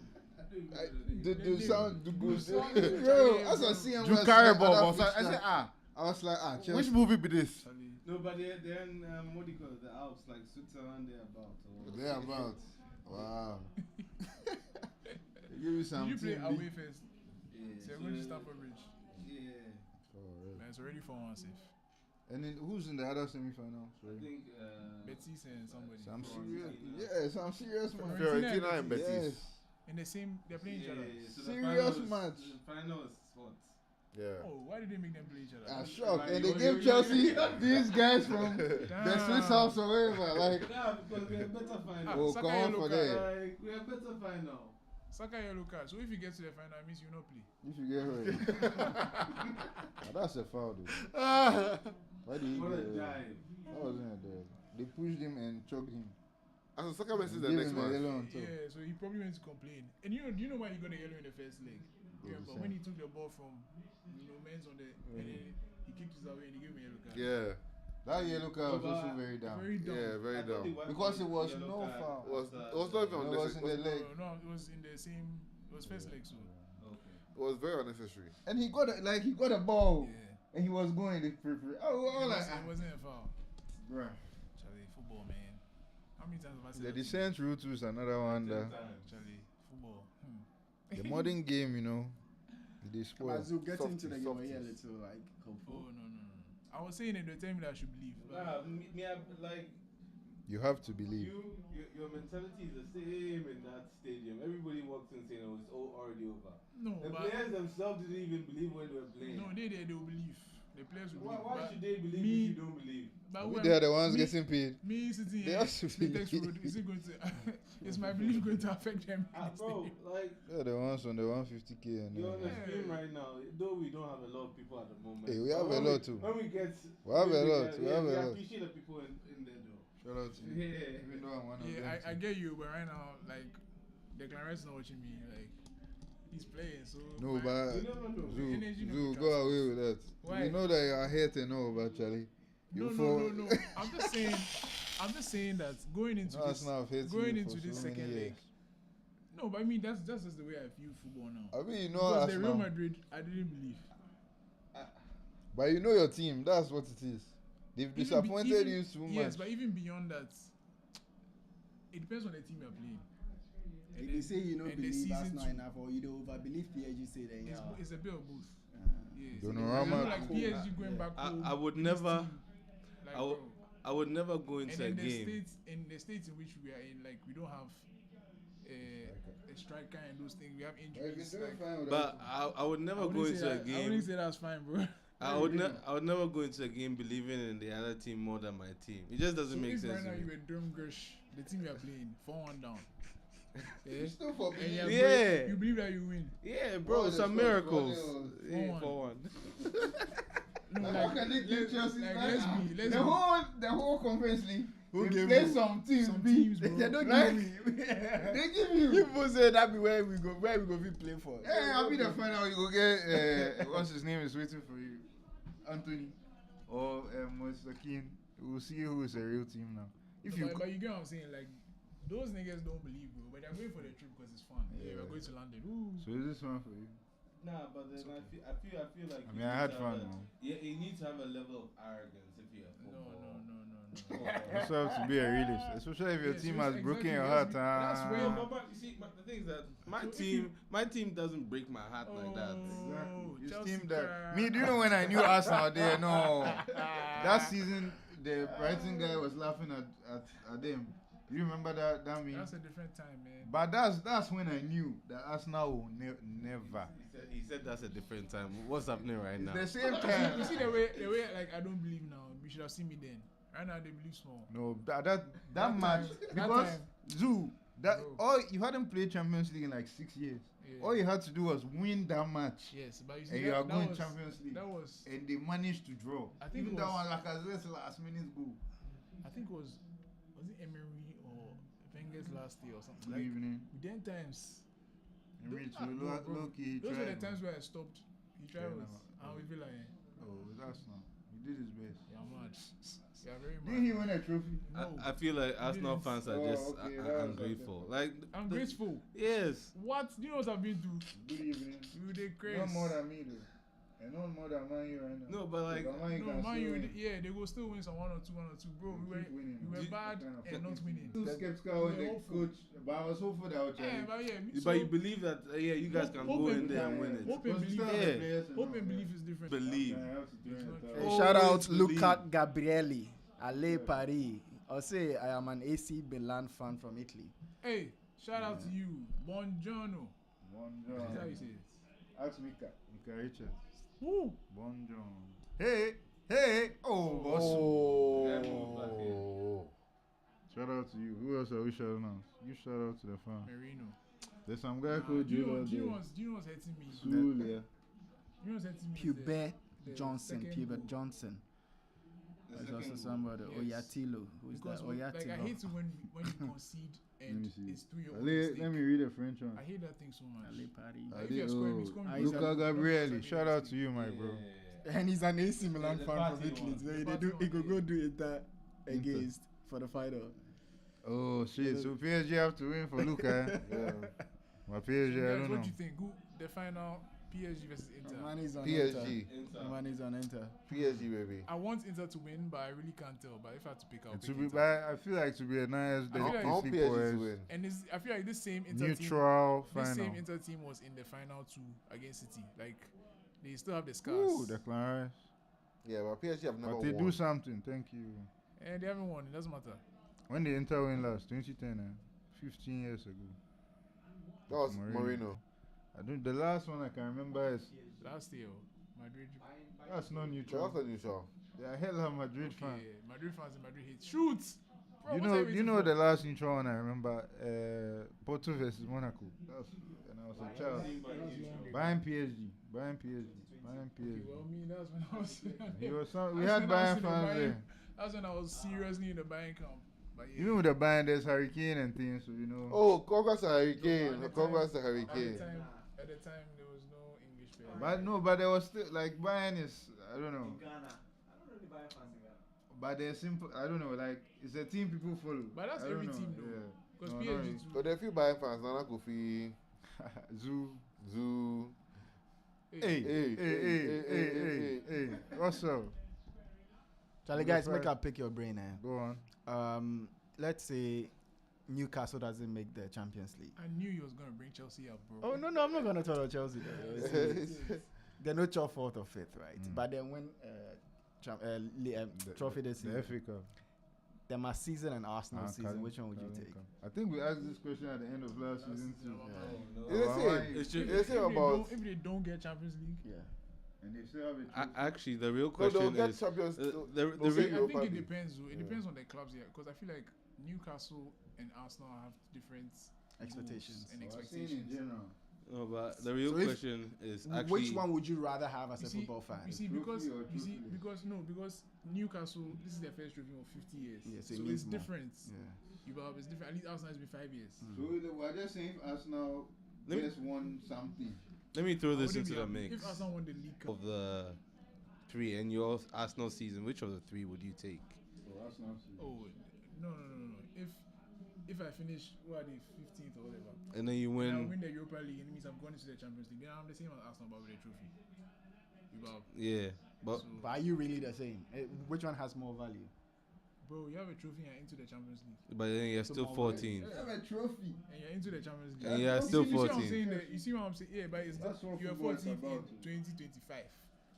the sound, the good. sound- Yo, as I see him, You carry ball, but I said, I was like, Chelsea. which movie be this? Charlie. No, but then what do you call it? The Alps, like Switzerland, they're about. Or They're about. Wow. They give you some Did you play team away league. first? Yeah. So you're going to Stamford Bridge. Yeah. Oh, really? Man, it's already 4-1 safe. And then who's in the other semi-final? I think. Betis and somebody. Some Fiorentina. serious. Yes, some serious man. Fiorentina and Betis. Yes. In the same, they're playing each other. So Serious match. The final is what? Yeah. Oh, why did they make them play each other? I'm shocked. Like, And they you- gave you- Chelsea you- these guys from the Damn. Swiss house or wherever. Like, Yeah, because we have better final. oh, Saka come on yellow for card. that. Like, we have better final. Saka yellow card. So if you get to the final, it means you will not play. If you get hurt. Now that's a foul, dude. Why did he What get a hurt? dive. That wasn't a dive. They pushed him and choked him. And Saka versus And the gave next him a match. yellow on top. Yeah, so he probably went to complain. And you know why he got a yellow in the first leg? Yeah, Remember the when same. he took the ball from men's on the and then he kicked his away and he gave him a yellow card. Yeah. That yellow card was But- also very down. Very dumb. Yeah, very I thought they dumb. went Because for it was yellow no card foul. It was after not even It was in the unnecessary. leg. No, it was in the same. It was first leg, so Okay. It was very unnecessary. And he got a ball. yeah. And he was going the free. Oh, like, It wasn't a foul. bruh. Charlie, football, man. How many times have I said The that? descent route is another one. Charlie, football. The modern game, you know, they spoil. Mazu, get into the game Softies. here a little, like, Oh hopeful. no. I was saying it. They tell me that I should believe. but- Nah, me, like You have to believe. your mentality is the same in that stadium. Everybody walks in saying, "Oh, it's all already over." No, The but players themselves didn't even believe when they were playing. no, they will believe. The players will Why, believe. why but should they believe me- if you don't believe? But We when they are the ones me- getting paid. Me sitting They here, also Smith's believe. Road, is it going to? Is my belief going to affect them? in the Bro, stadium? like They're the ones on the 150k and you're on the Yeah. stream right now. Though we don't have a lot of people at the moment. Hey, we have But a when lot too. When we get, We have a when lot, get- we yeah, have a we lot. appreciate the people in there though. Shout out to you. Yeah. Even though I'm one of them. Yeah, I too. get you, but right now, like, Declan Rice not watching me. Like, he's playing, so. No, my- but You never know. Zoo, Energy no Zoo, be go away with that. Why? We know that you are here to know about Charlie. No, You no. I'm just saying that going into No, this, it's not hating going you into for this so many second years. leg. No, but I mean that's just the way I view football now. I mean, you know Because the Real Arsenal. Madrid, I didn't believe. But you know your team. That's what it is. They've Even be- disappointed even- you too Yes, much. but even beyond that, it depends on the team you're playing. If they say you don't and the believe season Arsenal two. enough, or you don't overbelieve PSG, say that yeah. It's a bit of both. Yes. Donnarumma You know, like too. PSG going back home. I would this never. team, like, I would- bro. I would never go And into a in the game. states, in which we are in, like we don't have a striker and those things. We have injuries. Like, But I would never go into a I game. wouldn't say that's fine, bro. I would never go into a game believing in the other team more than my team. It just doesn't So make if sense. right now to you me. were Durham Gersh, the team you are playing, 4-1 down. Yeah. Still for And me. Yeah. you believe that you win. Yeah, bro, Bro, some there's miracles. no- Yeah, 4-1. 4-1. No, How can they give let's- Chelsea like, that? let's the be. whole conference league. Who They gave play you? some teams. Some B. teams, bro. They don't Like, give me. They give you. You people say that be where we go be playing for. Yeah, I'll be the final. You go get what's his name is waiting for you, Anthony or Mr. Keane. We'll see who is a real team now. If you But you get what I'm saying, like those niggas don't believe, bro. But they're going for the trip because it's fun. Yeah, we're going to London. Ooh. so is this one for you? Nah, but then I feel like. I you mean, I need had to fun. have a- Man. Yeah, you need to have a level of arrogance if you're a No. footballer. You also have to be a realist, especially if your Yes, team yes, has broken exactly, your yes, heart. that's where- No, but you see, the thing is that my So if team doesn't break my heart like that. Oh, This Chelsea team that crap. me, do you know when I knew Arsenal there? No, that season the Brighton guy was laughing at them. You remember that meme? That's a different time, man. But that's when I knew that Arsenal will never. He said that's a different time. What's happening right now? It's the same You time. see the way like I don't believe now. You should have seen me then. Right now they believe small. No, that match time- that because time. Zoo that Bro. all you hadn't played Champions League in like 6 years. Yeah. All you had to do was win that match, Yes, but you see and you that, are going was, Champions League. That was And they managed to draw. I think Even it that was- one, Lacazette's last minute goal. I think it was it Emery or Wenger's last year or something. Good Like evening. with them times. Rich, Bro, low key. Those were the times where I stopped. He tried Yeah, was no. I would be like, Oh, that's not. He did his best. yeah, mad. Yeah, very Didn't he mad. win a trophy? No, I feel like Arsenal didn't. fans are Oh, just okay, that was ungrateful. something. Like I'm the- grateful. Yes. What? Do you know what I've been through? Good evening. You did crazy. Not more than me though. And not more than Man U right now. No, but like Because Man U No, can man, still you win. yeah, they will still win some 1 or 2, bro. They We were keep winning. we were Did- bad What kind of and not fucking winning. Too skeptical when We're the hopeful. coach, but I was hopeful that would Yeah, change. but yeah, but you believe that yeah, you guys can go in there and win it. Hope and believe. Yeah. Hope and belief is different. Believe. It's not Hey, true. shout out Always Luca Gabrielli, Ale Paris. I'll say I am an AC Milan fan from Italy. Hey, shout out to you, Buongiorno. One That's how you John. say it. Ask Mika Richards. Woo. One John. Hey. Oh, boss. Oh. Shout out to you. Who else are we shouting out? You shout out to the fan. Merino. There's some guy Do called you know Julian. do you know what's hurting me? Sulia. You know what's hurting me? is Pubert the Johnson. second Pubert goal. Johnson. There's also somebody. Yes. Oyatilo. Who's Because that? like I Oyatilo. hate it when you concede and me see. it's through your own Let mistake. me read the French one. I hate that thing so much. Ale Paris. Like, if you're scoring, it's going to be Luca Luca easy. Gabrielli. Shout out to you, my bro. And he's an AC Milan the fan party from Italy. one. So The they party do. He one, could yeah. go do Inter against for the final. Oh shit! So PSG have to win for Luca. Yeah. My So PSG, I guys, don't what know. do you think? Who the final PSG versus Inter? Money's on PSG. Inter. Money's on Inter. PSG, baby. I want Inter to win, but I really can't tell. But if I had to pick, I'll To pick be, Inter. but I feel like to be a nice, I feel like- I want defeat PSG boys, to win. And I feel like this same Inter team, neutral this final. same Inter team was in the final too against City. Like they still have the scars, Ooh, Declan Rice. Yeah, but PSG have never But they won. do something. Thank you. and they haven't won. It doesn't matter. When did Inter win last? 2010, 15 years ago. That was Mourinho. Marino. I don't. The last one I can remember is Last year, Madrid. that's not So neutral. that's not neutral. Yeah, hell of Madrid fan. Okay, Madrid fans in Madrid hate shoots. Bro, You what are know, waiting you know for? the last neutral one I remember, Porto versus Monaco. That's when I was a child. Buying PSG. Okay, well, me, that's when I was. You were some, we That's had when I was Bayern in the fans Bayern- there. That's when I was seriously in the buying camp. But yeah, Even with the Bayern, there's Hurricane and things, so you know. Oh, congrats to Harry No, Kane. at the Congrats to time- Harry at the Kane. time, at the time, there was no English player. But no, but there was still like Bayern is I don't know. But they're simple. I don't know. Like it's a team people follow. But that's I don't every know, team though. yeah. Because No, PSG no, too. So there are a few Bayern fans. Nana Kofi, Zoo. Zoo. Hey, hey. What's up? Charlie, guys, make I pick your brain. Go on. Let's say Newcastle doesn't make the Champions League. I knew you was gonna bring Chelsea up, bro. Oh no, I'm not gonna talk about Chelsea. They're not your fault or fifth, right? Mm. But then when trophy this The season, FA Cup. them are season and Arsenal season. Carling- Which one would you Carling take? Cup. I think we asked this question at the end of last season too. It's the same. It's just- It's the same about. If they don't get Champions League, Yeah. And they still have a Actually, the real No, question they'll get is Champions. the they'll real- say I Europa think it League. depends. Though. It Yeah. depends on the clubs here, because I feel like Newcastle and Arsenal have different Expectations. goals and in expectations. general. no, but the real So if- question is actually Which one would you rather have as You a see, football fan? you see, Trophy because or trophy? because Newcastle, this is their first trophy in 50 years, Yeah, so it so means it's more. different. Yeah. It's different. At least Arsenal has been 5 years. So we're just saying if Arsenal Let me- just won something. let me throw I this wouldn't into be the happy mix if Arsenal won the league cup. of the three in your Arsenal season. Which of the three would you take? So Arsenal. Oh no! If I finish what are they 15th or whatever, And then you and I win. win the Europa League, and it means I'm going into the Champions League. Then I'm the same as Arsenal, but with a trophy. Yeah, but So, But are you really the same? Which one has more value? bro, you have a trophy and you're into the Champions League, then you're still Tomorrow. 14. They have a trophy. and you're into the Champions League. And you're You still see what I'm 14. saying? You see what I'm saying? Yeah, but it's That's what you're football is 14th in about. 2025.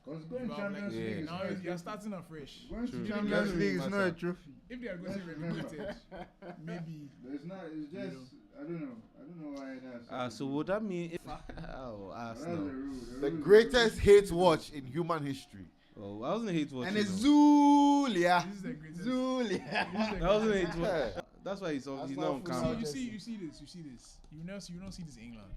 Because going You to have, like, Champions League is now not you're starting afresh. going to True. Champions True. League is not a Matter. trophy. If they are going to be relegated, maybe. There's not. It's just. I don't know why that's. So would that mean if That's the Arsenal? rule. The rule is greatest hate watch in human history. Oh, I wasn't hate watching. And it's though. Zulia. This is the greatest. Zulia. This is the That wasn't greatest. hate watch. That's why he's That's not why on football- camera. You see this. You don't see this in England.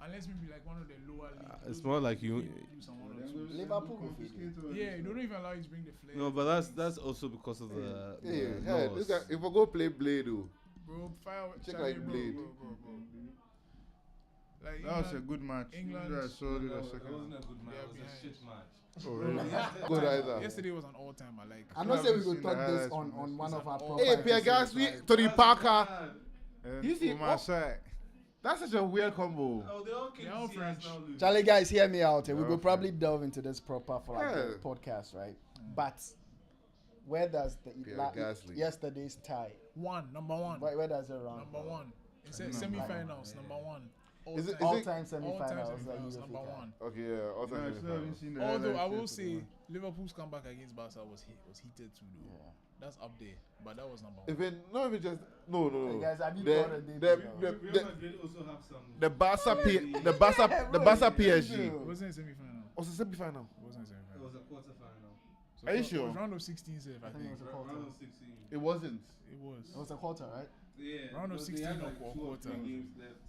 Unless maybe like one of the lower leagues. It's more like you. do some one or two. Liverpool will confiscate all Yeah, this. they don't even allow you to bring the flag. No, but that's also because of the Hey, laws. look at, if I go play Blade, though. Bro, fire. Check Charlie, like bro, Blade. bro. Like That was a England- good match. England- I saw it the second. a good match, it was a shit match. Oh, really? Good either. Yesterday was an all-timer. Like I'm not saying we Haven't could talk seen the this highlights on from one this. of our Hey, profiles. Hey, Pierre Gasly, Tony Parker. And You see, for my side. That's such a weird combo. Oh, they all came They're all to see French. Arsenal lose. Charlie, guys, hear me out. We Yeah, will okay. probably delve into this proper for like the Yeah. podcast, right? But where does the Pierre la- Gasly. yesterday's tie? number one. Where does it run? Number one. It said Number semi-finals. one, Number one. Is it- All-time All-time semifinals. semifinals. Number one. Okay, yeah. Also, No, I still haven't seen the Although I highlights will yet, say man. Liverpool's comeback against Barca was heated too, though. Yeah. That's up there, but that was number one. Even not even just no. Hey guys, have you The thought of this? also have some. the Barca PSG It wasn't a semi-final. was a semi-final. It wasn't a semi-final. was a quarter-final. So Are you it was sure? round of 16, safe, I I think think. it was a quarter. 16. It wasn't. It was. It was a quarter, right? Yeah. Round of but 16 they had or like 2 or quarter. 3 games left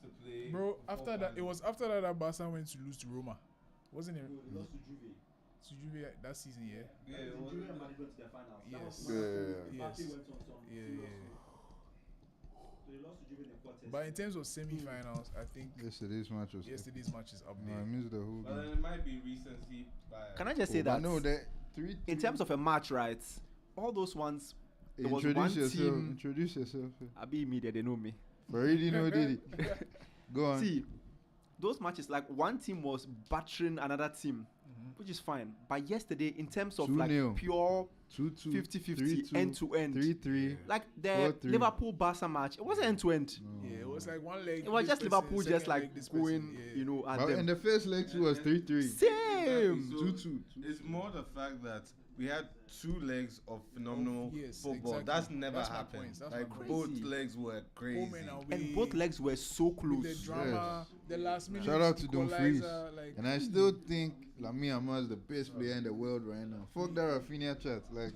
to play. Bro, before after that, it final. was after that Barca went to lose to Roma. Wasn't it? Lost to Juve. To Juve that season, yeah? Yeah, it was. Juve and Madrid went to their finals. That Yes. was Yeah. Yes. Mbappe went on some. Yeah. So they lost to Juve in the quarters. But in terms of semi-finals, I think Yesterday's match was. yesterday's match is up No, I there. missed the whole But then game. it might be recency bias. Can I just say But that no, that three. in terms of a match, right? All those ones, there was Introduce one yourself. team. Introduce yourself. I be media, they know me. But already know did it. Go on. See, those matches, like one team was battering another team, which is fine. But yesterday, in terms of like 2-0. pure 2-2. 50-50 end to end, 3-3. like the 4-3. Liverpool Barca match, it wasn't end to end. Yeah, it was like one leg. It was this just person, Liverpool just second like leg, this going, person, yeah. you know, at But them. in the first leg too was 3-3. Same. So 2-2. It's more the fact that we had 2 legs of phenomenal Yes, football. exactly. That's never That's my happened. point, that's Like my point. both Crazy. legs were crazy. Home and away. And both legs were so With close. the drama, the last minute. Shout out to Dumfries. equalizer, like, And I still think Lamine Yamal is the best player in the world right now. Fuck that Rafinha chat. Like,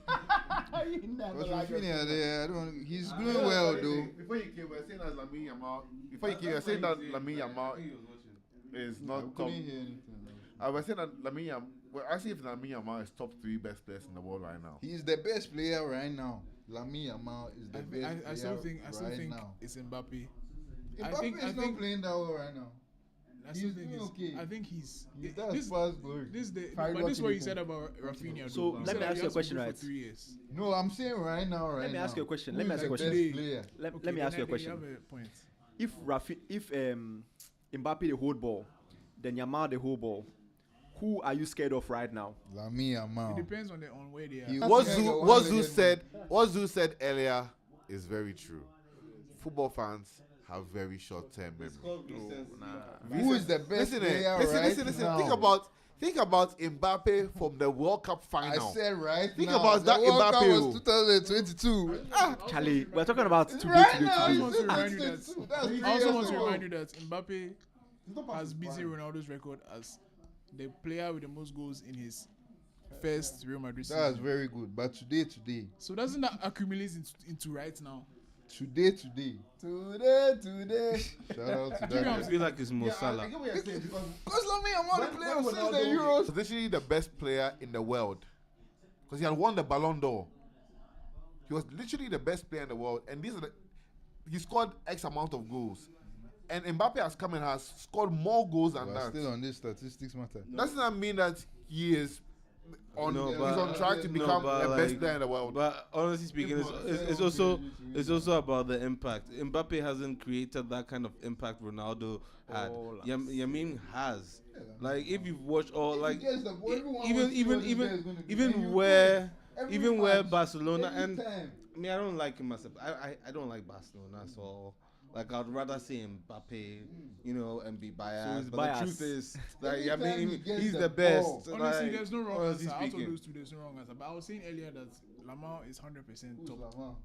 You never what's like Rafinha it. there? I don't. He's doing well though. Before you came, we were saying that Lamine Yamal. Before you came, you were saying that Lamine Yamal is I not top. couldn't hear anything. I was saying that Lamine Yamal. Well, I see if Lamine Yamal is top 3 best players in the world right now. He's the best player right now. Lamine Yamal is the best I still player think right now. it's Mbappe. Mbappe is not playing that well right now. I still He's think doing okay. I think he's He it- does this past glory. this the Fine, but what this is you what you do. said about Rafinha. So, though. let said me that ask he you a has to question, go for right? 3 years. No, I'm saying right now. Let me ask you a question. Let Who me is ask you a the question. best Player. Let me ask you a then question. have a point. If Mbappe the hold ball, then Yamal the hold ball, who are you scared of right now? Lamine It Yamal. depends on where they are. He- What Yeah, Zu, the what one Zu legend said, what Zu said earlier is very true. Football fans have very short-term memory. Who is the best Listen, player listen, right listen, listen. now? Think about Mbappe from the World Cup I final. said right Think now. about that the World Cup Mbappe. was 2022. Charlie, we're talking about today, Right today, now, I today. also want to remind you that. That's I 3 also years want to ago. remind you that Mbappe has beaten Ronaldo's record as the player with the most goals in his first Real Madrid season. That's very good. But today, So doesn't that accumulate into right now? today. Today. Shout out to Do you know what I'm that. I feel like it's Mo Salah. Because Lamine Yamal When playing since the Ronaldo Euros. was literally the best player in the world because he had won the Ballon d'Or. He was literally the best player in the world, and he scored X amount of goals. And Mbappe has come and has scored more goals than We're that. still on this statistics matter. Does not mean that he is on. No, he's but- on track to no, become but the best like- player in the world. But honestly speaking, it's also about the impact. Mbappe hasn't created that kind of impact Ronaldo had. Yamin has. Like if you've watched all If like he gets the ball, everyone wants to even see what this guy is gonna do. And even you where Every even where match, Barcelona every and time. I mean I don't like him myself. I don't like Barcelona, so Like I'd rather say Mbappe, you know, and be biased. he's but biased. the truth is, like, Every I time mean, he gets he's the the best. ball. Honestly, like, there's no wrong honestly answer. Out of speaking. those two, there's no wrong answer. But I was saying earlier that Lamar is 100% Who's top. Lamar?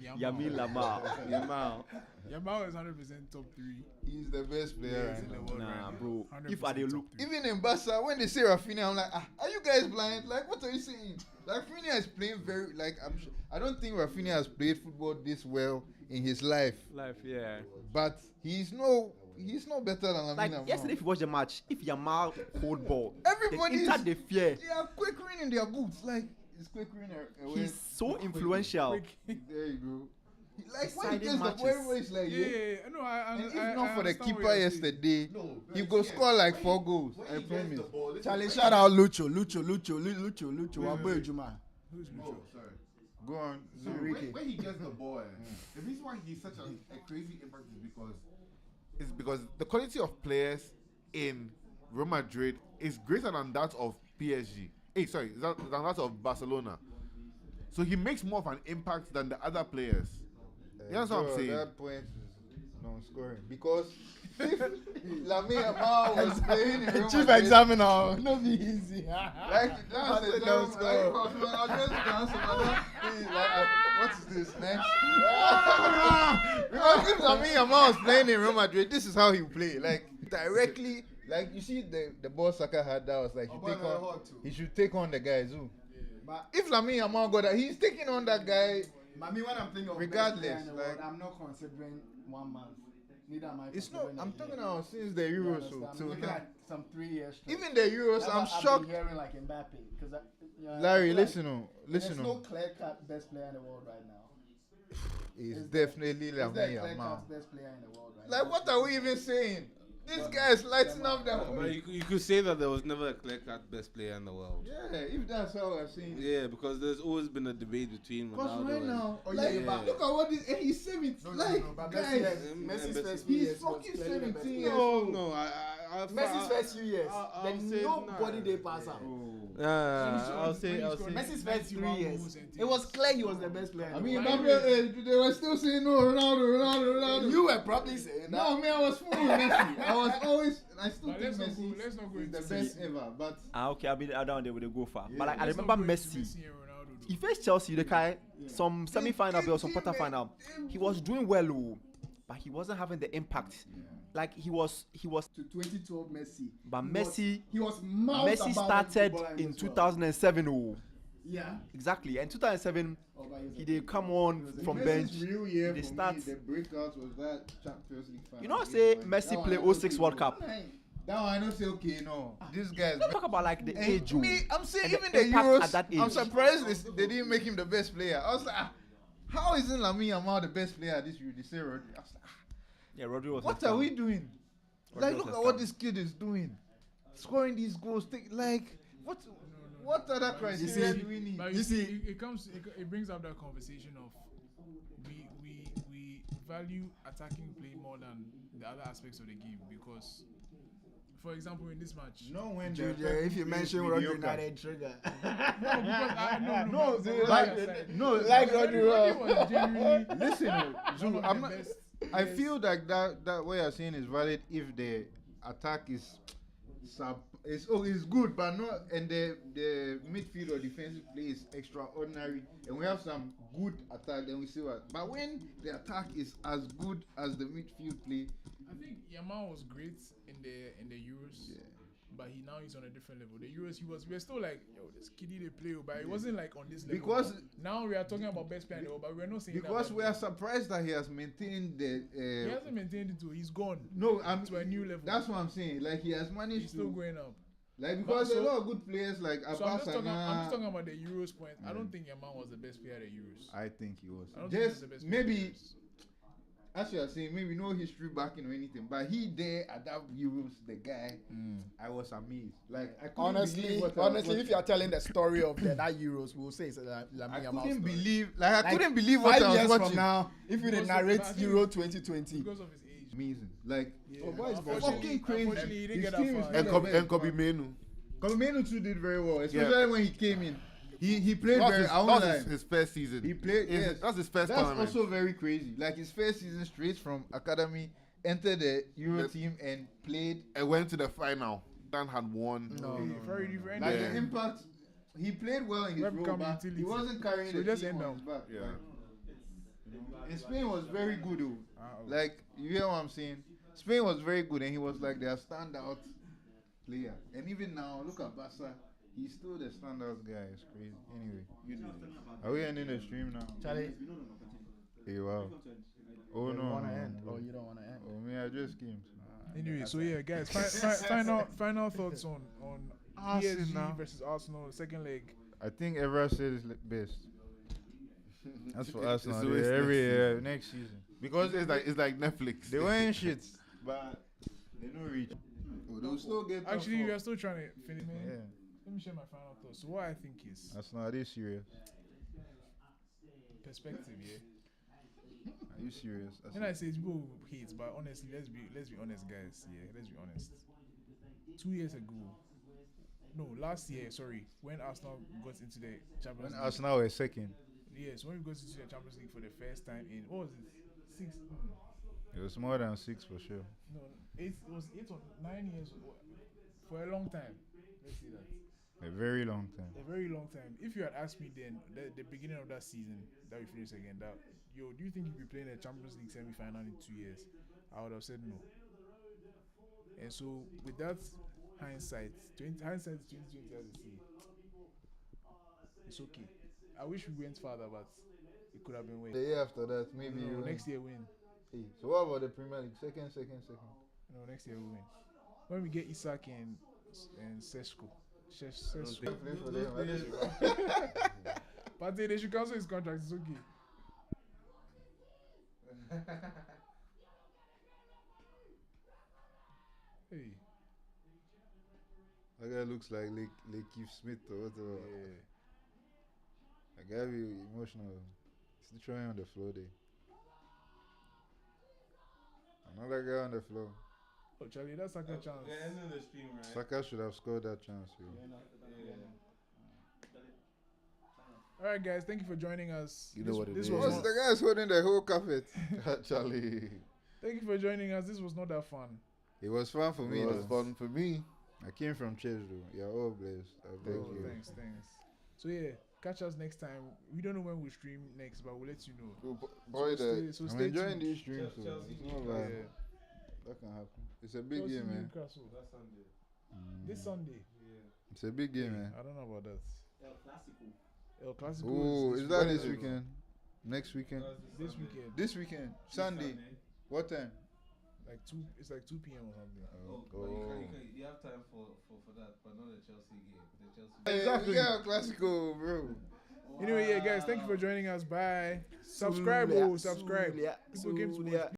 Yamin Lamar. Yamal. Yamal is 100% top 3. He's the best player Players right in the now. world Nah, right now. bro. 100% If I dey top look, 3. Even in Barca, when they say Rafinha, I'm like, are you guys blind? Like, what are you saying? Like, Rafinha is playing very, like, I don't think Rafinha has played football this well in his life. yeah. But he's no better than Lamine Like Yamal. yesterday, if you watch the match, if Yamal hold ball, Everybody they enter the fear. They are quakering in their boots. Like, is quakering away. He's so influential. There you go. Like, when he Deciding gets the ball, matches. everybody's like, Yeah, no, And if I not for the understand what keeper you're saying. yesterday, No, he but go yeah, score like when 4 he- goals. when I he gets promise. the ball, this is Charlie, when shout he- out Lucho. Wabo Ejuma. Who's Oh, Lucho? sorry. Go on. So Enrique. when he gets the ball, the reason why he's such a crazy impact is because the quality of players in Real Madrid is greater than that of PSG. Than that of Barcelona. So he makes more of an impact than the other players. You understand what I'm saying? That point is non-scoring because if Lamine Yamal was playing in Real Chief Madrid, examiner, no be easy. like that's That's a a dumb no-score. I'll just answer what is this next? Because if Lamine Yamal was playing in Real Madrid, this is how he would play. Like directly, like you see the ball Saka had that was like he should take on the guys who. But If Lamine Yamal got that, he's taking on that guy. I mean, when I'm thinking of Regardless, best player in the world, like- I'm not considering 1 month. Neither am I. It's not. considering I'm a talking year. about since the You Euros understand? so I'm till looking now. at some 3 years. straight. Even the Euros, That's I'm why I've shocked. been hearing like Mbappe because Larry, listen on, There's listen no on. clear-cut best player in the world right now. It's Is there- definitely Is there a Lamine Yamal. clear-cut best player in the world right Like, now? what are we even saying? This guy is lighting up the whole. But you could say that there was never a clear-cut best player in the world. Yeah, if that's how we're saying. Yeah, because there's always been a debate between Because Ronaldo right and... now, Oh, like, yeah, but- look at what this, and he's 17. But Guys, Messi's first few he's years was fucking clearly the best 17 player. years No, Messi's first few years, I'll then say nobody nah. they pass out. I'll say. Messi's first 3 91 years, goals and it was clear he was the best player. I in the mean, world. Mbappe, they were still saying no, Ronaldo. You were probably saying that. No, man, I was full of Messi. I still But think let's not Messi go is into the best ever. But Okay, I'll be down there with the go far. Yeah. But like, I Let's remember not go into Messi. and Ronaldo, though. He faced Chelsea, the guy, some semi-final or some quarter-final. He was doing well, but he wasn't having the impact. Like he was. To 2012 Messi. But He Messi, he was miles Messi above started footballer in this world. 2007. Yeah. Exactly. And 2007, Oh, but he did come on from bench. Messi's real year They for start. me, the breakout was that Champions League final. You know, say That Messi one play I don't 06 say World no. Cup. That one I don't say okay, no. This guy's. Don't talk about like the age. Me, I'm saying And the even the impact Euros. at that I'm age. surprised they didn't make him the best player. I was like, how isn't Lamine Yamal the best player this year? They say Rodri. I was like, Yeah, Rodri was. what left are we down. doing? Rodri Like, was look left at what down. this kid is doing, scoring these goals. What other But you criteria see- do we need? but You you see- see, it brings up that conversation of we value attacking play more than the other aspects of the game because, for example, in this match, No, when JJ, if you mention Rodri, United trigger. no, like Rodri was genuinely Listen, one Zulu, of I'm the not. best I players. feel like that what you're saying is valid if the attack is is good, but not and the midfield or defensive play is extraordinary, and we have some good attack. Then we see what. But when the attack is as good as the midfield play, I think Yamal was great in the Euros, but now he's on a different level. The Euros, we're still like, yo, this kiddie they play, but it wasn't like on this level. Because- now we are talking about best player in the world, but we're not saying because that we are surprised that he has maintained he the. hasn't maintained it. He's gone No, I'm. to a new level. That's what I'm saying. Like he has managed He's to. still going up. Like because So- a lot of good players like So I'm just talking Abasana. about the Euros point. I don't think Yamal was the best player at the Euros. I think he was. I don't think he's Just the best player at the maybe, Euros. as you are saying, maybe no history backing or anything, but he there at that Euros, the guy, I was amazed. Like I couldn't Honestly, believe what I was if watching. you are telling the story of that Euros, we'll say it's a I Lamine Yamal couldn't story. believe, I Like, couldn't believe what 5 I was years watching. from now, if you Because narrate I think- Euro 2020, Because of his age. Amazing, like Yeah. Oh, boy, it's Unfortunately- fucking crazy. Unfortunately, he didn't His get team that is far. not And the Kobe, best, and Kobe but- Menu. Menu too did very well, especially when he came in. He played That's very. his, I won't that's lie. his first season. He played. Yes. That's his first That's tournament. also very crazy. Like his first season straight from academy, entered the Euro The- team and played. and went to the final. Dan had won. Very different. Like Yeah. the impact, he played well in his Web role, come but utility. he wasn't carrying So the just team end on down. his back. Yeah. And Spain was very good, though. Ah, oh. Like you hear what I'm saying? Spain was very good, and he was like their standout player. And even now, look at Barca. He's still the standout guy. It's crazy. Anyway, are we ending the stream now? Charlie, Hey, wow. Oh you no, wanna no, end no. or you don't wanna end? Oh me, I just came. Anyway, so yeah, guys, final thoughts on PSG Arsenal. versus Arsenal, second leg. I think Evra said it's best. That's for us now. It's always Every next year, next season. Because It's like Netflix. they weren't shit, but they don't reach. Oh, they'll still get. Actually, we are still trying to finish. Man. Yeah. Let me share my final thoughts. So what I think is That's not. Are they serious? perspective, yeah. Are you serious? That's And I say people hate, but honestly, let's be honest, guys. Yeah, let's be honest. 2 years ago, no, last year, sorry, when Arsenal got into the Champions when League. Arsenal were second. Yes, when we got into the Champions League for the first time in what was it? 6. It was more than 6 for sure. No, it was 8 or 9 years for a long time. Let's say that. A very long time. A very long time. If you had asked me then, the beginning of that season that we finished again, that do you think you'd be playing a Champions League semi-final in 2 years? I would have said no. And so with that hindsight 2020 as they say, it's okay. I wish we went further, but it could have been way. The year after that, maybe No, you win. next year win. Hey, so what about the Premier League? Second. No, next year we win. When we get Isak and Sesko. Sesko. Play for them. But they should cancel his contract. It's okay. Hey. That guy looks like Keith Smith or whatever. Yeah. That guy be emotional. He's still trying on the floor there. Another guy on the floor. Oh, Charlie, that's like a chance. We're ending the stream, right? Saka should have scored that chance. Yo. All right, guys, thank you for joining us. You know what it this is. was What's not, the guy's holding the whole carpet? Charlie. Thank you for joining us. This was not that fun. It was fun for me. It was though. fun for me. I came from church though. You're all blessed. I beg Oh, you. thanks. So yeah, catch us next time. We don't know when we'll stream next, but we'll let you know. Boy, So I'm stay enjoying tuned. these streams. So Chelsea it's not Yeah. like that can happen. It's a big Chelsea, game, man. Newcastle. That's Sunday. This Sunday. Yeah. It's a big game, man. I don't know about that. El Clasico. Oh, is that this weekend? Next weekend? This weekend? This weekend, Sunday. What time? Like 2. It's like 2 p.m. or something. Oh, but you have time for that, but not the Chelsea game. The Chelsea. Exactly. Yeah, Classico, bro. Anyway, yeah, guys, thank you for joining us. Bye. Subscribe. Sulia, Subscribe. Sulia, People came to watch. Sulia.